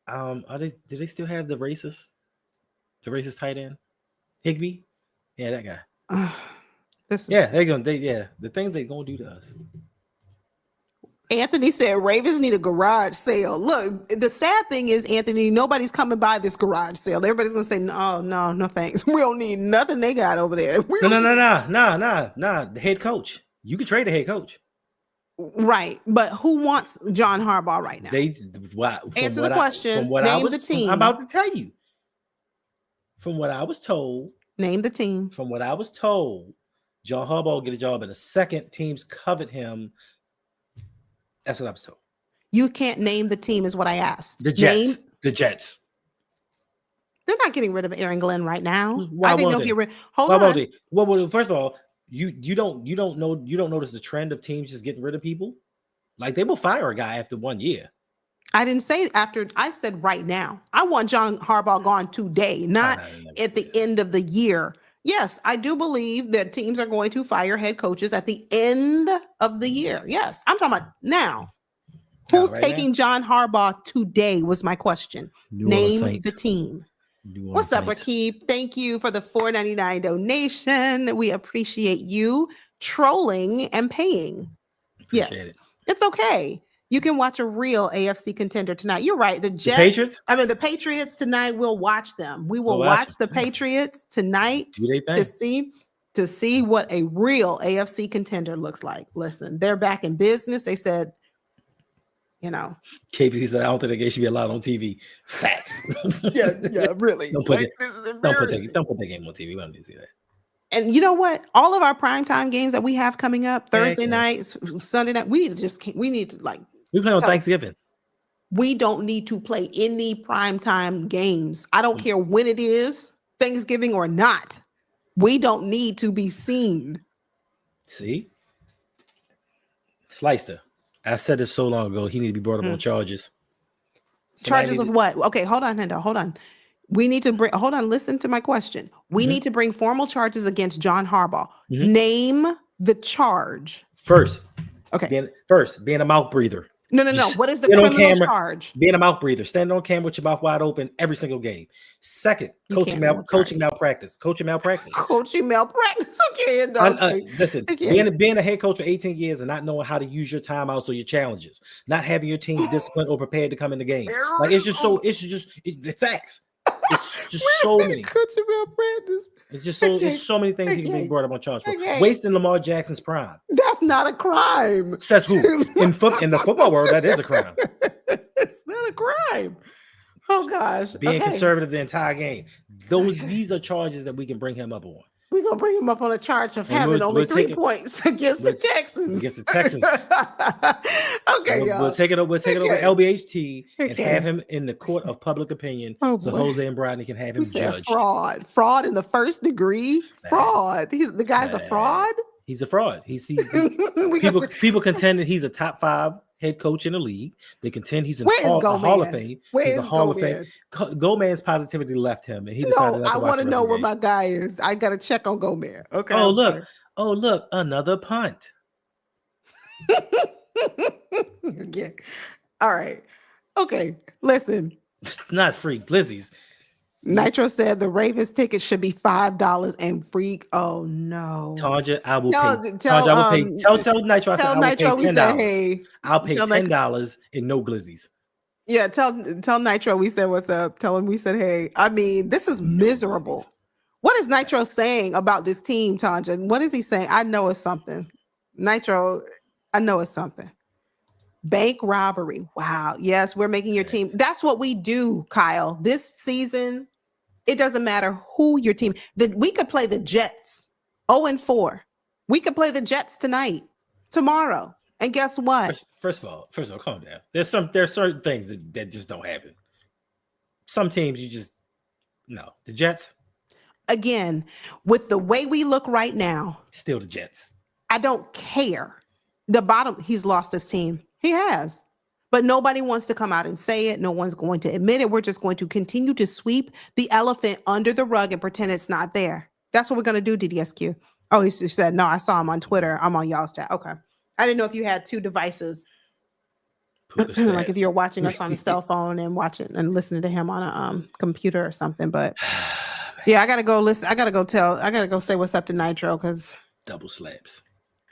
Do they still have the racist tight end? Higbee? Yeah, that guy. The things they're gonna do to us. Anthony said Ravens need a garage sale. Look, the sad thing is, Anthony, nobody's coming by this garage sale. Everybody's gonna say, no, thanks. We don't need nothing they got over there. No. The head coach. You could trade the head coach. Right, but who wants John Harbaugh right now? Answer the question. Name the team. I'm about to tell you. From what I was told. Name the team. From what I was told, John Harbaugh will get a job in a second. Teams covet him. That's what I was told. You can't name the team is what I asked. The Jets. The Jets. They're not getting rid of Aaron Glenn right now. Why I think they'll get rid. Hold on. Well, first of all, you don't notice the trend of teams just getting rid of people. Like they will fire a guy after 1 year. I didn't say after. I said right now. I want John Harbaugh gone today, not at the end of the year. Yes, I do believe that teams are going to fire head coaches at the end of the year. Yes, I'm talking about now. Who's taking John Harbaugh today was my question. Name the team. What's up, Rakib? Thank you for the $4.99 donation. We appreciate you trolling and paying. Yes, it's okay. You can watch a real AFC contender tonight. You're right. The Patriots? The Patriots tonight, we'll watch them. We will watch the Patriots tonight to see what a real AFC contender looks like. Listen, they're back in business. They said, KP said, I don't think they should be allowed on TV. Facts. yeah, really. Don't put that game on TV. We don't need to see that. And you know what? All of our primetime games that we have coming up, Thursday nights, Sunday night, we need to we play on Thanksgiving. We don't need to play any primetime games. I don't care when it is, Thanksgiving or not. We don't need to be seen. See? Slicer. I said this so long ago. He need to be brought up on charges. Charges of what? Okay, hold on, Hendo. Hold on. We need to bring. Hold on. Listen to my question. We need to bring formal charges against John Harbaugh. Name the charge. First. Okay. Being a mouth breather. No. What is the criminal charge? Being a mouth breather. Standing on camera with your mouth wide open every single game. Second, coaching malpractice. Coaching malpractice. Okay. Listen, being a head coach for 18 years and not knowing how to use your timeouts or your challenges, not having your team disciplined or prepared to come in the game. Like it's just the facts. It's just so many. It's just so many things he can be brought up on charge for. Wasting Lamar Jackson's prime. That's not a crime. Says who? In the football world, that is a crime. It's not a crime. Oh gosh. Being conservative the entire game. These are charges that we can bring him up on. We're gonna bring him up on a charge of having only 3 points against the Texans. Okay, y'all. We'll take it over LBHT and have him in the court of public opinion, so Jose and Brodney can have him judged. Fraud in the first degree. Fraud. The guy's a fraud. He's a fraud. People contend that he's a top 5 head coach in the league. They contend he's in a Hall of Fame. He's a Hall of Fame. Gomez's positivity left him, and he decided not to watch. I want to know where my guy is. I got to check on Gomez. Okay. Oh look, another punt. Yeah. All right. Okay. Listen. Not free glizzies. Nitro said the Ravens ticket should be $5 and free. Oh no. Tanja, I will Tell pay. tell Tanja, I will pay. um Tell Nitro. I said tell I will pay Nitro we said, $10. hey. I'll pay Tell $10 and no glizzies. Yeah, tell Nitro we said what's up. Tell him we said, hey. I mean, this is miserable. What is Nitro saying about this team, Tanja? What is he saying? I know it's something. Nitro, I know it's something. Bank robbery. Wow. Yes, we're making your team. That's what we do, Kyle. This season, it doesn't matter who your team. We could play the Jets 0-4. We could play the Jets tonight, tomorrow. And guess what? First of all, calm down. There's certain things that just don't happen. Some teams you just no. The Jets. Again, with the way we look right now, still the Jets. I don't care. He's lost his team. He has. But nobody wants to come out and say it. No one's going to admit it. We're just going to continue to sweep the elephant under the rug and pretend it's not there. That's what we're going to do, DDSQ. Oh, he said, no, I saw him on Twitter. I'm on y'all's chat. Okay. I didn't know if you had two devices. Like if you're watching us on a cell phone and watching and listening to him on a computer or something. But yeah, I got to go listen. I got to go say what's up to Nitro because double slaps.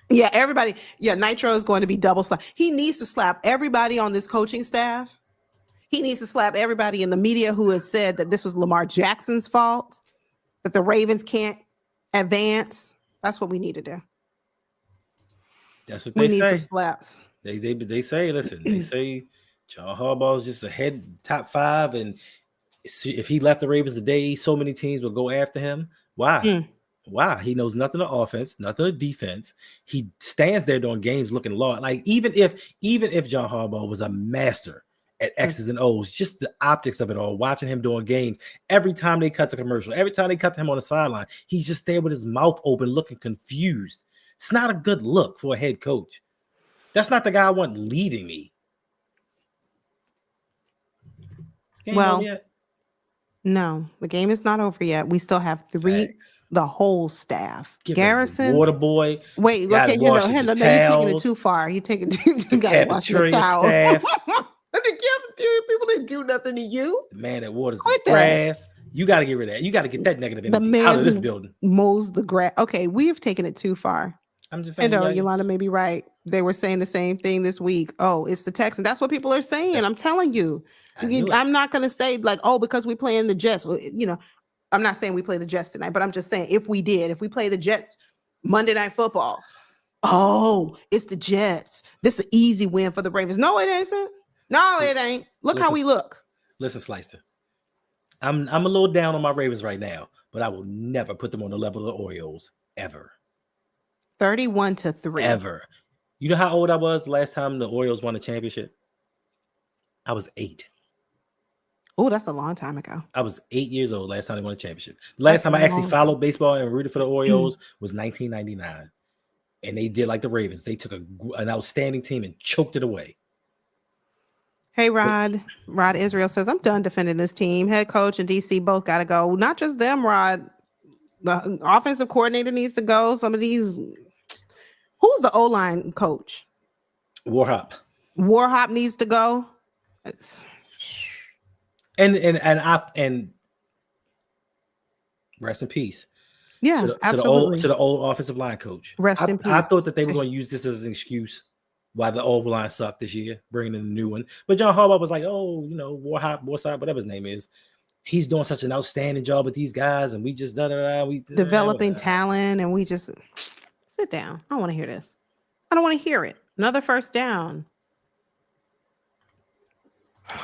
Yeah, everybody. Yeah, Nitro is going to be double slap. He needs to slap everybody on this coaching staff. He needs to slap everybody in the media who has said that this was Lamar Jackson's fault, that the Ravens can't advance. That's what we need to do. That's what they say. We need some slaps. They say, listen, they say John Harbaugh is just ahead top 5, and if he left the Ravens today, so many teams will go after him. Why? Why? He knows nothing of offense, nothing of defense. He stands there during games looking lost. Like even if John Harbaugh was a master at X's and O's, just the optics of it all, watching him doing games, every time they cut to commercial, every time they cut to him on the sideline, he's just there with his mouth open, looking confused. It's not a good look for a head coach. That's not the guy I want leading me. Well, no, the game is not over yet. We still have the whole staff. Garrison, water boy. Wait, okay, you're taking it too far. You taking you got to wash the towel. Staff. The cafeteria people didn't do nothing to you. The man that waters the grass. You got to get rid of that. You got to get that negative energy out of this building. Mows the grass. Okay, we have taken it too far. I'm just saying. Yolanda may be right. They were saying the same thing this week. Oh, it's the Texans. That's what people are saying. I'm telling you. I'm not going to say like, oh, because we play in the Jets. You know, I'm not saying we play the Jets tonight, but I'm just saying if we play the Jets Monday Night Football, oh, it's the Jets. This is an easy win for the Ravens. No, it isn't. No, it ain't. Look how we look. Listen, Slicer. I'm a little down on my Ravens right now, but I will never put them on the level of the Orioles ever. 31-3. Ever. You know how old I was the last time the Orioles won a championship? I was 8. Oh, that's a long time ago. I was 8 years old last time they won a championship. Last time I actually followed baseball and rooted for the Orioles was 1999. And they did like the Ravens. They took an outstanding team and choked it away. Hey, Rod. Rod Israel says, I'm done defending this team. Head coach and DC both got to go. Not just them, Rod. The offensive coordinator needs to go. Some of these. Who's the O-line coach? Warhop. Warhop needs to go. And rest in peace. Yeah, absolutely. To the old offensive line coach. Rest in peace. I thought that they were going to use this as an excuse why the old line sucked this year, bringing in a new one. But John Harbaugh was like, oh, you know, Warhop, whatever his name is. He's doing such an outstanding job with these guys, and we just developing talent, and we just sit down. I don't want to hear this. I don't want to hear it. Another first down.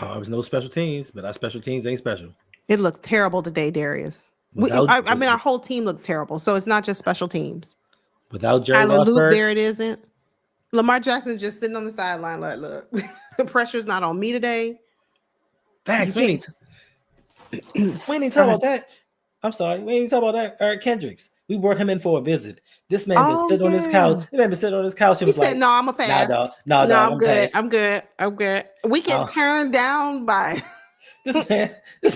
Oh, it was no special teams, but our special teams ain't special. It looks terrible today, Darius. I mean, our whole team looks terrible. So it's not just special teams. Without Jerry Rosberg, there it isn't. Lamar Jackson's just sitting on the sideline like, look, the pressure's not on me today. Facts. We ain't talk about that. I'm sorry. We ain't talk about that. Eric Kendricks. We brought him in for a visit. This man been sitting on his couch. This man been sitting on his couch. He said, "No, I'm a pass. No, I'm good. I'm good. I'm good. We can turn down by." This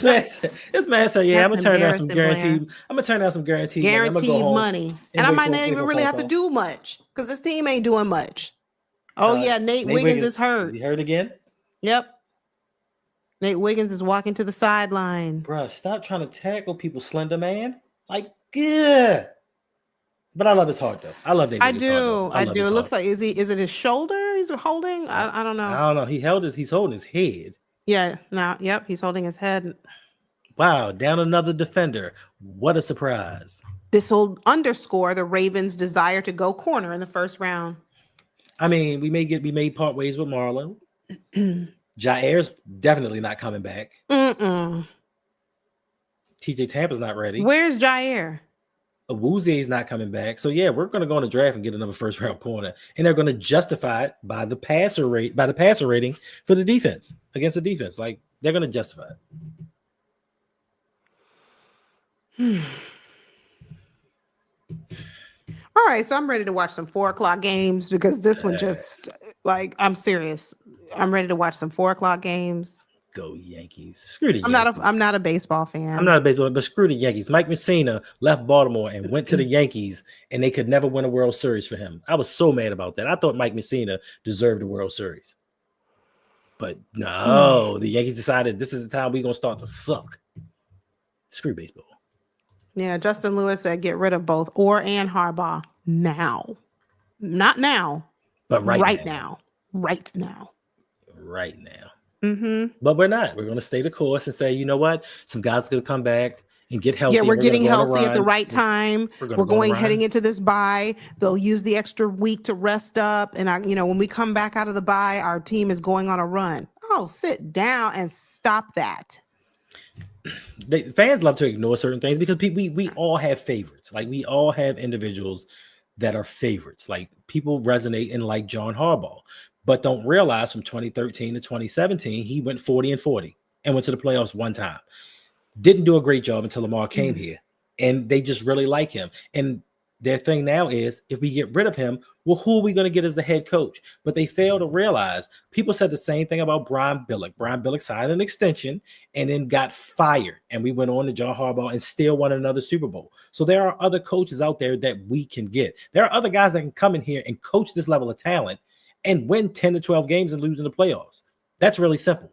man said, "Yeah, I'm gonna turn down some guaranteed. I'm gonna turn down some guaranteed money, and I might not even really have to do much because this team ain't doing much." Oh yeah, Nate Wiggins is hurt. He hurt again? Yep. Nate Wiggins is walking to the sideline. Bruh, stop trying to tackle people, slender man. Like, yeah. But I love his heart, though. I love Nate Wiggins' heart, though. I love do. his It looks heart. like is it his shoulder he's holding? I don't know. I don't know. He's holding his head. Yeah, now, yep, he's holding his head. Wow, down another defender. What a surprise. This will underscore the Ravens' desire to go corner in the first round. I mean, we may part ways with Marlon. Jair's definitely not coming back. Mm-mm. TJ Tampa's not ready. Where's Jair? Awuzie's not coming back. So yeah, we're going to go in the draft and get another first round corner, and they're going to justify it by the passer rating for the defense against the defense. Like they're going to justify it. All right, so I'm ready to watch some 4:00 games because this one just like I'm serious. I'm ready to watch some 4:00 games. Go Yankees. Screw the Yankees. Yankees. I'm not a baseball fan. I'm not a baseball, but screw the Yankees. Mike Messina left Baltimore and went to the Yankees, and they could never win a World Series for him. I was so mad about that. I thought Mike Messina deserved the World Series. But no, the Yankees decided this is the time we're going to start to suck. Screw baseball. Yeah, Justin Lewis said get rid of both Orr and Harbaugh now. Not now, but right now. Right now. Mm-hmm. But we're not. We're going to stay the course and say, you know what? Some guys are going to come back and get healthy. Yeah, we're getting healthy at the right time. We're going heading into this bye. They'll use the extra week to rest up. And, when we come back out of the bye, our team is going on a run. Oh, sit down and stop that. Fans love to ignore certain things because we all have favorites. Like we all have individuals that are favorites. Like people resonate and like John Harbaugh, but don't realize from 2013 to 2017, he went 40-40 and went to the playoffs one time. Didn't do a great job until Lamar came here, and they just really like him. And their thing now is if we get rid of him, well, who are we going to get as the head coach? But they fail to realize people said the same thing about Brian Billick. Brian Billick signed an extension and then got fired. And we went on to John Harbaugh and still won another Super Bowl. So there are other coaches out there that we can get. There are other guys that can come in here and coach this level of talent and win 10 to 12 games and lose in the playoffs. That's really simple.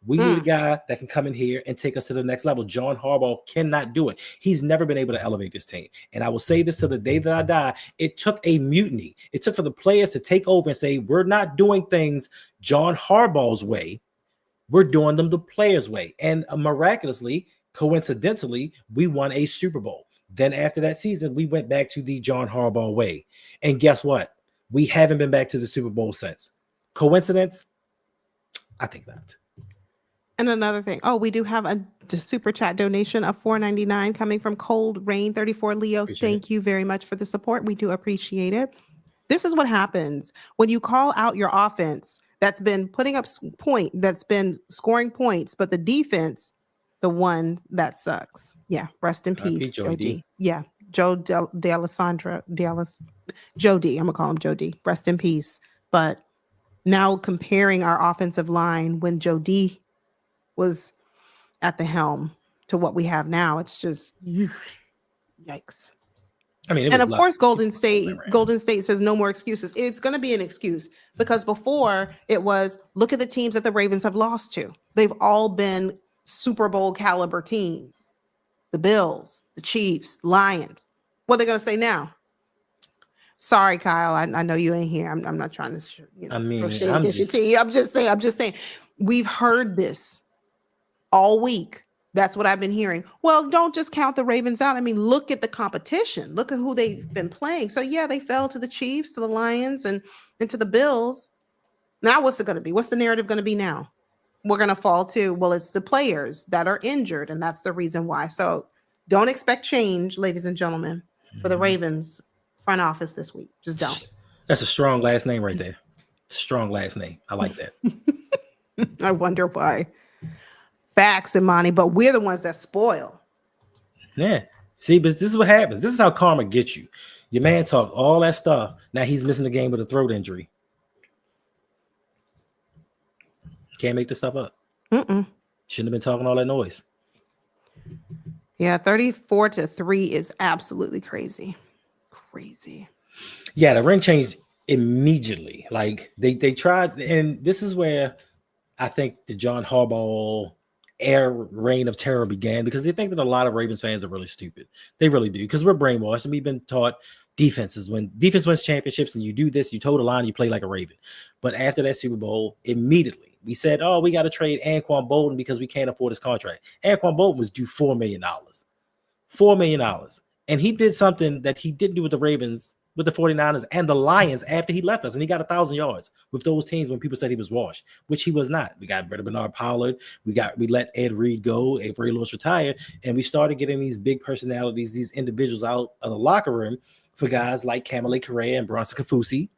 We need a guy that can come in here and take us to the next level. John Harbaugh cannot do it. He's never been able to elevate this team. And I will say this to the day that I die. It took a mutiny. It took for the players to take over and say, we're not doing things John Harbaugh's way. We're doing them the players' way. And miraculously, coincidentally, we won a Super Bowl. Then after that season, we went back to the John Harbaugh way. And guess what? We haven't been back to the Super Bowl since. Coincidence? I think not. And another thing, we do have a super chat donation of $4.99 coming from Cold Rain 34 Leo. Thank you very much for the support. We do appreciate it. This is what happens when you call out your offense that's been putting up that's been scoring points, but the defense, the one that sucks. Yeah, rest in peace, Joe D. Yeah, Joe D'Alessandro, Joe D. I'm gonna call him Joe D. Rest in peace. But now comparing our offensive line when Joe D was at the helm to what we have now, it's just yikes. I mean, and of course, Golden State says no more excuses. It's going to be an excuse because before it was look at the teams that the Ravens have lost to. They've all been Super Bowl caliber teams. The Bills, the Chiefs, Lions. What are they going to say now? Sorry, Kyle. I know you ain't here. I'm not trying to, your team. I'm just saying. We've heard this all week. That's what I've been hearing. Well, don't just count the Ravens out. I mean, look at the competition. Look at who they've been playing. So yeah, they fell to the Chiefs, to the Lions, and to the Bills. Now what's it going to be? What's the narrative going to be now? We're going to fall to, well, it's the players that are injured, and that's the reason why. So don't expect change, ladies and gentlemen, for the Ravens front office this week. Just don't. That's a strong last name right there. Strong last name. I like that. I wonder why. Facts, Imani, but we're the ones that spoil. Yeah. See, but this is what happens. This is how karma gets you. Your man talked all that stuff. Now he's missing the game with a throat injury. Can't make this stuff up. Shouldn't have been talking all that noise. Yeah, 34-3 is absolutely crazy. Crazy. Yeah, the ring changed immediately. Like they tried, and this is where I think the John Harbaugh reign of terror began because they think that a lot of Ravens fans are really stupid. They really do, because we're brainwashed and we've been taught when defense wins championships and you do this, you toe the line, you play like a Raven. But after that Super Bowl, immediately we said, oh, we got to trade Anquan Bolden because we can't afford his contract. Anquan Bolden was due $4 million. $4 million. And he did something that he didn't do with the Ravens, with the 49ers and the Lions after he left us. And he got 1,000 yards with those teams when people said he was washed, which he was not. We got rid of Bernard Pollard. We let Ed Reed go. Avery Lewis retired. And we started getting these big personalities, these individuals out of the locker room for guys like Kamale Correa and Bronson Kafusi.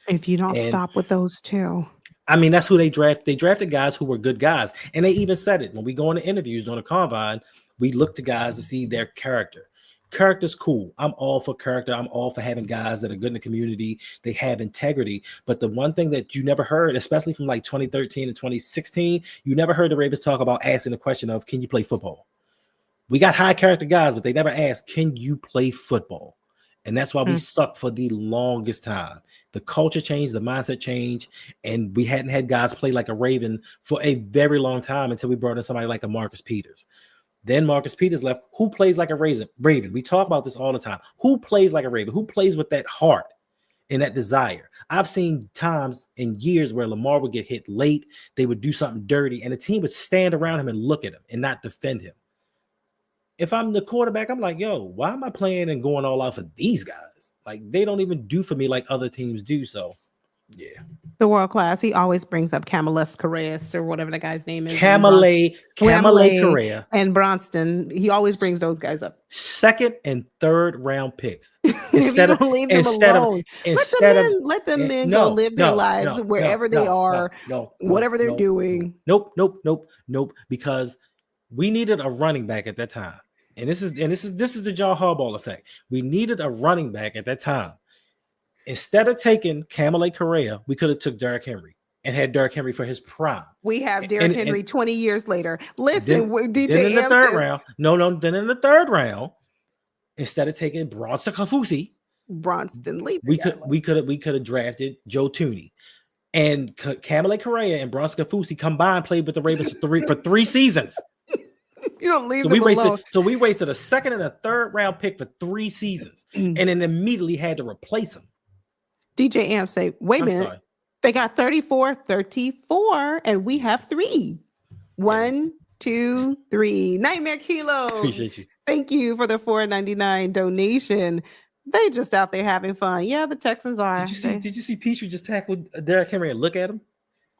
If you don't stop with those two. I mean, that's who they draft. They drafted guys who were good guys. And they even said it. When we go into interviews on the combine, we look to guys to see their character. Character's cool. I'm all for character. I'm all for having guys that are good in the community. They have integrity. But the one thing that you never heard, especially from like 2013 and 2016, you never heard the Ravens talk about asking the question of, can you play football? We got high character guys, but they never asked, can you play football? And that's why we sucked for the longest time. The culture changed, the mindset changed, and we hadn't had guys play like a Raven for a very long time until we brought in somebody like a Marcus Peters. Then Marcus Peters left. Who plays like a Raven? We talk about this all the time. Who plays like a Raven? Who plays with that heart and that desire? I've seen times in years where Lamar would get hit late. They would do something dirty, and the team would stand around him and look at him and not defend him. If I'm the quarterback, I'm like, yo, why am I playing and going all out for these guys? Like, they don't even do for me like other teams do. So, yeah. The world class. He always brings up Kamale Correa or whatever the guy's name is. Kamale Correa and Bronston. He always brings those guys up. Second and third round picks. Instead of leave them alone. Let them men go live their lives wherever they are, whatever they're doing. Nope. Because we needed a running back at that time. And this is the John Harbaugh effect. We needed a running back at that time. Instead of taking Kamale Correa, we could have took Derrick Henry and had Derrick Henry for his prime. We have Derrick Henry 20 years later. Listen, DJ then in the third round. Then in the third round, instead of taking Bronson Kafusi, we could have drafted Joe Thuney. And Kamale Correa and Bronson Kafusi combined played with the Ravens for three seasons. You don't leave them alone. So we wasted a second and a third round pick for 3 seasons and then immediately had to replace him. DJ Amp say, wait a minute. Sorry. They got 34, and we have 3. 1, 2, 3. Nightmare Kilo. Appreciate you. Thank you for the $4.99 donation. They just out there having fun. Yeah, the Texans are. Did you see Petrie just tackle Derrick Henry and look at him?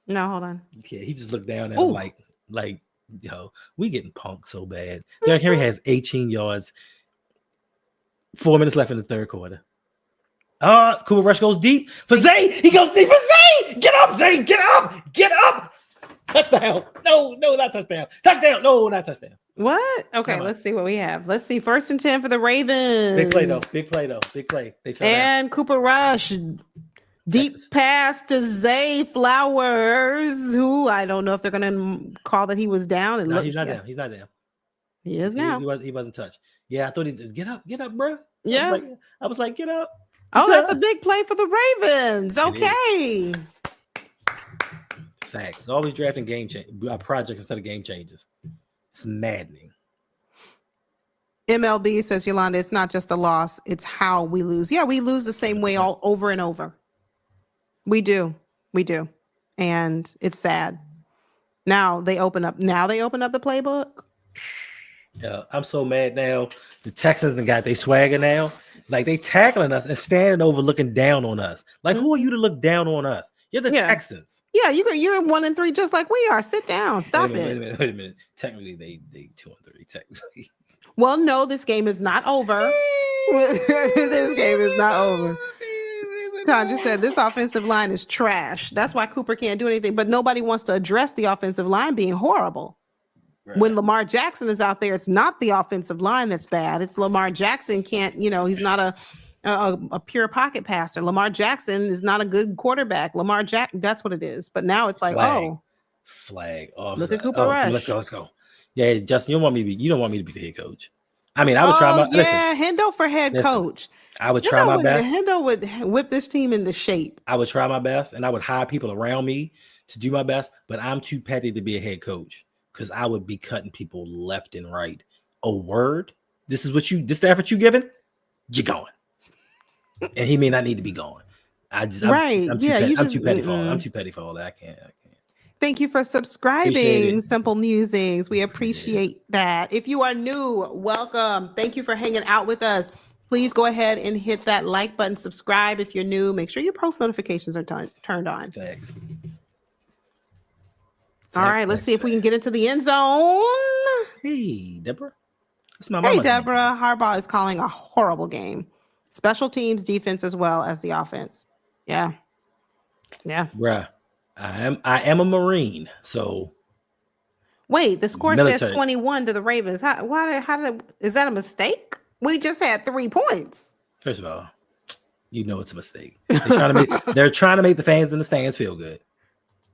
No, hold on. Yeah, he just looked down at him like, yo, we getting punked so bad. Derrick Henry has 18 yards. 4 minutes left in the third quarter. Cooper Rush goes deep for Zay. He goes deep for Zay. Get up, Zay. Get up. Touchdown. No, not touchdown. Touchdown. No, not touchdown. What? Okay, let's see what we have. Let's see. 1st and 10 for the Ravens. Big play, though. Big play. They fell and down. Cooper Rush. Deep pass to Zay Flowers, who I don't know if they're going to call that he was down. He's not down. He's not down. He is now. He wasn't touched. Yeah, I thought he did. Get up, bro. Yeah. I was like, get up. Oh, that's a big play for the Ravens. Okay. Facts. Always drafting projects instead of game changes. It's maddening. MLB says, Yolanda, it's not just a loss. It's how we lose. Yeah, we lose the same way all over and over. We do. And it's sad. Now they open up the playbook. Yeah, I'm so mad now. The Texans got their swagger now. Like, they tackling us and standing over looking down on us. Like, who are you to look down on us? You're the Texans. Yeah, you're 1-3 just like we are. Sit down. Stop it. Wait a minute. Technically, they 2-3. Technically. Well, no, this game is not over. This game is not over. Todd just said this offensive line is trash. That's why Cooper can't do anything. But nobody wants to address the offensive line being horrible. Right. When Lamar Jackson is out there, it's not the offensive line that's bad. It's Lamar Jackson he's not a pure pocket passer. Lamar Jackson is not a good quarterback. That's what it is. But now it's like, flag. Look at Cooper Rush. Let's go. Yeah, Justin, you don't want me to be the head coach. I mean, I would try my Hendo for head coach. I would try my best. Hendo would whip this team into shape. I would try my best, and I would hire people around me to do my best, but I'm too petty to be a head coach because I would be cutting people left and right. A word, this is the effort you giving, you're going. And he may not need to be gone. I'm too petty for all. I'm too petty for all that. I can't. Thank you for subscribing, Simple Musings. We appreciate that. If you are new, welcome. Thank you for hanging out with us. Please go ahead and hit that like button, subscribe if you're new. Make sure your post notifications are turned on. Thanks. All right, let's see if we can get into the end zone. Hey, Deborah. That's my mama. Hey, Deborah. Harbaugh is calling a horrible game. Special teams, defense, as well as the offense. Yeah. Bruh, I am a Marine, so. Wait, the score says 21 to the Ravens. Is that a mistake? We just had 3 points. First of all, you know it's a mistake. They're trying to make the fans in the stands feel good.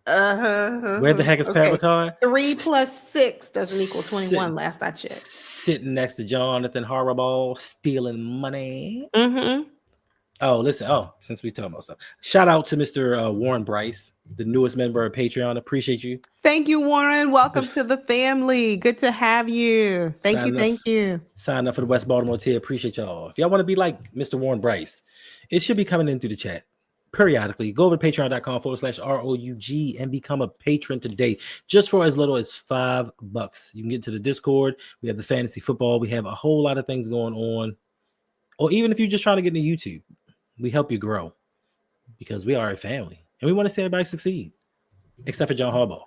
Where the heck is Pat McCoy? 3 plus 6 doesn't equal 21. Last I checked. Sitting next to Jonathan Harbaugh, stealing money. Mm-hmm. Oh, listen. Oh, since we talking about stuff, shout out to Mr. Warren Bryce, the newest member of Patreon. Appreciate you. Thank you, Warren. Welcome to the family. Good to have you. Thank you. Sign up for the West Baltimore tier. Appreciate y'all. If y'all want to be like Mr. Warren Bryce, it should be coming in through the chat periodically. Go over to patreon.com/ROUG and become a patron today, just for as little as $5. You can get to the Discord. We have the fantasy football. We have a whole lot of things going on. Or even if you're just trying to get into YouTube, we help you grow because we are a family and we want to see everybody succeed, except for John Harbaugh.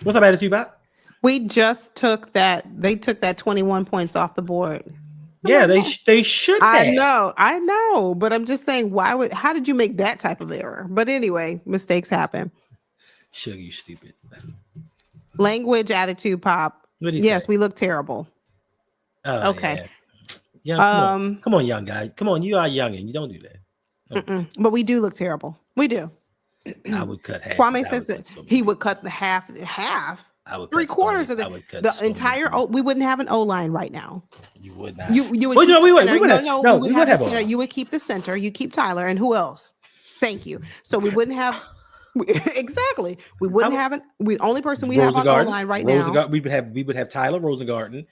What's up, attitude, Bot? We just took that. They took that 21 points off the board. Yeah, they should have. I know, but I'm just saying, how did you make that type of error? But anyway, mistakes happen. Sugar, you stupid. Language, attitude, pop. Yes, we look terrible. Oh, okay. Yeah, come on, young guy. Come on, you are young and you don't do that. Okay. But we do look terrible. We do. I would cut half. Kwame says that he would cut the half. I would 3/4 of the entire. We wouldn't have an O line right now. You would not. You would. We would have the center. You would keep the center. You keep Tyler, and who else? Thank you. So we wouldn't have. Exactly. We wouldn't have an. Only person we have on O line right now. We would have Tyler Rosengarten.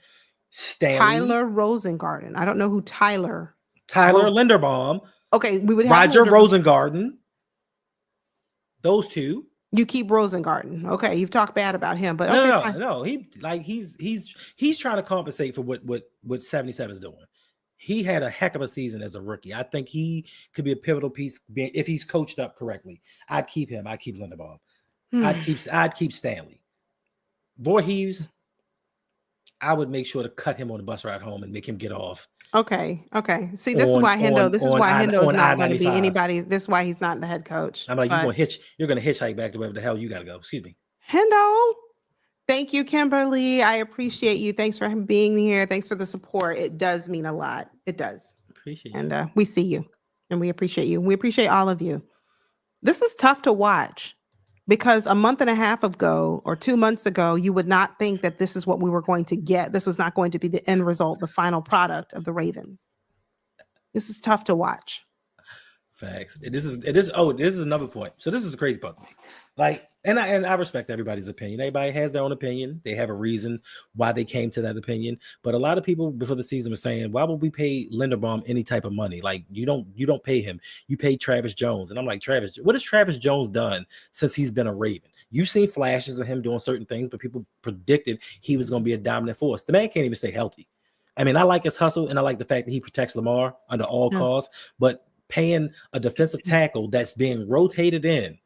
Stanley. Tyler Rosengarten. I don't know who Tyler. Tyler Linderbaum. Okay, we would have Roger Rosengarten. Those two. You keep Rosengarten. Okay, you've talked bad about him, but no. He's trying to compensate for what 77 is doing. He had a heck of a season as a rookie. I think he could be a pivotal piece if he's coached up correctly. I'd keep him. I'd keep Linderbaum. I'd keep Stanley. Voorhees, I would make sure to cut him on the bus ride home and make him get off. Okay. See, this is why Hendo is not going to be anybody. This is why he's not the head coach. I'm like, you're going to hitchhike back to wherever the hell you got to go. Excuse me. Hendo. Thank you, Kimberly. I appreciate you. Thanks for being here. Thanks for the support. It does mean a lot. It does. Appreciate you. And we see you and we appreciate you. We appreciate all of you. This is tough to watch. Because a month and a half ago or 2 months ago, you would not think that this is what we were going to get. This was not going to be the end result, the final product of the Ravens. This is tough to watch. Facts. This is another point. So this is the crazy part to me. Like, and I respect everybody's opinion. Everybody has their own opinion. They have a reason why they came to that opinion. But a lot of people before the season were saying, why would we pay Linderbaum any type of money? Like, you don't pay him. You pay Travis Jones. And I'm like, Travis, what has Travis Jones done since he's been a Raven? You've seen flashes of him doing certain things, but people predicted he was going to be a dominant force. The man can't even stay healthy. I mean, I like his hustle and I like the fact that he protects Lamar under all costs, but paying a defensive tackle that's being rotated in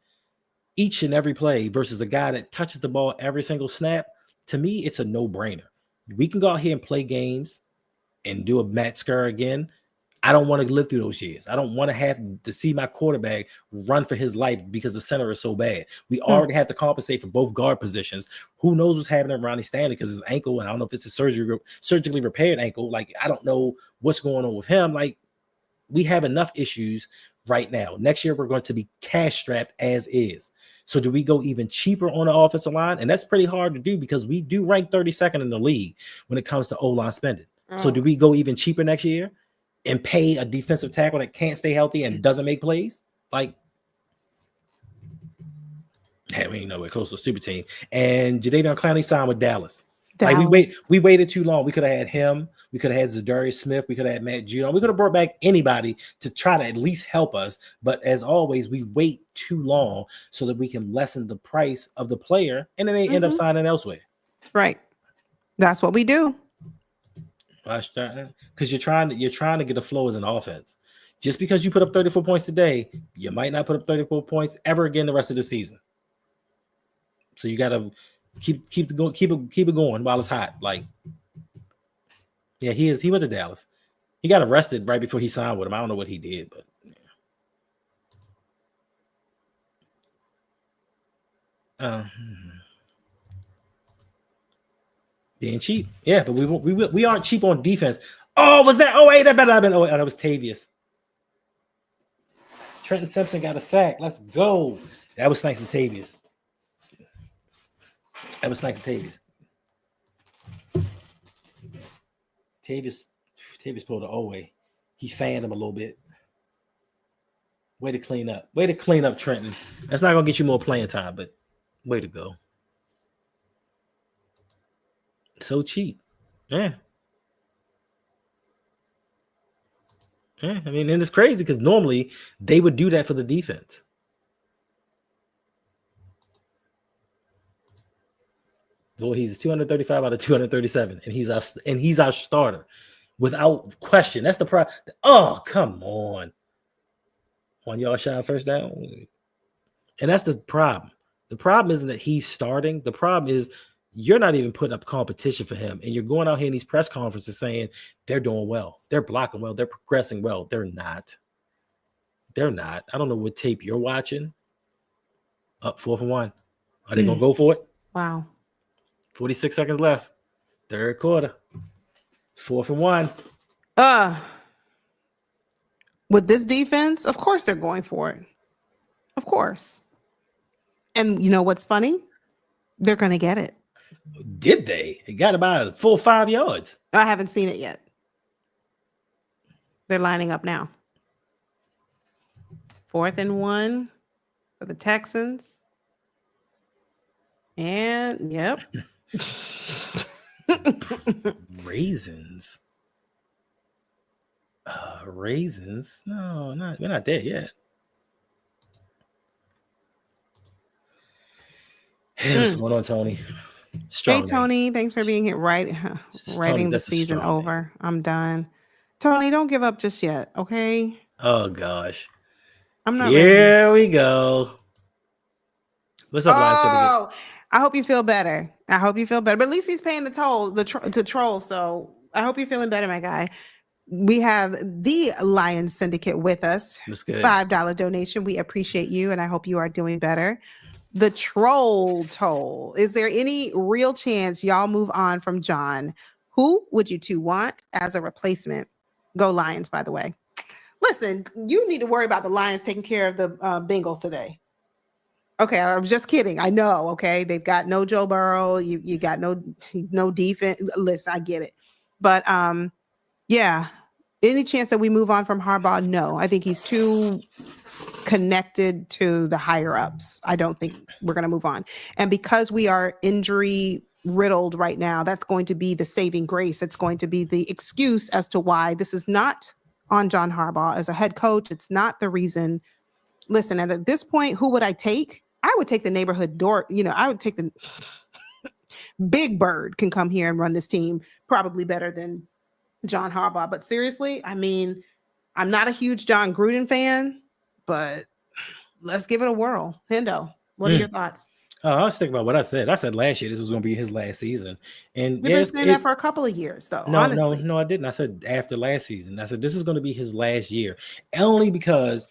each and every play versus a guy that touches the ball every single snap, to me, it's a no-brainer. We can go out here and play games and do a Matt Scurr again. I don't want to live through those years. I don't want to have to see my quarterback run for his life because the center is so bad. We already have to compensate for both guard positions. Who knows what's happening to Ronnie Stanley because his ankle, and I don't know if it's a surgically repaired ankle. Like, I don't know what's going on with him. Like, we have enough issues right now. Next year, we're going to be cash strapped as is. So do we go even cheaper on the offensive line? And that's pretty hard to do because we do rank 32nd in the league when it comes to O-line spending. So do we go even cheaper next year and pay a defensive tackle that can't stay healthy and doesn't make plays? Like, Hey, we ain't nowhere close to a super team. And Jadeveon Clowney signed with Dallas. Like Dallas. we waited too long. We could have had him. We could have had Zadarius Smith. We could have had Matt Judon. We could have brought back anybody to try to at least help us. But as always, we wait too long so that we can lessen the price of the player, and then they end up signing elsewhere. Right. That's what we do. Because you're trying to get a flow as an offense. Just because you put up 34 points today, you might not put up 34 points ever again the rest of the season. So you gotta keep it going while it's hot. Like, yeah, he went to Dallas. He got arrested right before he signed with him. I don't know what he did, but yeah. Being cheap, yeah, but we aren't cheap on defense. Oh, was that? Oh, wait, that better have been. Oh, that was Tavius. Trenton Simpson got a sack. Let's go. That was thanks to Tavius. Tavius pulled the away. He fanned him a little bit. Way to clean up. Trenton. That's not gonna get you more playing time, but way to go. So cheap. Yeah. I mean, and it's crazy because normally they would do that for the defense. Well, he's 235 out of 237, and he's our starter without question. That's the problem. Oh, come on. 1 yard shy of first down. And that's the problem. The problem isn't that he's starting. The problem is you're not even putting up competition for him. And you're going out here in these press conferences saying they're doing well. They're blocking well. They're progressing well. They're not. I don't know what tape you're watching. Up 4th and 1. Are they going to go for it? Wow. 46 seconds left. Third quarter. 4th and 1. With this defense, of course they're going for it. Of course. And you know what's funny? They're going to get it. Did they? It got about a full 5 yards. I haven't seen it yet. They're lining up now. 4th and 1 for the Texans. And yep. Raisins. Raisins? No, we're not there yet. Hey, what's going on, Tony? Hey, Tony, thanks for being here. Writing the season over. I'm done. Tony, don't give up just yet, okay? Oh, gosh. I'm not Here ready. we go. What's up, Lions? I hope you feel better. But at least he's paying the toll, to troll. So I hope you're feeling better, my guy. We have the Lions Syndicate with us. That's good. $5 donation. We appreciate you, and I hope you are doing better. The troll toll. Is there any real chance y'all move on from John? Who would you two want as a replacement? Go Lions, by the way. Listen, you need to worry about the Lions taking care of the Bengals today. Okay, I'm just kidding. I know, okay? They've got no Joe Burrow. You got no defense. Listen, I get it. But yeah, any chance that we move on from Harbaugh? No, I think he's too connected to the higher ups. I don't think we're going to move on. And because we are injury riddled right now, that's going to be the saving grace. It's going to be the excuse as to why this is not on John Harbaugh as a head coach. It's not the reason. Listen, and at this point, who would I take? I would take the neighborhood door. I would take the Big Bird can come here and run this team probably better than John Harbaugh. But seriously, I mean, I'm not a huge John Gruden fan, but let's give it a whirl. Hendo, what are your thoughts? I was thinking about what I said. I said last year this was going to be his last season. And you've been saying that for a couple of years, though. No, honestly. No, I didn't. I said after last season. I said this is going to be his last year. Only because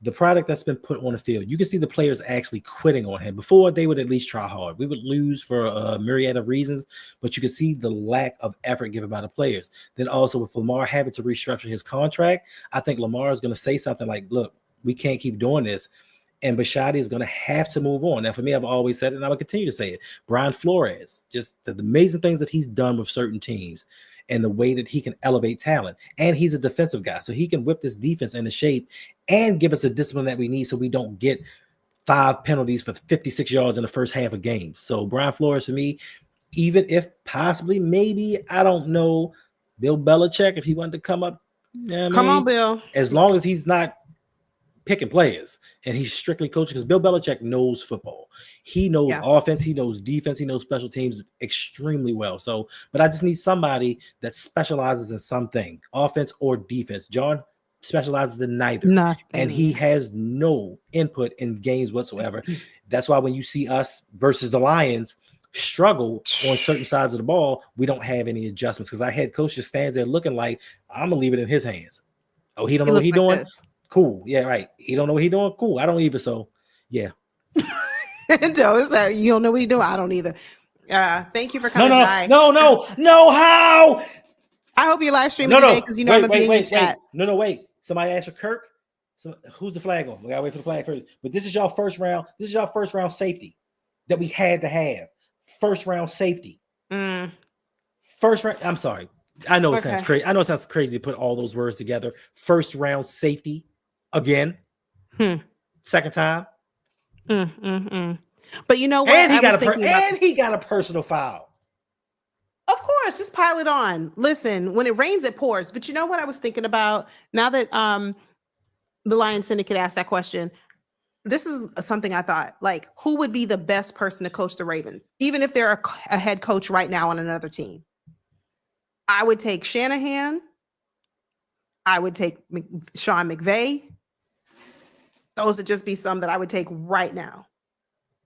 the product that's been put on the field, you can see the players actually quitting on him. Before, they would at least try hard. We would lose for a myriad of reasons, but you can see the lack of effort given by the players. Then also with Lamar having to restructure his contract, I think Lamar is going to say something like, look, we can't keep doing this. And Bisciotti is going to have to move on. Now, for me, I've always said it, and I will continue to say it. Brian Flores, just the amazing things that he's done with certain teams and the way that he can elevate talent. And he's a defensive guy, so he can whip this defense into shape and give us the discipline that we need so we don't get 5 penalties for 56 yards in the first half of games. So Brian Flores, for me, even if possibly, maybe, I don't know, Bill Belichick, if he wanted to come up, Come on, Bill. as long as he's not picking players and he's strictly coaching, because Bill Belichick knows football. He knows offense, he knows defense, he knows special teams extremely well. So, but I just need somebody that specializes in something, offense or defense. John specializes in neither. Nothing. And he has no input in games whatsoever. That's why when you see us versus the Lions struggle on certain sides of the ball, we don't have any adjustments, because our head coach just stands there looking like, I'm gonna leave it in his hands. Oh, he don't know what he's doing. Cool. Yeah, right. He don't know what he's doing. Cool. I don't either. So, yeah. No, it's that you don't know what he's doing. I don't either. Thank you for coming by. No. How? I hope you're live streaming today, because you know I'm gonna be in your chat. Wait. Somebody asked for Kirk. Who's the flag on? We gotta wait for the flag first. But this is y'all first round. This is y'all first round safety that we had to have. First round safety. First round. I'm sorry. I know it sounds crazy. I know it sounds crazy to put all those words together. First round safety again. Second time. But you know what? And he got a personal foul. Of course, just pile it on. Listen, when it rains, it pours. But you know what I was thinking about now that the Lions Syndicate asked that question? This is something I thought, like, who would be the best person to coach the Ravens, even if they're a head coach right now on another team? I would take Shanahan. I would take Sean McVay. Those would just be some that I would take right now.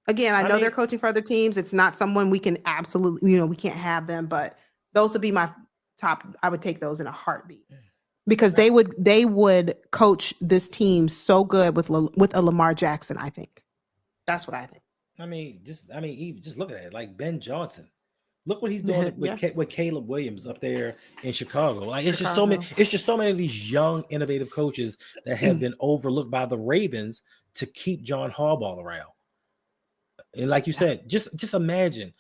Again, I know they're coaching for other teams. It's not someone we can absolutely, we can't have them, but those would be my top. I would take those in a heartbeat, because they would coach this team so good with a Lamar Jackson. I think that's what I think. Just look at it, like Ben Johnson. Look what he's doing with Caleb Williams up there in Chicago. Like, it's just so many of these young, innovative coaches that have been overlooked by the Ravens to keep John Harbaugh around. And like you said, just imagine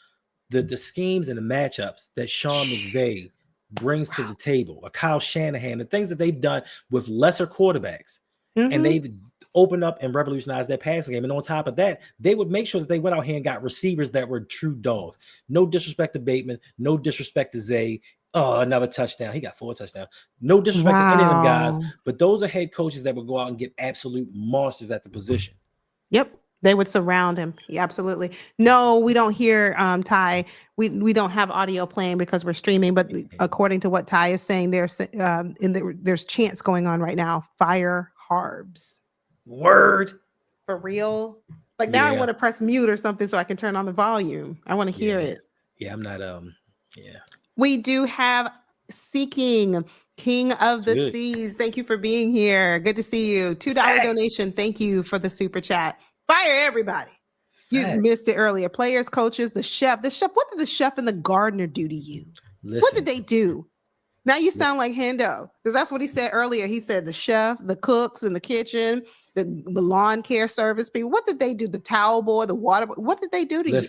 the schemes and the matchups that Sean McVay brings to the table, a Kyle Shanahan, the things that they've done with lesser quarterbacks, and they've opened up and revolutionized their passing game. And on top of that, they would make sure that they went out here and got receivers that were true dogs. No disrespect to Bateman, no disrespect to Zay. Oh, another touchdown. He got 4 touchdowns. No disrespect to any of them guys, but those are head coaches that would go out and get absolute monsters at the position. Yep. They would surround him. Yeah, absolutely. No, we don't hear Ty. We don't have audio playing because we're streaming. But according to what Ty is saying, there's chants going on right now. Fire Harbs. Word. For real. Like, now I want to press mute or something so I can turn on the volume. I want to hear it. Yeah, I'm not. We do have Seeking, King of the Seas. Thank you for being here. Good to see you. $2 donation. Thank you for the super chat. Fire everybody. You missed it earlier. Players, coaches, the chef. What did the chef and the gardener do to you? What did they do? Now you sound like Hendo, because that's what he said earlier. He said the chef, the cooks in the kitchen, the lawn care service people. What did they do? The towel boy, the water boy. What did they do to you?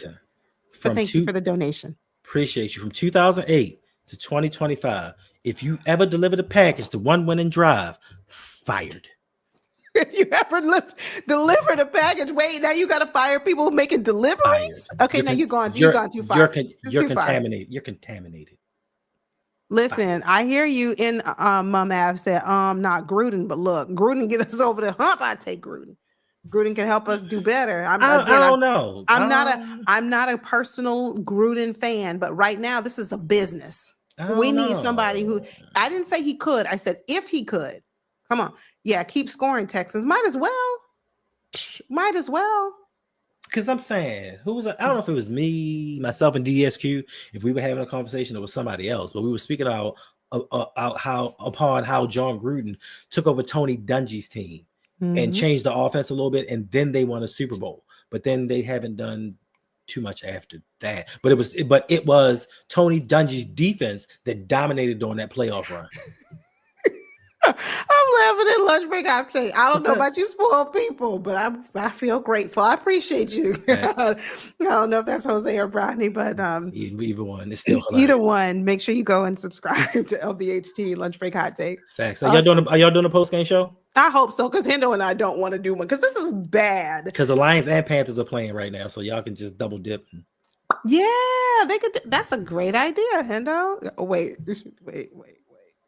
Thank you for the donation. Appreciate you. From 2008 to 2025, if you ever delivered a package to One Winning Drive, fired. If you ever delivered a package, wait, now you got to fire people making deliveries? Fired. Okay, now you've gone too far. You're contaminated. You're contaminated. Listen, I hear you in Mum Av said, not Gruden, but look, Gruden get us over the hump. I take Gruden. Gruden can help us do better. I don't know. I'm not a personal Gruden fan, but right now this is a business. We need somebody who, I didn't say he could. I said if he could. Come on. Yeah, keep scoring, Texans. Might as well. Because I'm saying, I don't know if it was me, myself, and DSQ, if we were having a conversation, it was somebody else, but we were speaking about how John Gruden took over Tony Dungy's team and changed the offense a little bit, and then they won a Super Bowl. But then they haven't done too much after that. But it was Tony Dungy's defense that dominated during that playoff run. I'm laughing at lunch break. I don't know about you spoiled people, but I feel grateful. I appreciate you. I don't know if that's Jose or Bronny, but either one. It's still hilarious. Either one. Make sure you go and subscribe to LBHT Lunch Break Hot Take. Facts. Are y'all doing a post game show? I hope so, because Hendo and I don't want to do one because this is bad. Because the Lions and Panthers are playing right now, so y'all can just double dip. Yeah, they could. That's a great idea, Hendo. Oh, wait.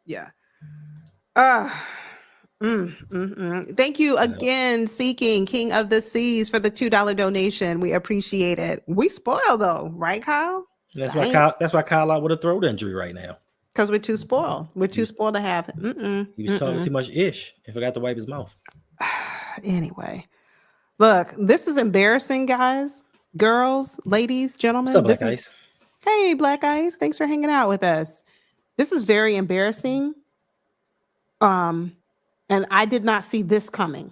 Yeah. Thank you again, Seeking King of the Seas, for the $2 donation. We appreciate it. We spoil though, right, Kyle? That's why Kyle. That's why Kyle out with a throat injury right now. Because we're too spoiled. We're too spoiled to have. He was talking too much ish and forgot to wipe his mouth. Anyway, look, this is embarrassing, guys, girls, ladies, gentlemen. What's up, Black Ice? Hey, Black Ice. Thanks for hanging out with us. This is very embarrassing. And I did not see this coming.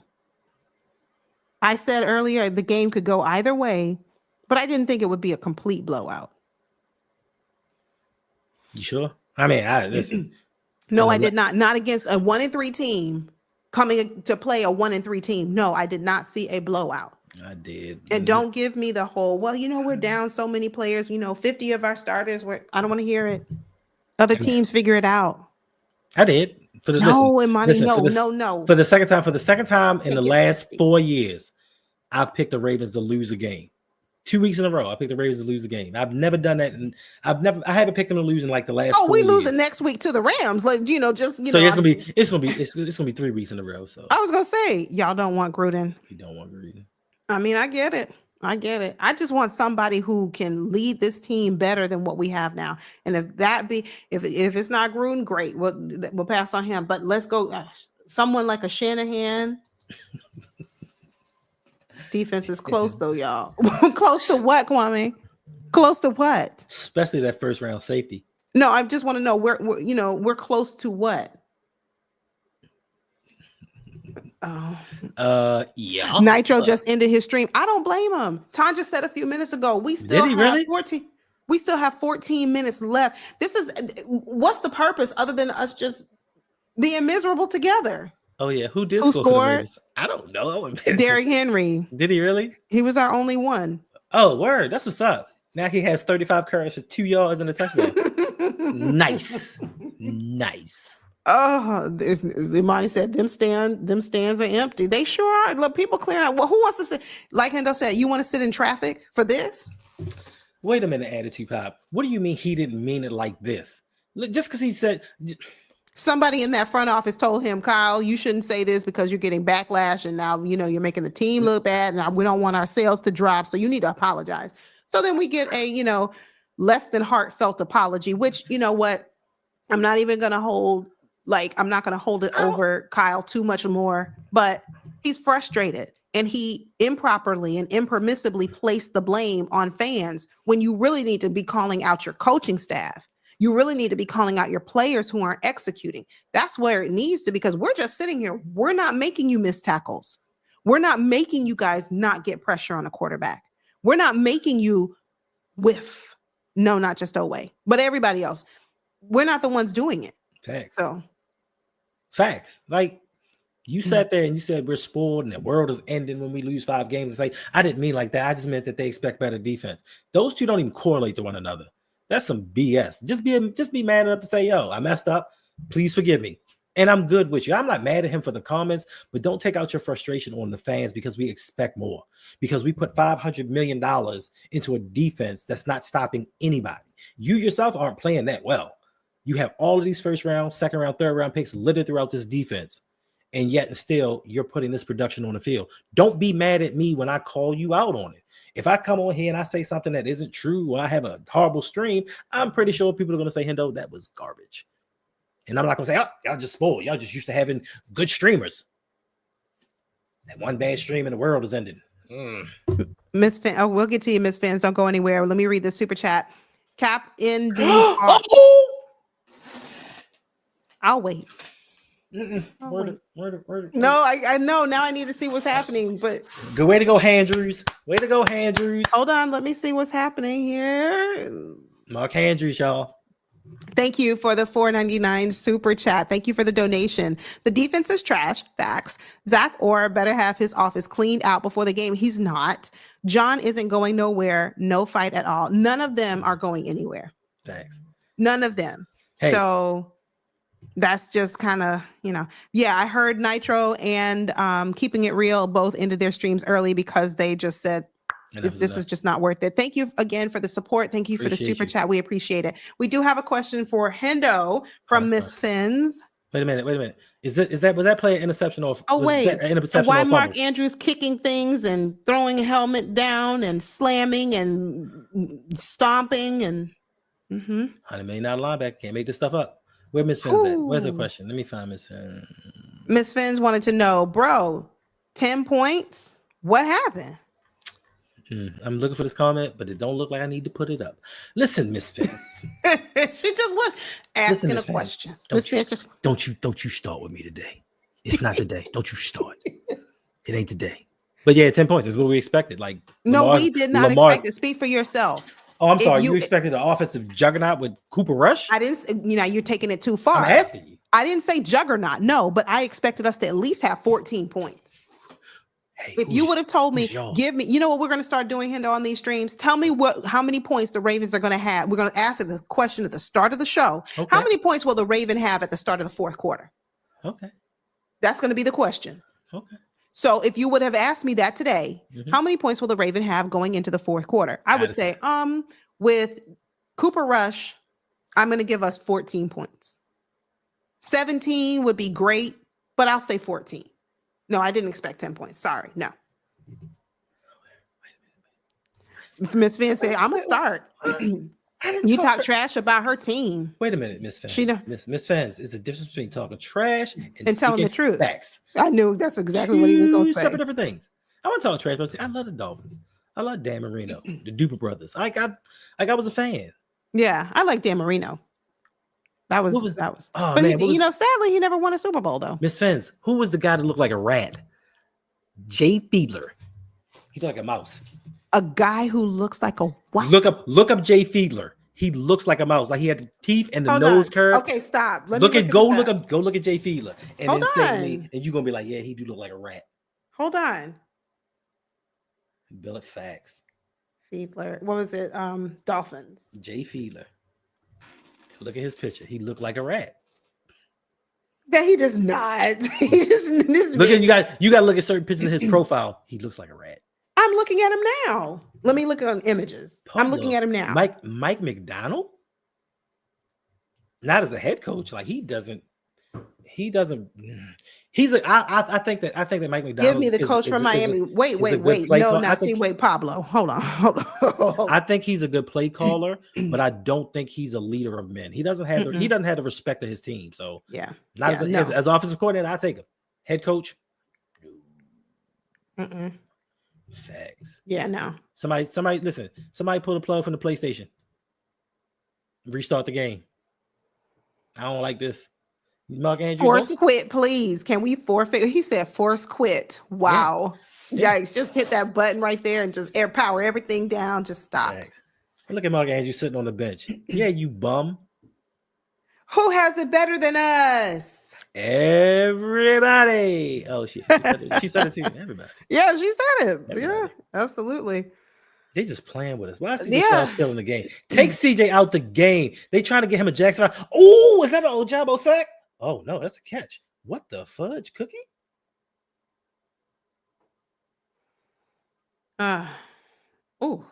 I said earlier the game could go either way, but I didn't think it would be a complete blowout. You sure? I mean, listen. No, I did not. Not against a 1-3 team coming to play a 1-3 team. No, I did not see a blowout. I did. And don't give me the whole, well, we're down so many players. 50 of our starters were. I don't want to hear it. Other teams figure it out. I did. For the no. For the second time in the last 4 years, I picked the Ravens to lose a game. 2 weeks in a row, I picked the Ravens to lose a game. I've never done that, and I haven't picked them to lose in like the last. Oh, we lose it next week to the Rams. So it's gonna be 3 weeks in a row. So I was gonna say, y'all don't want Gruden. We don't want Gruden. I mean, I get it. I just want somebody who can lead this team better than what we have now. And if it's not Gruden, great. We'll pass on him. But let's go someone like a Shanahan. Defense is close though, y'all. Close to what, Kwame? Close to what? Especially that first round safety. No, I just want to know we're close to what? Yeah. Nitro just ended his stream. I don't blame him. Tanja said a few minutes ago, we still have 14. We still have 14 minutes left. What's the purpose other than us just being miserable together? Oh yeah, who scored? I don't know. Derrick Henry. Did he really? He was our only one. Oh, word. That's what's up. Now he has 35 carries for 2 yards and a touchdown. Nice. Oh, Imani said them stands are empty. They sure are. Look, people clearing out. Well, who wants to sit? Like Hendo said, you want to sit in traffic for this? Wait a minute, Attitude Pop. What do you mean he didn't mean it like this? Just because he said somebody in that front office told him, Kyle, you shouldn't say this because you're getting backlash, and now you're making the team look bad, and we don't want our sales to drop, so you need to apologize. So then we get a less than heartfelt apology, which what I'm not even gonna hold. I'm not going to hold it over Kyle too much more, but he's frustrated and he improperly and impermissibly placed the blame on fans when you really need to be calling out your coaching staff. You really need to be calling out your players who aren't executing. That's where it needs to, because we're just sitting here. We're not making you miss tackles. We're not making you guys not get pressure on a quarterback. We're not making you whiff. No, not just Oweh, but everybody else. We're not the ones doing it. Facts. So. Facts. Like you sat there and you said we're spoiled and the world is ending when we lose 5 games. It's like, I didn't mean like that. I just meant that they expect better defense. Those two don't even correlate to one another. That's some BS. Just be mad enough to say, yo, I messed up. Please forgive me. And I'm good with you. I'm not mad at him for the comments, but don't take out your frustration on the fans because we expect more. Because we put $500 million into a defense that's not stopping anybody. You yourself aren't playing that well. You have all of these first round, second round, third round picks littered throughout this defense, and yet still you're putting this production on the field. Don't be mad at me when I call you out on it. If I come on here and I say something that isn't true or I have a horrible stream, I'm pretty sure people are going to say, Hendo, that was garbage. And I'm not going to say, oh, y'all just spoiled. Y'all just used to having good streamers. That one bad stream in the world is ending. Miss Fan, we'll get to you, Miss Fans. Don't go anywhere. Let me read the super chat. Cap in I'll wait. Word. No, I know. Now I need to see what's happening. But good way to go, Andrews. Way to go, Andrews. Hold on. Let me see what's happening here. Mark Andrews, y'all. Thank you for the $4.99 super chat. Thank you for the donation. The defense is trash. Facts. Zach Orr better have his office cleaned out before the game. He's not. John isn't going nowhere. No fight at all. None of them are going anywhere. Thanks. None of them. Hey. So That's just kind of, yeah, I heard Nitro and Keeping It Real both ended their streams early because they just said, this is just not worth it. Thank you again for the support. Thank you for the super chat. We appreciate it. We do have a question for Hendo from Miss Fins. Wait a minute. Was that play an interception or why Mark Andrews kicking things and throwing a helmet down and slamming and stomping and $100 million linebacker can't make this stuff up. Where Miss Fins at? Where's her question? Let me find Miss Fins. Miss Fins wanted to know, bro, 10 points. What happened? I'm looking for this comment, but it don't look like I need to put it up. Listen, Miss Fins. She just was asking a question. Don't you start with me today. It's not today. Don't you start. It ain't today. But yeah, 10 points is what we expected. Like we did not expect it. Speak for yourself. Oh, I'm sorry. You expected an offensive juggernaut with Cooper Rush? I didn't. You're taking it too far. I'm asking you. I didn't say juggernaut. No, but I expected us to at least have 14 points. Hey, if you would have told me, give me, you know what we're going to start doing, Hendo, on these streams? Tell me how many points the Ravens are going to have. We're going to ask the question at the start of the show. Okay. How many points will the Raven have at the start of the fourth quarter? Okay. That's going to be the question. Okay. So if you would have asked me that today, how many points will the Raven have going into the fourth quarter? I would say, with Cooper Rush, I'm going to give us 14 points. 17 would be great, but I'll say 14. No, I didn't expect 10 points. Sorry. No. Miss Vance said, I'm going to start. You talk trash about her team. Wait a minute, Miss Vance. Miss Vance, it's a difference between talking trash and telling the truth. Facts. I knew that's exactly what he was going to say. Separate different things. I want to talk trash, but I love the Dolphins. I love Dan Marino, the Duper brothers. I was a fan. Yeah, I like Dan Marino. That was. Oh, man, sadly, he never won a Super Bowl though. Miss Fins, who was the guy that looked like a rat? Jay Fiedler. He looked like a mouse. A guy who looks like a what? Look up Jay Fiedler. He looks like a mouse. Like he had the teeth and the nose curve. Okay, stop. Go look at Jay Fiedler, and then say me, and you're gonna be like, yeah, he do look like a rat. Hold on. Bill of facts. Fiedler. What was it? Dolphins. Jay Fiedler. Look at his picture. He looked like a rat. That he does not. He just look at you got to look at certain pictures of his profile. He looks like a rat. I'm looking at him now. Let me look on images. I'm looking at him now. Mike McDonald? Not as a head coach. Like he doesn't. I think that Mike McDonald. Give me the coach from Miami. Wait. No, not see. Wait, Pablo. Hold on. I think he's a good play caller, but I don't think he's a leader of men. He doesn't have the respect of his team. So yeah, as offensive coordinator, I take him. Head coach. Facts. Yeah, no. Somebody listen. Somebody pull the plug from the PlayStation. Restart the game. I don't like this. Mark Andrews, force quit, please. Can we forfeit? He said force quit. Wow. Yeah. Yikes. Just hit that button right there and just power everything down. Just stop. Thanks. Look at Mark Andrews sitting on the bench. Yeah, you bum. Who has it better than us? Everybody. Oh, she said it too. Everybody. Yeah, she said it. Everybody. Yeah, absolutely. They just playing with us. Why is CJ still in the game? Take CJ out the game. They trying to get him a Jackson. Oh, is that an Ojabo sack? Oh, no, that's a catch. What the fudge, Cookie? Oh.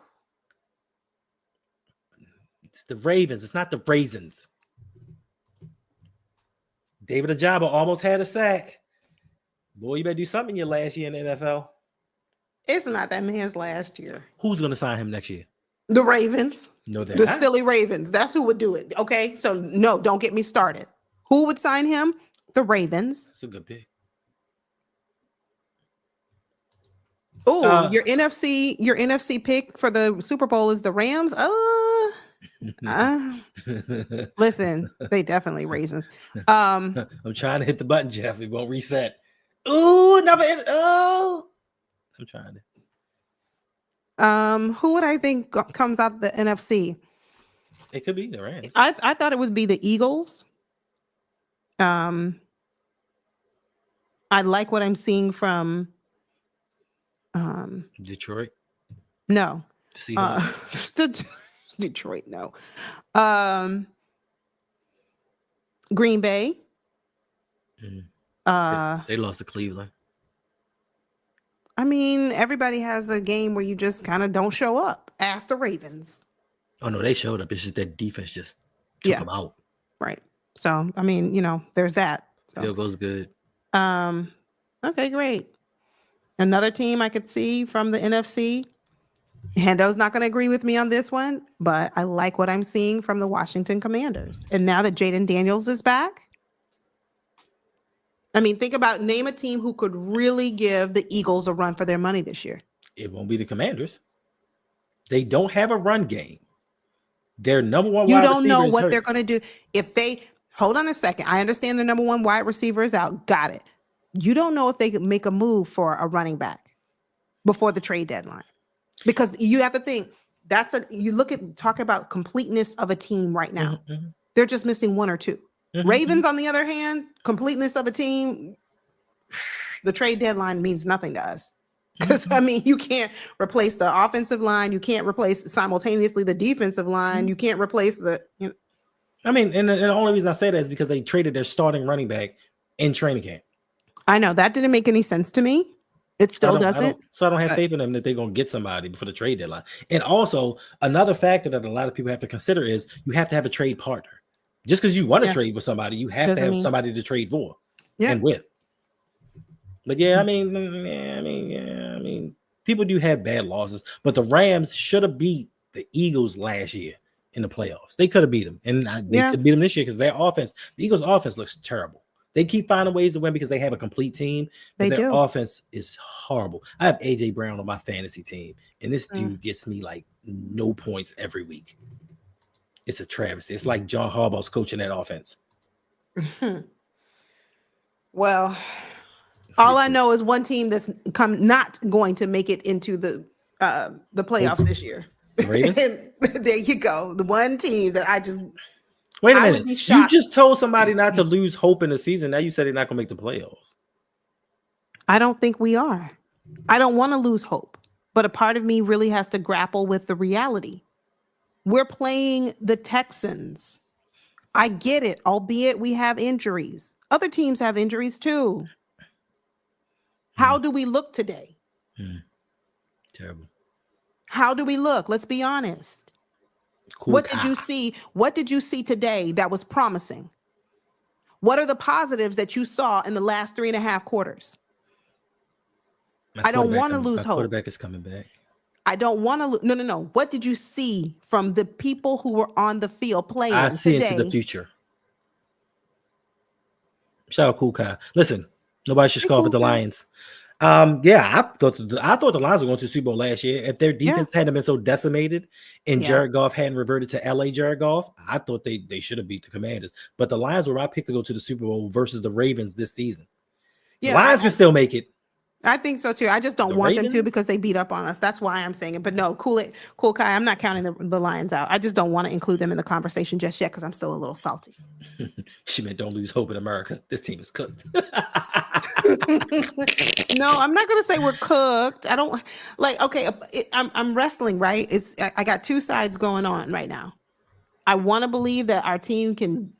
It's the Ravens. It's not the Raisins. David Ojabo almost had a sack. Boy, you better do something in your last year in the NFL. It's not that man's last year. Who's going to sign him next year? The Ravens. No, the silly Ravens. That's who would do it. Okay, so no, don't get me started. Who would sign him? The Ravens. That's a good pick. Oh, your NFC pick for the Super Bowl is the Rams. Listen, they definitely raisins. I'm trying to hit the button, Jeff. It won't reset. Oh, never hit. Oh, I'm trying to. Who would I think comes out the NFC? It could be the Rams. I thought it would be the Eagles. I like what I'm seeing from Detroit. No. Detroit, no. Green Bay. They lost to Cleveland. I mean, everybody has a game where you just kind of don't show up. Ask the Ravens. Oh no, they showed up. It's just that defense just took them out. Right. So I mean, there's that. So. Field goes good. Okay, great. Another team I could see from the NFC. Hendo's not going to agree with me on this one, but I like what I'm seeing from the Washington Commanders. And now that Jaden Daniels is back, I mean, name a team who could really give the Eagles a run for their money this year. It won't be the Commanders. They don't have a run game. Their number one You wide don't receiver know is what hurt. they're going to do. Hold on a second. I understand the number one wide receiver is out. Got it. You don't know if they could make a move for a running back before the trade deadline. Because you have to think, talk about completeness of a team right now. Mm-hmm. They're just missing one or two. Mm-hmm. Ravens, on the other hand, completeness of a team, the trade deadline means nothing to us. Because, I mean, you can't replace the offensive line. You can't replace simultaneously the defensive line. You can't replace I mean, and the only reason I say that is because they traded their starting running back in training camp. I know. That didn't make any sense to me. It still doesn't. I don't have faith in them that they're going to get somebody before the trade deadline. And also, another factor that a lot of people have to consider is you have to have a trade partner. Just because you want to trade with somebody, you have to have somebody to trade for and with. But I mean, people do have bad losses, but the Rams should have beat the Eagles last year in the playoffs. They could have beat them, and they could beat them this year because the Eagles' offense looks terrible. They keep finding ways to win because they have a complete team, but their offense is horrible. I have AJ Brown on my fantasy team, and this dude gets me like no points every week. It's a travesty. It's like John Harbaugh's coaching that offense. Well, all I know is one team that's not going to make it into the playoffs this year. The Ravens? There you go. The one team that I just wait a minute. You just told somebody not to lose hope in the season. Now you said they're not going to make the playoffs. I don't think we are. I don't want to lose hope, but a part of me really has to grapple with the reality. We're playing the Texans. I get it, albeit we have injuries. Other teams have injuries too. How do we look today? Terrible. How do we look? Let's be honest. Cool. What did you see? What did you see today that was promising? What are the positives that you saw in the last 3.5 quarters? I don't want to lose hope. Quarterback is coming back. I don't want to. No. What did you see from the people who were on the field playing today? I see into the future. Shout out Cool Kai. Listen, nobody should scoff at the Lions. I thought the Lions were going to the Super Bowl last year. If their defense hadn't been so decimated and Jared Goff hadn't reverted to LA Jared Goff, I thought they should have beat the Commanders. But the Lions were my pick to go to the Super Bowl versus the Ravens this season. The Lions can still make it. I think so too. I just don't want them to because they beat up on us. That's why I'm saying it. But no, Cool Kai, I'm not counting the Lions out. I just don't want to include them in the conversation just yet because I'm still a little salty. She meant don't lose hope in America. This team is cooked. No, I'm not going to say we're cooked. I don't like, okay, I'm wrestling, right? I got two sides going on right now. I want to believe that our team can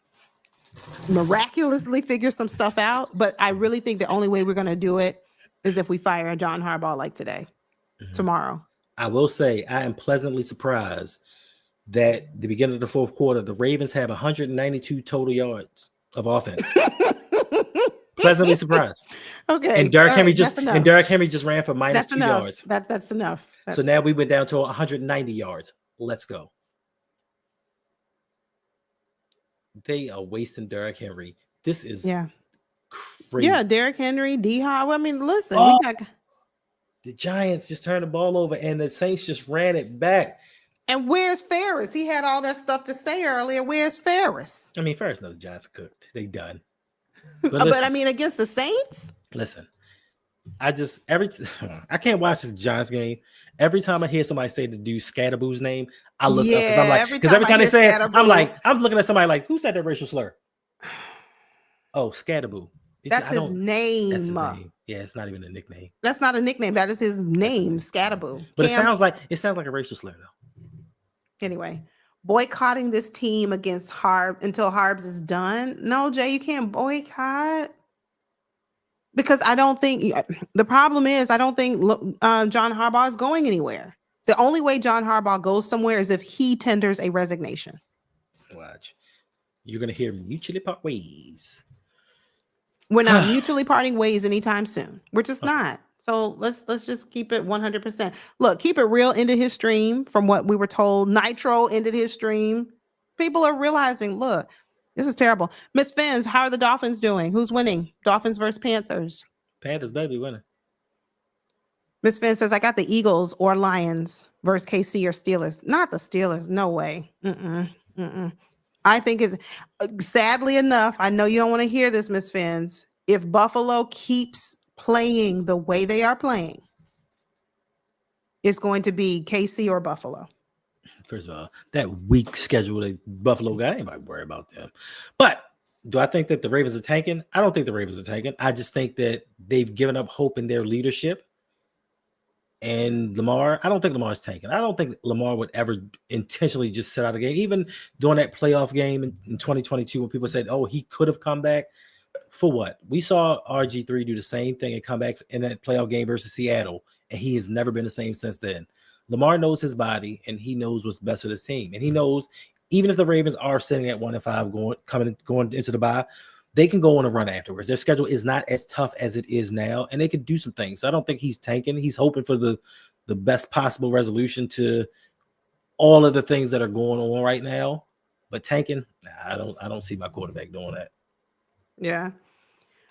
miraculously figure some stuff out, but I really think the only way we're going to do it is if we fire John Harbaugh like tomorrow. I will say I am pleasantly surprised that the beginning of the fourth quarter, the Ravens have 192 total yards of offense. Pleasantly surprised. Okay. And Derrick Henry just ran for minus 2 yards. That's enough. So now we went down to 190 yards. Let's go. They are wasting Derrick Henry. This is crazy. Yeah, Derrick Henry, D-Hop. I mean, listen, the Giants just turned the ball over and the Saints just ran it back. And where's Ferris? He had all that stuff to say earlier. Where's Ferris? I mean, Ferris knows the Giants are cooked. They done. But I mean, against the Saints? Listen, I can't watch this Giants game. Every time I hear somebody say the dude Scadaboo's name, I look up because I'm like, every time they say it, I'm looking at somebody like, who said that racial slur? Oh, Scadaboo. That's his name. That's his name. Yeah, it's not even a nickname. That's not a nickname. That is his name, Scadaboo. But it sounds like a racial slur, though. Anyway, boycotting this team against Harb until Harbs is done. No, Jay, you can't boycott. Because I don't think the problem is I don't think John Harbaugh is going anywhere. The only way John Harbaugh goes somewhere is if he tenders a resignation. Watch. You're going to hear mutually part ways. We're not mutually parting ways anytime soon. We're just not. So let's just keep it 100%. Look, keep it real. Ended his stream from what we were told. Nitro ended his stream. People are realizing, look, this is terrible. Miss Fins, how are the Dolphins doing? Who's winning? Dolphins versus Panthers. Panthers better be winning. Miss Finn says, I got the Eagles or Lions versus KC or Steelers. Not the Steelers. No way. I think it's sadly enough. I know you don't want to hear this, Miss Fins. If Buffalo keeps playing the way they are playing, it's going to be KC or Buffalo. First of all, that weak schedule that Buffalo got, anybody worry about them. But do I think that the Ravens are tanking? I don't think the Ravens are tanking. I just think that they've given up hope in their leadership. And Lamar, I don't think Lamar's tanking. I don't think Lamar would ever intentionally just sit out a game. Even during that playoff game in 2022, when people said, oh, he could have come back. For what? We saw RG3 do the same thing and come back in that playoff game versus Seattle, and he has never been the same since then. Lamar knows his body, and he knows what's best for his team. And he knows even if the Ravens are sitting at 1-5 going into the bye, they can go on a run afterwards. Their schedule is not as tough as it is now, and they can do some things. So I don't think he's tanking. He's hoping for the best possible resolution to all of the things that are going on right now. But tanking, I don't see my quarterback doing that. Yeah.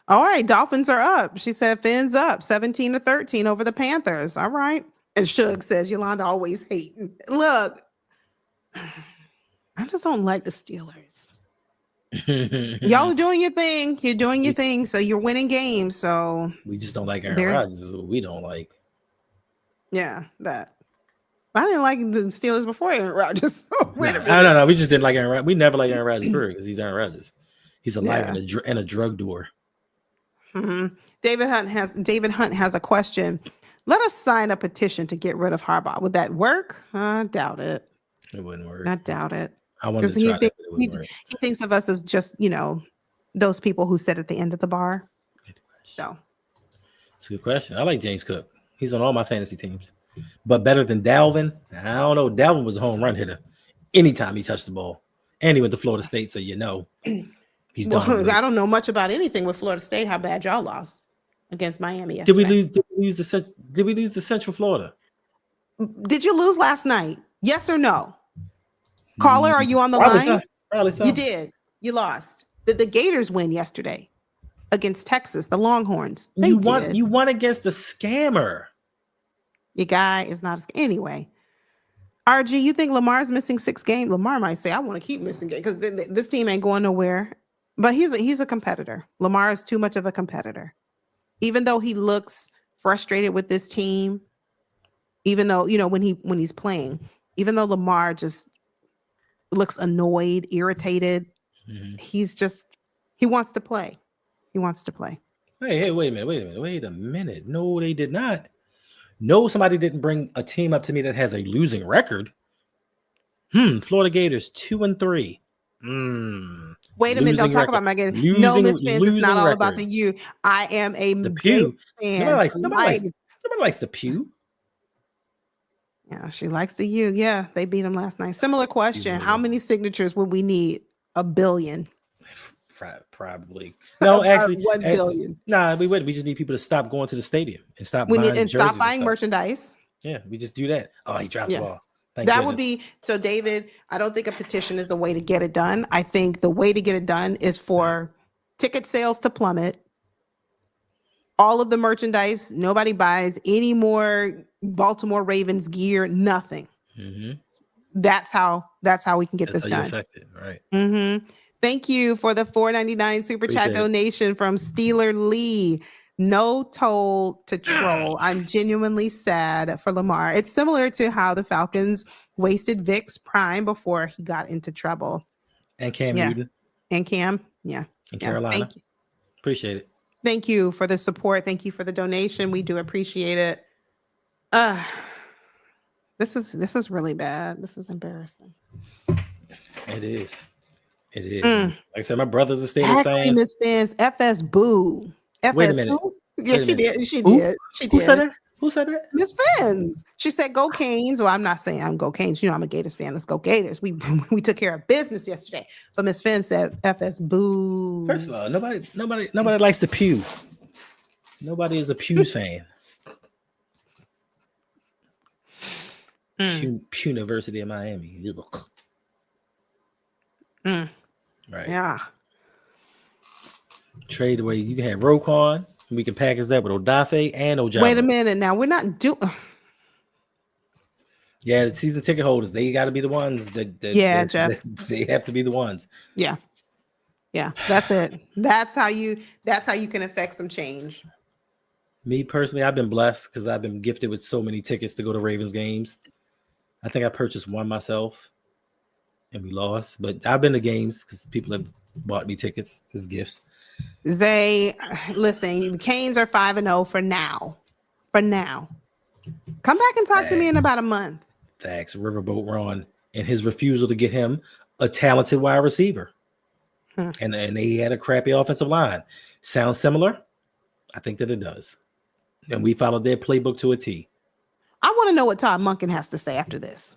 All right. Dolphins are up. She said Fins up 17-13 over the Panthers. All right. And Shug says Yolanda always hating. Look, I just don't like the Steelers. Y'all are doing your thing. You're doing your thing. So you're winning games. So we just don't like Aaron Rodgers. Is what we don't like. Yeah, that. I didn't like the Steelers before Aaron Rodgers. So wait a minute. No. We just didn't like Aaron Rodgers. We never liked Aaron Rodgers because he's Aaron Rodgers. He's alive and a drug doer. Mm-hmm. David Hunt has a question. Let us sign a petition to get rid of Harbaugh. Would that work? I doubt it. It wouldn't work. I doubt it. I wanted to try that, but it wouldn't work. He thinks of us as just, those people who sit at the end of the bar. So, it's a good question. I like James Cook. He's on all my fantasy teams. But better than Dalvin? I don't know. Dalvin was a home run hitter anytime he touched the ball. And he went to Florida State, so he's done. Well, I don't know much about anything with Florida State. How bad y'all lost against Miami yesterday. Did we lose to Central Florida? Did you lose last night? Yes or no? Caller, are you on the line? Probably so. You did. You lost. The Gators win yesterday against Texas, the Longhorns. You won against the scammer. Your guy is not anyway. RG, you think Lamar's missing 6 games? Lamar might say, I want to keep missing games because this team ain't going nowhere. But he's a competitor. Lamar is too much of a competitor. Even though he looks frustrated with this team, even though, when he's playing, even though Lamar just looks annoyed, irritated, he wants to play. He wants to play. Hey, wait a minute. No, they did not. No, somebody didn't bring a team up to me that has a losing record. Florida Gators 2-3. Wait a minute, don't talk about my Gators. No, Miss Fins, it's not all about the U. I am a the Pew fan. Nobody likes the Pew. Yeah, she likes the U. Yeah, they beat them last night. Similar question. How many signatures would we need? 1 billion. Probably. No, actually 1 billion. Nah, we would. We just need people to stop going to the stadium and stop buying merchandise. Yeah, we just do that. Oh, he dropped the ball. That would be so, David. I don't think a petition is the way to get it done. I think the way to get it done is for ticket sales to plummet. All of the merchandise, nobody buys any more Baltimore Ravens gear. Nothing. That's how we can get this done. Effective, right? Thank you for the $4.99 super chat donation from Steeler Lee. No toll to troll. I'm genuinely sad for Lamar. It's similar to how the Falcons wasted Vic's prime before he got into trouble. And Cam Newton. And Cam. And Carolina. Thank you. Appreciate it. Thank you for the support. Thank you for the donation. We do appreciate it. This is really bad. This is embarrassing. It is. Like I said, my brother's a Steelers fan. Miss Fans, FS boo. Wait a FS minute. who? Yeah, Wait a she minute. did. She Who? did. She Who said did. that? Who said that? Miss Fins. She said, "Go Canes." Well, I'm not saying I'm go Canes. You know, I'm a Gators fan. Let's go Gators. We we took care of business yesterday. But Miss Fins said, "FS boo." First of all, nobody likes the pew. Nobody is a Pews fan. Pew University of Miami. Ugh. Mm. Right. Yeah. Trade away. You can have Roquan. We can package that with Odafe and Ojabo. Wait a minute. Now we're not doing. Yeah, the season ticket holders, they got to be the ones Yeah, Jeff. they have to be the ones. Yeah. Yeah. That's it. That's how you can affect some change. Me personally, I've been blessed because I've been gifted with so many tickets to go to Ravens games. I think I purchased one myself and we lost, but I've been to games because people have bought me tickets as gifts. Zay, listen, the Canes are 5-0 for now. For now. Come back and talk to me in about a month. Facts. Riverboat Ron and his refusal to get him a talented wide receiver. And they had a crappy offensive line. Sounds similar? I think that it does. And we followed their playbook to a T. I want to know what Todd Monken has to say after this.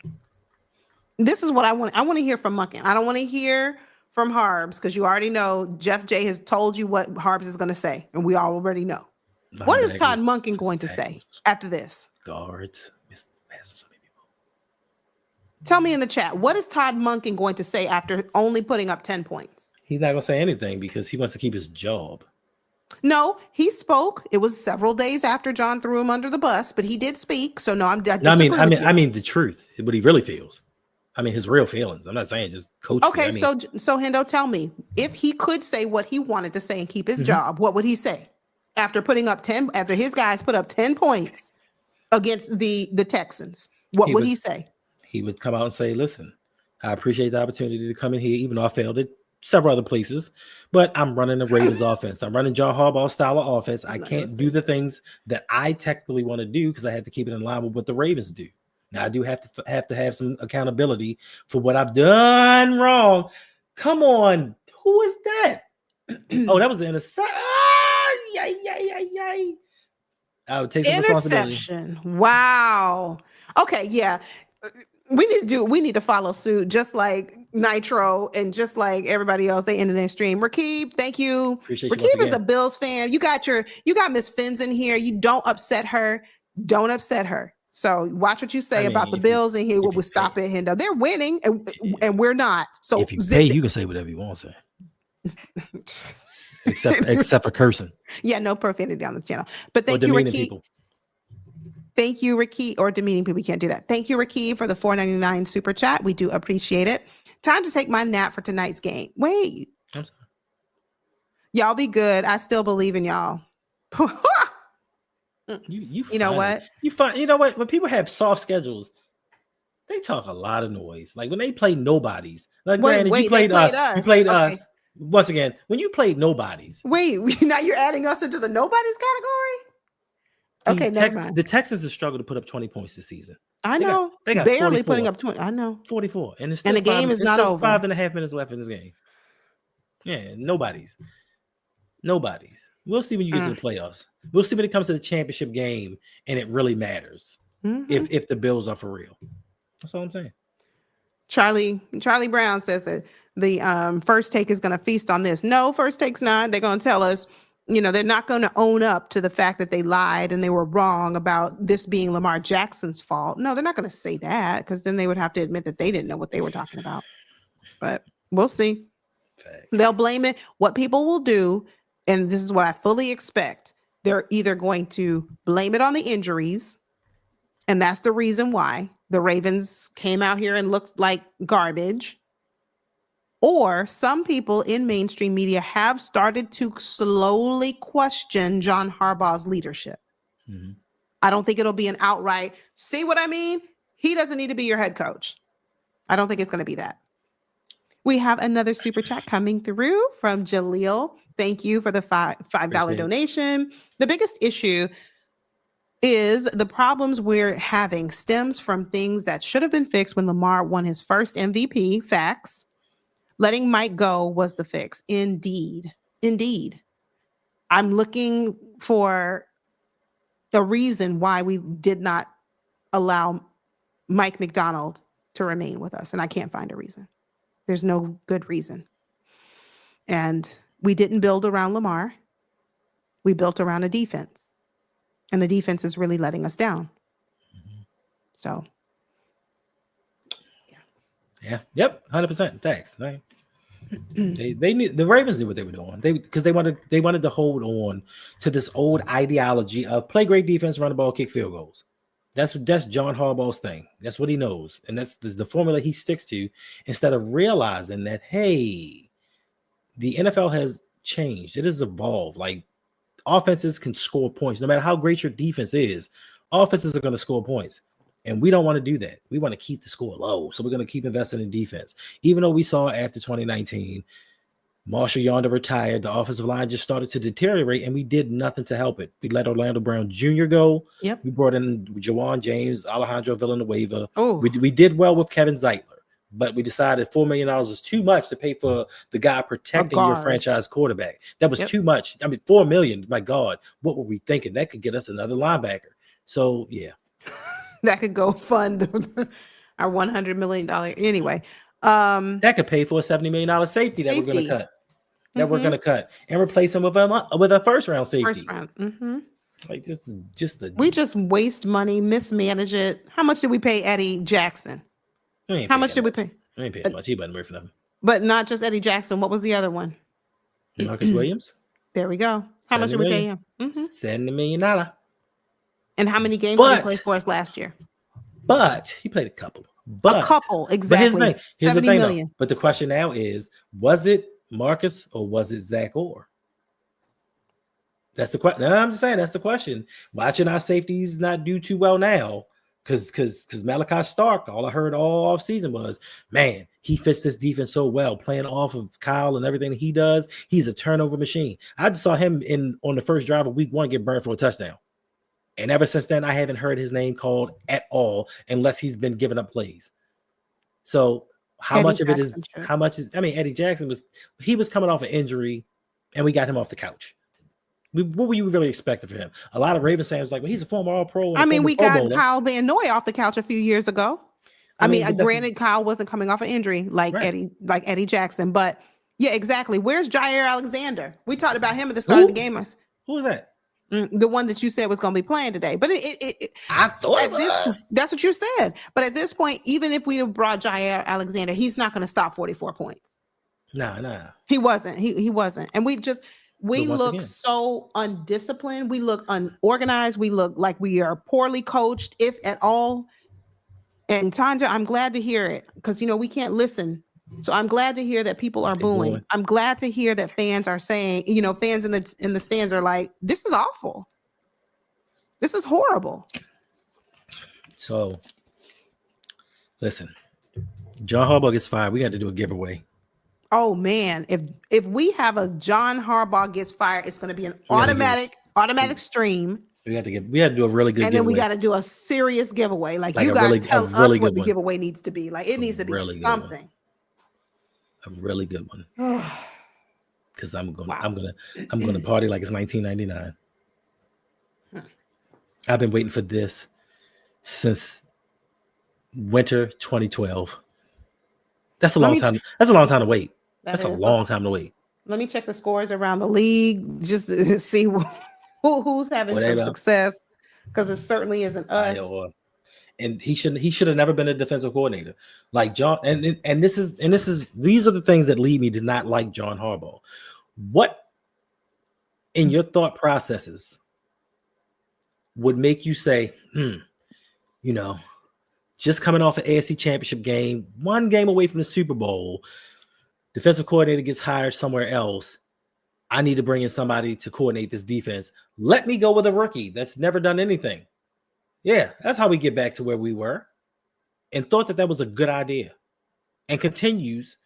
This is what I want. I want to hear from Monken. I don't want to hear from Harbs because you already know Jeff J has told you what Harbs is going to say, and we already know. What is Todd Monken going to say after this? Guards. Tell me in the chat. What is Todd Monken going to say after only putting up 10 points? He's not going to say anything because he wants to keep his job. No, he spoke. It was several days after John threw him under the bus, but he did speak. So no, I mean the truth, what he really feels. I mean his real feelings. I'm not saying just coach. Okay, so Hendo, tell me if he could say what he wanted to say and keep his job, what would he say after putting up 10? After his guys put up 10 points against the Texans, what would he say? He would come out and say, "Listen, I appreciate the opportunity to come in here, even though I failed at several other places, but I'm running the Ravens offense. I'm running John Harbaugh style of offense. I can't do the things that I technically want to do because I have to keep it in line with what the Ravens do. Now I do have to have some accountability for what I've done wrong. Come on, who is that? Oh, that was the interception. I would take some interception. Wow. Okay, yeah. We need to follow suit, just like Nitro and just like everybody else. They ended their stream. Rakib, thank you. Rakib is a Bills fan. You got Miss Fins in here. You don't upset her. Don't upset her. So watch what you say about the Bills in here. We'll stop it, Hendo. They're winning and we're not. So if you pay, you can say whatever you want to say. except for cursing. Yeah, no profanity on the channel. But thank you, Rakib. Thank you, Rakib, or demeaning people. We can't do that. Thank you, Rakib, for the $4.99 super chat. We do appreciate it. Time to take my nap for tonight's game. Wait. I'm sorry. Y'all be good. I still believe in y'all. You know what? You know what? When people have soft schedules, they talk a lot of noise. Like when they play nobodies. Like granted, you played us. You played us. Once again, when you played nobodies. Wait, now you're adding us into the nobodies category? Okay, never mind. The Texans have struggled to put up 20 points this season. I know. They got barely 44. Putting up 20. I know. 44. And the game is not over. 5.5 minutes left in this game. Yeah, nobody's. We'll see when you get to the playoffs. We'll see when it comes to the championship game and it really matters. If the Bills are for real. That's all I'm saying. Charlie Brown says that the First Take is going to feast on this. No, First Take's not. They're going to tell us, they're not going to own up to the fact that they lied and they were wrong about this being Lamar Jackson's fault. No, they're not going to say that because then they would have to admit that they didn't know what they were talking about. But we'll see. Fact. They'll blame it. What people will do, and this is what I fully expect, they're either going to blame it on the injuries, and that's the reason why the Ravens came out here and looked like garbage. Or some people in mainstream media have started to slowly question John Harbaugh's leadership. I don't think it'll be an outright, see what I mean? He doesn't need to be your head coach. I don't think it's going to be that. We have another super chat coming through from Jaleel. Thank you for the $5 donation. The biggest issue is the problems we're having stems from things that should have been fixed when Lamar won his first MVP. Facts. Letting Mike go was the fix. Indeed. I'm looking for the reason why we did not allow Mike McDonald to remain with us, and I can't find a reason. There's no good reason. And we didn't build around Lamar. We built around a defense, and the defense is really letting us down. So, yeah, yep, 100%. Thanks. Right. They knew, the Ravens knew what they were doing. Because they wanted to hold on to this old ideology of play great defense, run the ball, kick field goals. That's John Harbaugh's thing. That's what he knows, and that's the formula he sticks to. Instead of realizing that, hey, the NFL has changed. It has evolved. Like, offenses can score points no matter how great your defense is. Offenses are going to score points, and we don't want to do that. We want to keep the score low, so we're going to keep investing in defense. Even though we saw after 2019, Marshall Yonder retired, the offensive line just started to deteriorate, and we did nothing to help it. We let Orlando Brown Jr. go. Yep. We brought in Jawan James, Alejandro Villanueva. Oh. We did well with Kevin Zeitler, but we decided $4 million was too much to pay for the guy protecting your franchise quarterback. That was too much. I mean, $4 million, my God, what were we thinking? That could get us another linebacker. So, yeah. That could go fund our $100 million. Anyway. That could pay for a $70 million safety that we're going to cut. We're going to cut and replace him with a first round safety. First round. Mm-hmm. Like we just waste money, mismanage it. How much did we pay Eddie Jackson? How much did we pay? I ain't paying much. He wasn't worth nothing. But not just Eddie Jackson. What was the other one? Marcus Williams. There we go. How much did we pay him? $70 million. And how many games did he play for us last year? But he played a couple. A couple, exactly. Here's the thing, million. Though. But the question now is, was it Marcus or was it Zach Orr? That's the question. I'm just saying that's the question. Watching our safeties not do too well now, because Malachi Stark, all I heard all off season was, man, he fits this defense so well, playing off of Kyle and everything he does. He's a turnover machine. I just saw him on the first drive of week 1 get burned for a touchdown. And ever since then, I haven't heard his name called at all unless he's been giving up plays. So how much of it is I mean, Eddie Jackson was coming off an injury and we got him off the couch. What were you really expecting for him? A lot of Ravens fans like, well, he's a former All-Pro. I mean, we got Kyle Van Noy off the couch a few years ago. I mean, granted, Kyle wasn't coming off an injury like Eddie Jackson, but yeah, exactly. Where's Jair Alexander? We talked about him at the start of the game. Who was that? The one that you said was going to be playing today, but I thought that's what you said. But at this point, even if we have brought Jair Alexander, he's not going to stop 44 points. Nah. He wasn't. He wasn't. And we look so undisciplined. We look unorganized. We look like we are poorly coached, if at all. And Tanja, I'm glad to hear it because, we can't listen. So I'm glad to hear that people are booing. I'm glad to hear that fans are saying, fans in the stands are like, this is awful. This is horrible. So, listen, John Harbaugh gets fired. We got to do a giveaway. Oh man, if we have a John Harbaugh gets fired, it's going to be an automatic stream. We had to do a really good giveaway. And then we got to do a serious giveaway. Like you guys tell us what the giveaway needs to be. Like it needs to be something. A really good one. Because I'm gonna party like it's 1999. I've been waiting for this since winter 2012. That's a long time. That's a long time to wait. That's a long time to wait. Let me check the scores around the league just to see who's having some success, because it certainly isn't us. And he should have never been a defensive coordinator like John. And these are the things that lead me to not like John Harbaugh. What in your thought processes would make you say, just coming off an AFC Championship game, one game away from the Super Bowl, defensive coordinator gets hired somewhere else. I need to bring in somebody to coordinate this defense. Let me go with a rookie that's never done anything. Yeah, that's how we get back to where we were, and thought that was a good idea, and continues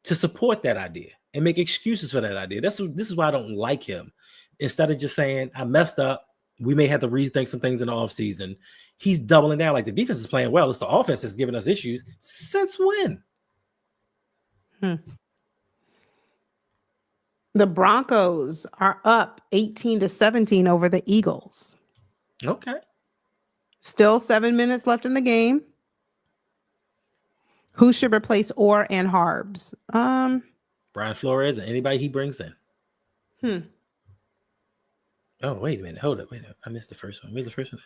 to support that idea and make excuses for that idea. This is why I don't like him. Instead of just saying, I messed up, we may have to rethink some things in the offseason, he's doubling down. Like, the defense is playing well. It's the offense that's giving us issues. Since when? The Broncos are up 18-17 over the Eagles. Okay. Still 7 minutes left in the game. Who should replace Orr and Harbs? Brian Flores and anybody he brings in. Oh, wait a minute. Hold up. Wait a minute. I missed the first one. Where's the first one?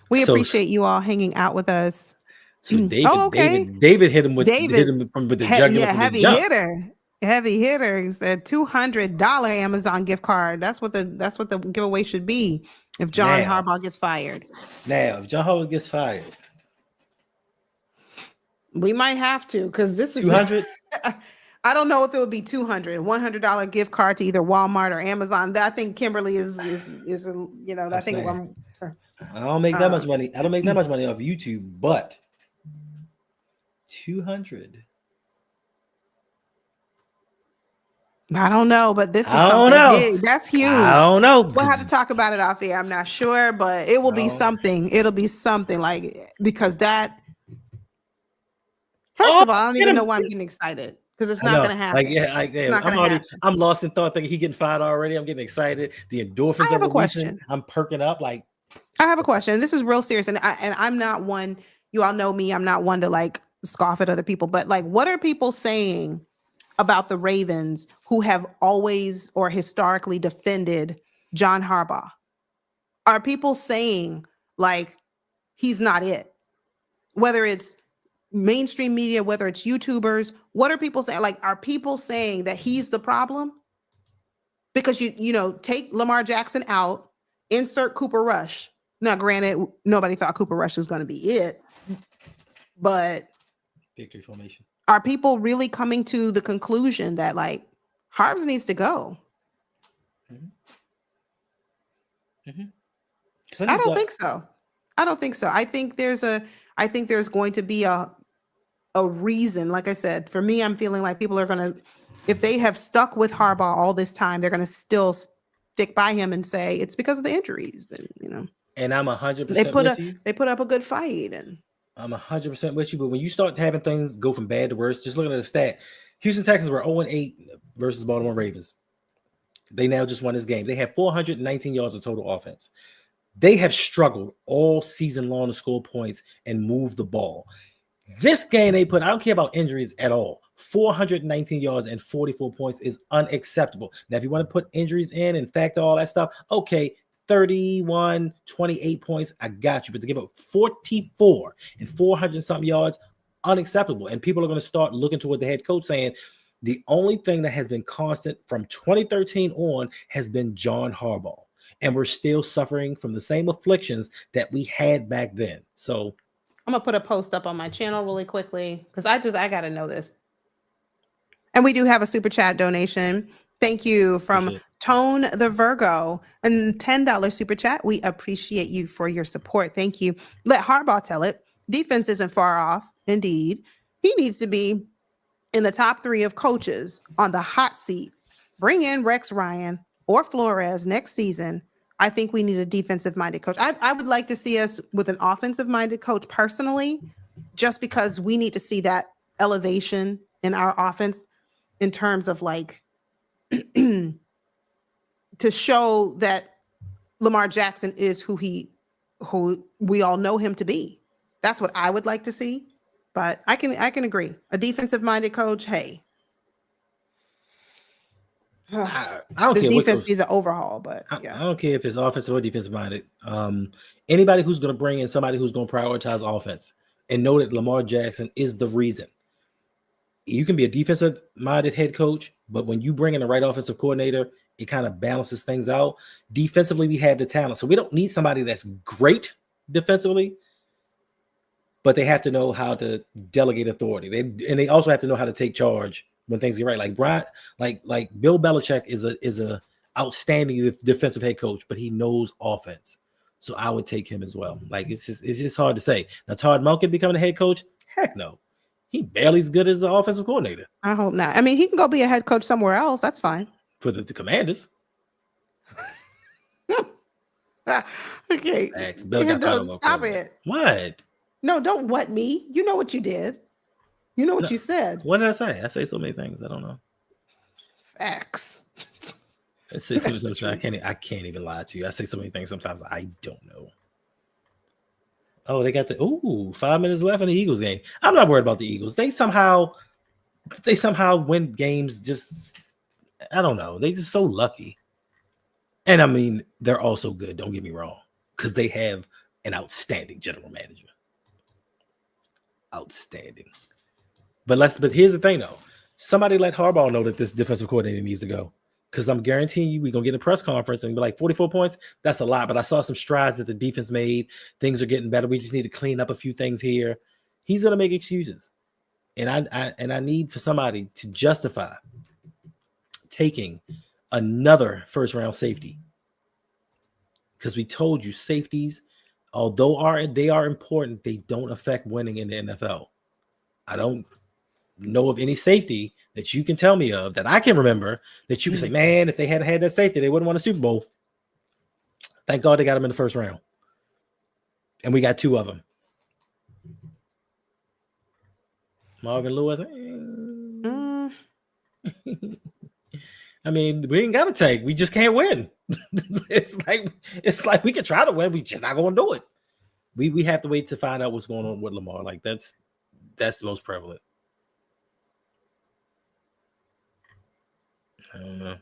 We So- appreciate you all hanging out with us. So David, Oh, okay. David hit him with David, with the jugular from the heavy jump. hitter. Heavy hitter. He said $200 Amazon gift card. That's what the giveaway should be if John Now. Harbaugh gets fired. Now, if John Harbaugh gets fired, We might have to, because this is 200. I don't know if it would be $100 gift card to either Walmart or Amazon. I think Kimberly is you know, I think saying. I don't make that much money. I don't make that much money off YouTube, but 200. I don't know, but this is I don't something know. big. That's huge. I don't know. We'll have to talk about it off air. I'm not sure, but it will be something. It'll be something like, because that. First of all, I don't even know why I'm getting excited, because it's not going to happen. I'm lost in thought thinking he getting fired already. I'm getting excited. The endorphins. I have a question. I'm perking up. Like, I have a question. This is real serious, and I'm not one. You all know me. I'm not one to like scoff at other people, but like, what are people saying about the Ravens who have always or historically defended John Harbaugh? Are people saying like he's not it? Whether it's mainstream media, whether it's YouTubers, what are people saying? Like, are people saying that he's the problem? Because you know, take Lamar Jackson out, insert Cooper Rush. Now, granted, nobody thought Cooper Rush was going to be it, but victory formation. Are people really coming to the conclusion that like Harbs needs to go? I don't think so. I don't think so. I think there's going to be a reason. Like I said, for me, I'm feeling like people are going to, if they have stuck with Harbaugh all this time, they're going to still stick by him and say it's because of the injuries, and you know. And I'm 100% with you. They put up a good fight, and I'm 100% with you. But when you start having things go from bad to worse, just looking at the stat, Houston Texans were 0-8 versus Baltimore Ravens. They now just won this game. They have 419 yards of total offense. They have struggled all season long to score points and move the ball. This game I don't care about injuries at all. 419 yards and 44 points is unacceptable. Now, if you want to put injuries in and factor all that stuff, okay, 31, 28 points, I got you. But to give up 44 and 400 something yards, unacceptable. And people are going to start looking toward the head coach saying the only thing that has been constant from 2013 on has been John Harbaugh. And we're still suffering from the same afflictions that we had back then. So I'm going to put a post up on my channel really quickly because I got to know this. And we do have a super chat donation. Thank you from Tone the Virgo, a $10 super chat. We appreciate you for your support. Thank you. Let Harbaugh tell it. Defense isn't far off. Indeed. He needs to be in the top 3 of coaches on the hot seat. Bring in Rex Ryan or Flores next season. I think we need a defensive-minded coach. I would like to see us with an offensive-minded coach personally, just because we need to see that elevation in our offense in terms of like to show that Lamar Jackson is who we all know him to be. That's what I would like to see. But I can agree. A defensive-minded coach, hey. I don't the care. Defense needs an overhaul, but yeah. I don't care if it's offensive or defensive minded. Anybody who's going to bring in somebody who's going to prioritize offense and know that Lamar Jackson is the reason. You can be a defensive minded head coach, but when you bring in the right offensive coordinator, it kind of balances things out. Defensively, we have the talent, so we don't need somebody that's great defensively, but they have to know how to delegate authority. They also have to know how to take charge when things get right. Like Brian, like Bill Belichick is a outstanding defensive head coach, but he knows offense. So I would take him as well. Like it's just hard to say. Now Todd Monken becoming a head coach? Heck no. He barely as good as an offensive coordinator. I hope not. I mean, he can go be a head coach somewhere else. That's fine. For the Commanders. Okay. Stop it. What? No, don't what me. You know what you did. You know what No. you said. What did I say? I say so many things. I don't know. Facts. I say so many things. I can't even lie to you. I say so many things sometimes I don't know. Oh, they got 5 minutes left in the Eagles game. I'm not worried about the Eagles. They somehow win games. Just I don't know. They just so lucky. And I mean, they're also good. Don't get me wrong, because they have an outstanding general manager. Outstanding. But here's the thing though. Somebody let Harbaugh know that this defensive coordinator needs to go. Because I'm guaranteeing you, we're gonna get a press conference and be like 44 points. That's a lot, but I saw some strides that the defense made. Things are getting better. We just need to clean up a few things here. He's gonna make excuses, and I need for somebody to justify taking another first round safety. Because we told you safeties, although they are important, they don't affect winning in the NFL. I don't know of any safety that you can tell me of that I can remember that you can say, man, if they had had that safety, they wouldn't won a Super Bowl. Thank God they got him in the first round. And we got 2 of them. Marvin Lewis. I mean, we ain't got to take. We just can't win. It's like we can try to win. We just not going to do it. We have to wait to find out what's going on with Lamar. Like that's the most prevalent. I don't know.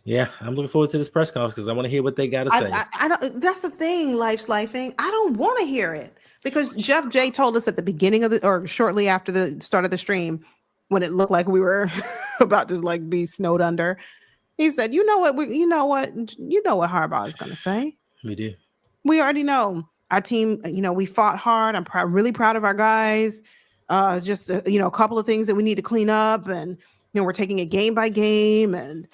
Yeah, I'm looking forward to this press conference because I want to hear what they got to say. I don't. That's the thing. Life's lifing. I don't want to hear it because Jeff J told us at the beginning of or shortly after the start of the stream, when it looked like we were about to like be snowed under, he said, "You know what? You know what Harbaugh is going to say. We do. We already know our team. We fought hard. I'm really proud of our guys. Just a couple of things that we need to clean up, and we're taking it game by game, and."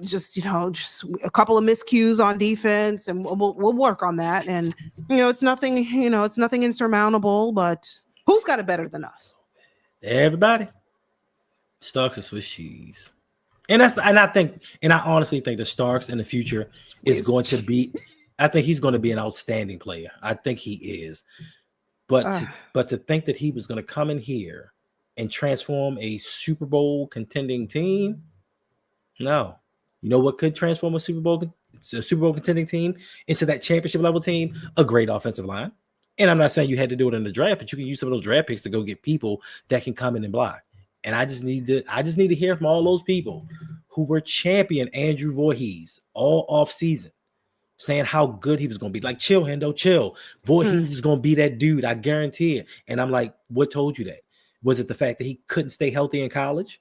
Just a couple of miscues on defense, and we'll work on that. And it's nothing insurmountable. But who's got it better than us? Everybody. Starks and Swiss cheese, and I honestly think the Starks in the future is going to be. I think he's going to be an outstanding player. I think he is. But to think that he was going to come in here and transform a Super Bowl contending team, no. You know what could transform a Super Bowl contending team into that championship level team? A great offensive line. And I'm not saying you had to do it in the draft, but you can use some of those draft picks to go get people that can come in and block. And I just need to hear from all those people who were champion Andrew Voorhees all off season, saying how good he was going to be. Like, chill, Hendo, chill. Voorhees is going to be that dude. I guarantee it. And I'm like, what told you that? Was it the fact that he couldn't stay healthy in college?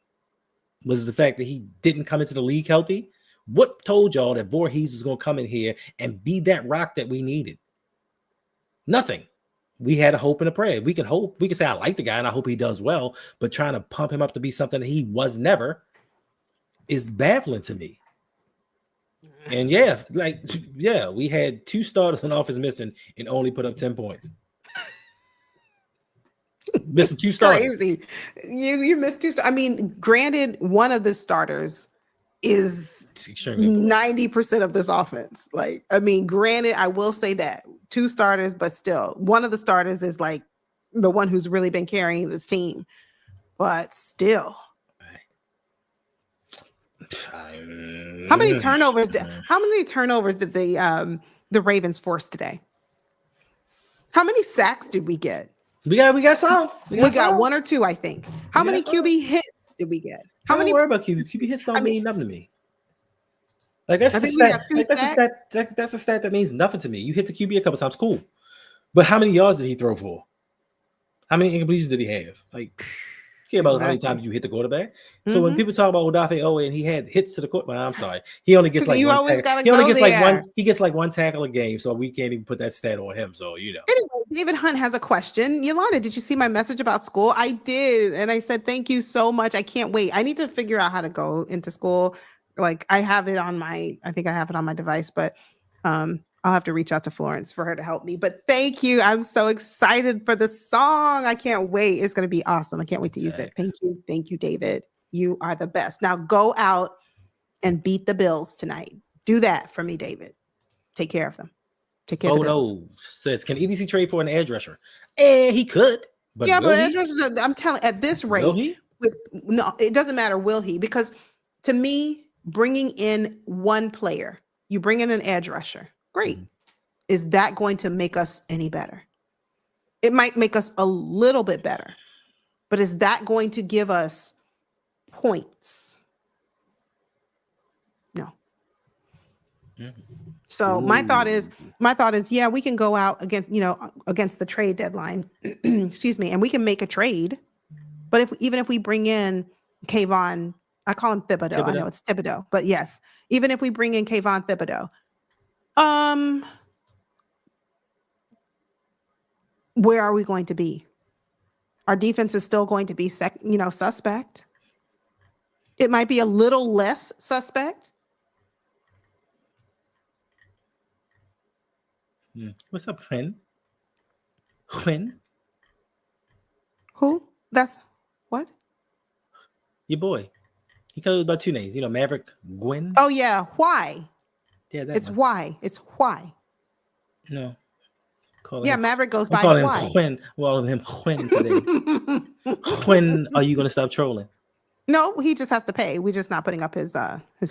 Was it the fact that he didn't come into the league healthy? What told y'all that Voorhees was going to come in here and be that rock that we needed? Nothing. We had a hope and a prayer. We can hope. We can say, I like the guy and I hope he does well, but trying to pump him up to be something that he was never is baffling to me. And we had 2 starters on offense missing and only put up 10 points. Missing 2 starters. Crazy. You missed 2 starters. I mean, granted, one of the starters is 90% of this offense. Like, I mean, granted, I will say that 2 starters, but still, one of the starters is like the one who's really been carrying this team. But still, how many turnovers? How many turnovers did the Ravens force today? How many sacks did we get? We got some. We got 1 or 2, I think. How many QB hits did we get? How many? Don't worry about QB. QB hits don't mean nothing to me. Like that's a stat that means nothing to me. You hit the QB a couple times, cool. But how many yards did he throw for? How many incompletions did he have? Like, care about how many times you hit the quarterback. So when people talk about Odafe Owe and he had hits to the quarterback, well, I'm sorry, he only gets like one tackle. He gets like one tackle a game, so we can't even put that stat on him. So Anyway, David Hunt has a question. Yolanda, did you see my message about school? I did, and I said thank you so much. I can't wait. I need to figure out how to go into school. Like I have it on my device, but I'll have to reach out to Florence for her to help me. But thank you. I'm so excited for the song. I can't wait. It's going to be awesome. I can't wait to use it. Thank you. Thank you, David. You are the best. Now go out and beat the Bills tonight. Do that for me, David. Take care of them. Take care of the Bills. Says, can EDC trade for an edge rusher? He could, But Yeah, will but he? edge rusher, I'm telling at this Will rate, he? no, it doesn't matter. Will he? Because to me, bringing in one player, you bring in an edge rusher. Great. Mhm. Is that going to make us any better? It might make us a little bit better, but is that going to give us points? No. Mhm. So my thought is, yeah, we can go out against the trade deadline, excuse me, and we can make a trade. But even if we bring in Kayvon, I call him Thibodeau. I know Thibodeau? it's Thibodeau, but yes, even if we bring in Kayvon Thibodeau, um, where are we going to be? Our defense is still going to be suspect. It might be a little less suspect. What's up, Quinn? Quinn, Who? That's what? your boy. He goes by two names. Maverick Gwyn. Oh yeah. Why? Yeah, that It's one. why. It's why. No, calling Yeah, him. Maverick goes I'm by calling why. him Quinn. Well, him Quinn today. When are you going to stop trolling? No, he just has to pay. We're just not putting up his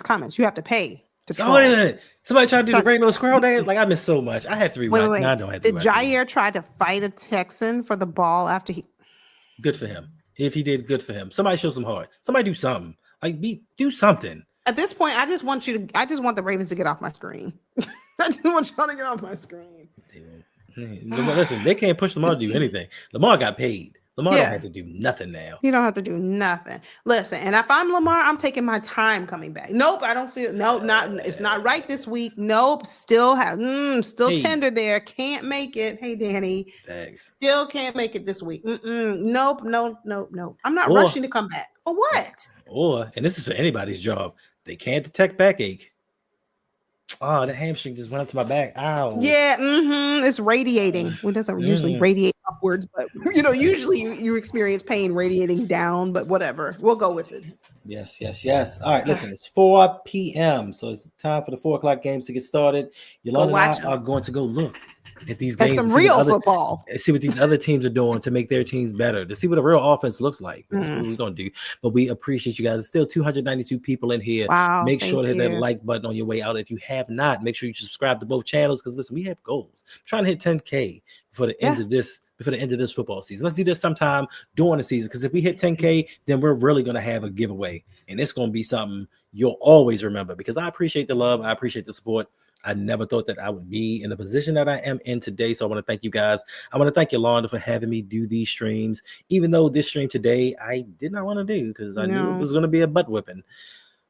comments. You have to pay to So, troll. wait a minute. Somebody trying to do So- the rainbow squirrel dance? Like, I miss so much. I have to Wait, rewind. wait, No, wait. I don't have to Did rewind. Jair try to fight a Texan for the ball after he? Good for him. If he did, good for him. Somebody show some heart. Somebody do something. Like, do something. At this point, I just want the Ravens to get off my screen. I just want y'all to get off my screen. Listen, they can't push Lamar to do anything. Lamar got paid. Lamar don't Yeah. have to do nothing now. You don't have to do nothing. Listen, and if I'm Lamar, I'm taking my time coming back. Nope, I don't feel. Nope, it's not right this week. Nope, still Hey. tender there. Can't make it. Hey, Danny, Thanks. still can't make it this week. Nope. I'm not Or- rushing to come back. For what? Or, and this is for anybody's job, they can't detect backache. Oh, the hamstring just went up to my back. Ow. Yeah, it's radiating. Well, it doesn't usually radiate upwards, but usually you experience pain radiating down, but whatever. We'll go with it. Yes. All right, listen, it's 4 p.m. So it's time for the 4:00 games to get started. Yolanda watch and I are going to go look at these That's games. some and see real what football. see what these other teams are doing to make their teams better, to see what a real offense looks like. That's what we're going to do. But we appreciate you guys. There's still 292 people in here. Wow. Make sure to hit that you. like button on your way out. If you have not, make sure you subscribe to both channels, because listen, we have goals. I'm trying to hit 10K before the end of this football season. Let's do this sometime during the season, because if we hit 10K, then we're really going to have a giveaway, and it's going to be something you'll always remember, because I appreciate the love. I appreciate the support. I never thought that I would be in the position that I am in today. So I want to thank you guys. I want to thank Yolanda for having me do these streams, even though this stream today I did not want to do, because I knew it was going to be a butt whipping.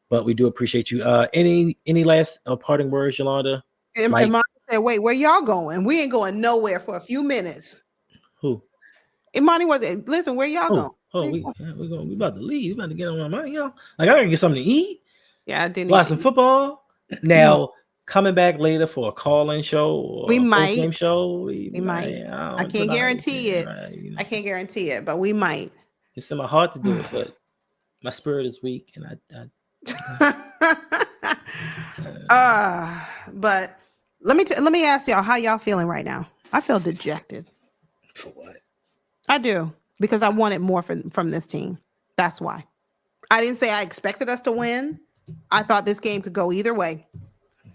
But we do appreciate you. Any last parting words, Yolanda? Imani said, wait, where y'all going? We ain't going nowhere for a few minutes. Who? Imani was, listen, where y'all going? We about to leave. We about to get on my money, y'all. Like, I gotta get something to eat. Yeah, I didn't watch some football. Now, coming back later for a call-in show or we a might. post-game show. We might. I can't guarantee it. Right, I can't guarantee it, but we might. It's in my heart to do it, but my spirit is weak, and but let me ask y'all, how y'all feeling right now? I feel dejected. For what? I do, because I wanted more from this team. That's why. I didn't say I expected us to win. I thought this game could go either way.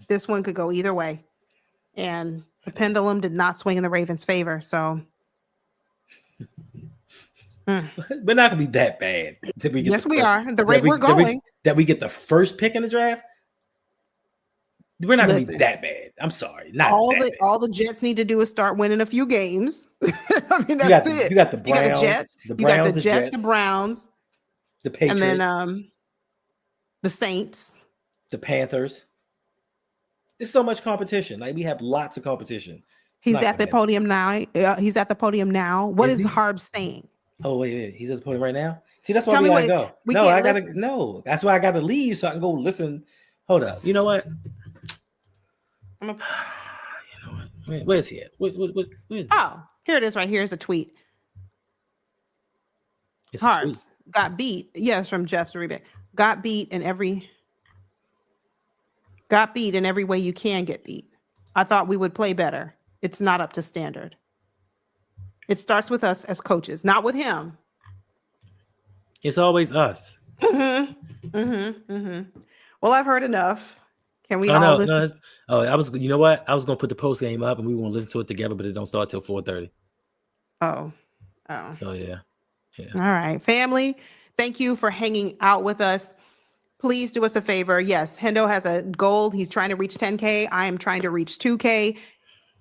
This one could go either way. And the pendulum did not swing in the Ravens' favor. So we're not gonna be that bad. Yes, we are. The rate we're going. That we get the first pick in the draft. We're not gonna be that bad. I'm sorry. All the Jets need to do is start winning a few games. I mean, that's it. You got the Browns, you got the Jets, the Browns, the Browns, the Patriots, and then the Saints, the Panthers. There's so much competition. Like, we have lots of competition. He's at the podium now. He's at the podium now. What is Harb saying? Oh, wait. He's at the podium right now? See, that's why we gotta go. No, I gotta listen. No. That's why I gotta leave so I can go listen. Hold up. You know what? You know what? Where's he at? Where is this? Oh, here it is right here. Here's a tweet. Harbs got beat. Yes, from Jeff Zaribe. Got beat in every way you can get beat. I thought we would play better. It's not up to standard. It starts with us as coaches, not with him. It's always us. Well, I've heard enough. Can we Oh, all no, listen? no. Oh, you know what? I was going to put the post game up and we were going to listen to it together, but it don't start till 4:30. Oh. So, yeah. All right, family. Thank you for hanging out with us. Please do us a favor. Yes, Hendo has a goal. He's trying to reach 10K. I am trying to reach 2K.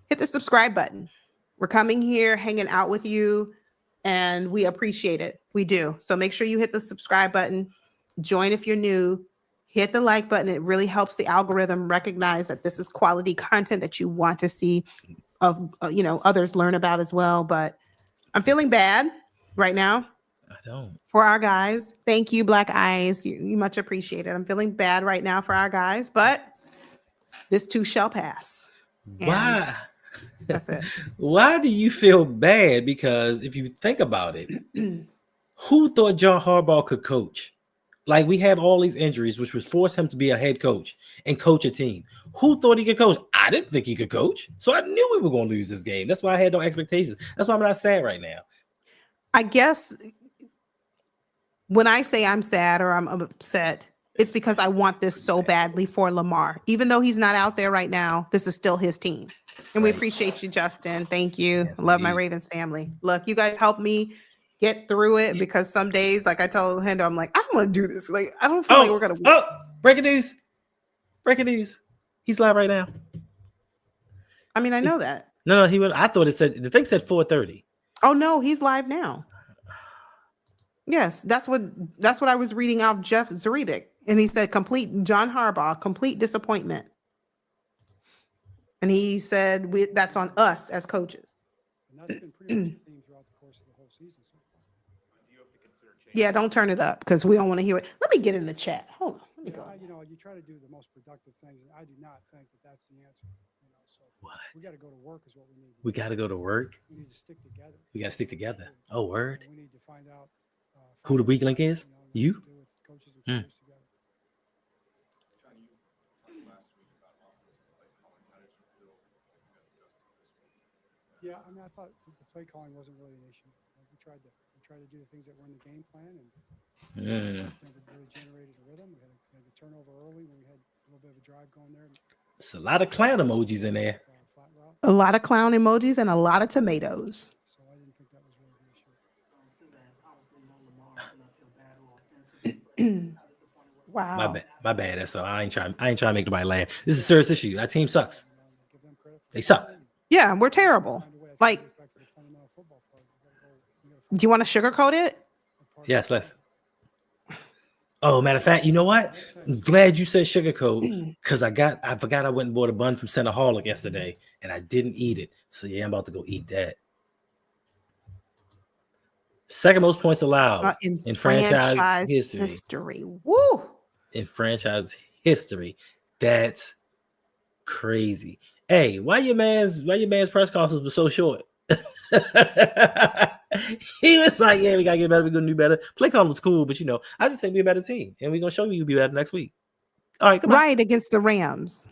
Hit the subscribe button. We're coming here, hanging out with you, and we appreciate it. We do. So make sure you hit the subscribe button. Join if you're new. Hit the like button. It really helps the algorithm recognize that this is quality content that you want to see others learn about as well. But I'm feeling bad right now. I don't. For our guys. Thank you, Black Eyes. You much appreciated. I'm feeling bad right now for our guys, but this too shall pass. Why? That's it. Why do you feel bad? Because if you think about it, who thought John Harbaugh could coach? Like, we have all these injuries, which would force him to be a head coach and coach a team. Who thought he could coach? I didn't think he could coach. So I knew we were going to lose this game. That's why I had no expectations. That's why I'm not sad right now. I guess when I say I'm sad or I'm upset, it's because I want this so badly for Lamar. Even though he's not out there right now, this is still his team. And we appreciate you, Justin. Thank you. Yes, Love my indeed. Ravens family. Look, you guys help me get through it because some days, like I told Hendo, I'm like, I don't want to do this. Like, I don't feel like we're going to. Oh, breaking news. Breaking news. He's live right now. I mean, I know that. No, he went. I thought the thing said 4:30. Oh no, he's live now. Yes, that's what I was reading off Jeff Zrebic, and he said John Harbaugh, complete disappointment. And he said that's on us as coaches. And that's been pretty much the theme throughout the course of the whole season so far. Yeah, don't turn it up because we don't want to hear it. Let me get in the chat. Hold on. Let me go. You try to do the most productive things, and I do not think that that's the answer. So What? we got to go to work is what we need. We got to go to work. We need to stick together. We got to stick together. Oh, word. We need to find out Who the weak link is? You? what to do with coaches and players together. Yeah, I mean, I thought the play calling wasn't really an issue. We tried to do the things that were in the game plan, and it really generated a rhythm. We had a turnover early when we had a little bit of a drive going there. It's a lot of clown emojis in there. Flat route. A lot of clown emojis and a lot of tomatoes. So I didn't think that was really the issue. Wow. My bad. That's all. I ain't trying to make nobody laugh. This is a serious issue. Our team sucks. Give them credit for They suck. Yeah, we're terrible. find a way. That's Like, goes back to the fundamental football part. do you want to sugarcoat it? Yes, let's. Oh, matter of fact, you know what? I'm glad you said sugarcoat because I forgot I went and bought a bun from Centerholic yesterday and I didn't eat it. So yeah, I'm about to go eat that. Second most points allowed in franchise history. Woo! In franchise history. That's crazy. Hey, why your man's press conference was so short? He was like, yeah, we gotta get better, we're gonna do better. Play calling was cool, but I just think we're a better team, and we're gonna show you we'll be better next week. All right, come on. Right, against the Rams.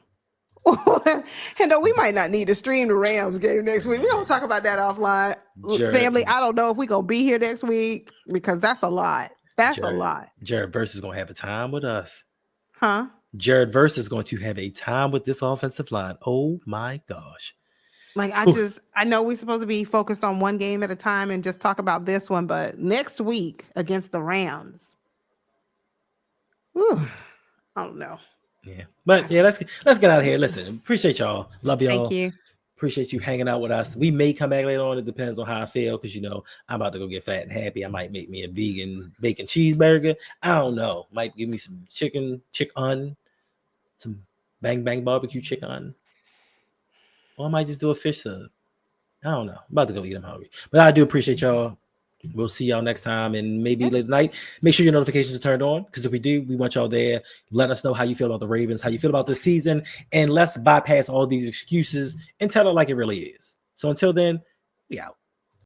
And we might not need to stream the Rams game next week. We're gonna talk about that offline. Jared. Family, I don't know if we're gonna be here next week because that's a lot. That's a lot. Jared Verse is gonna have a time with us. Huh? Jared Verse is going to have a time with this offensive line. Oh my gosh. Like I know we're supposed to be focused on one game at a time and just talk about this one, but next week against the Rams. Whew, I don't know. Yeah. But yeah, let's get out of here. Listen, appreciate y'all. Love y'all. Thank you. Appreciate you hanging out with us. We may come back later on. It depends on how I feel because I'm about to go get fat and happy. I might make me a vegan bacon cheeseburger. I don't know. Might give me some chicken, some bang bang barbecue chicken. Or I might just do a fish sub. I don't know. I'm about to go eat. I'm hungry. But I do appreciate y'all. We'll see y'all next time and maybe late night. Make sure your notifications are turned on because if we do, we want y'all there. Let us know how you feel about the Ravens, how you feel about this season, and let's bypass all these excuses and tell it like it really is. So until then, we out.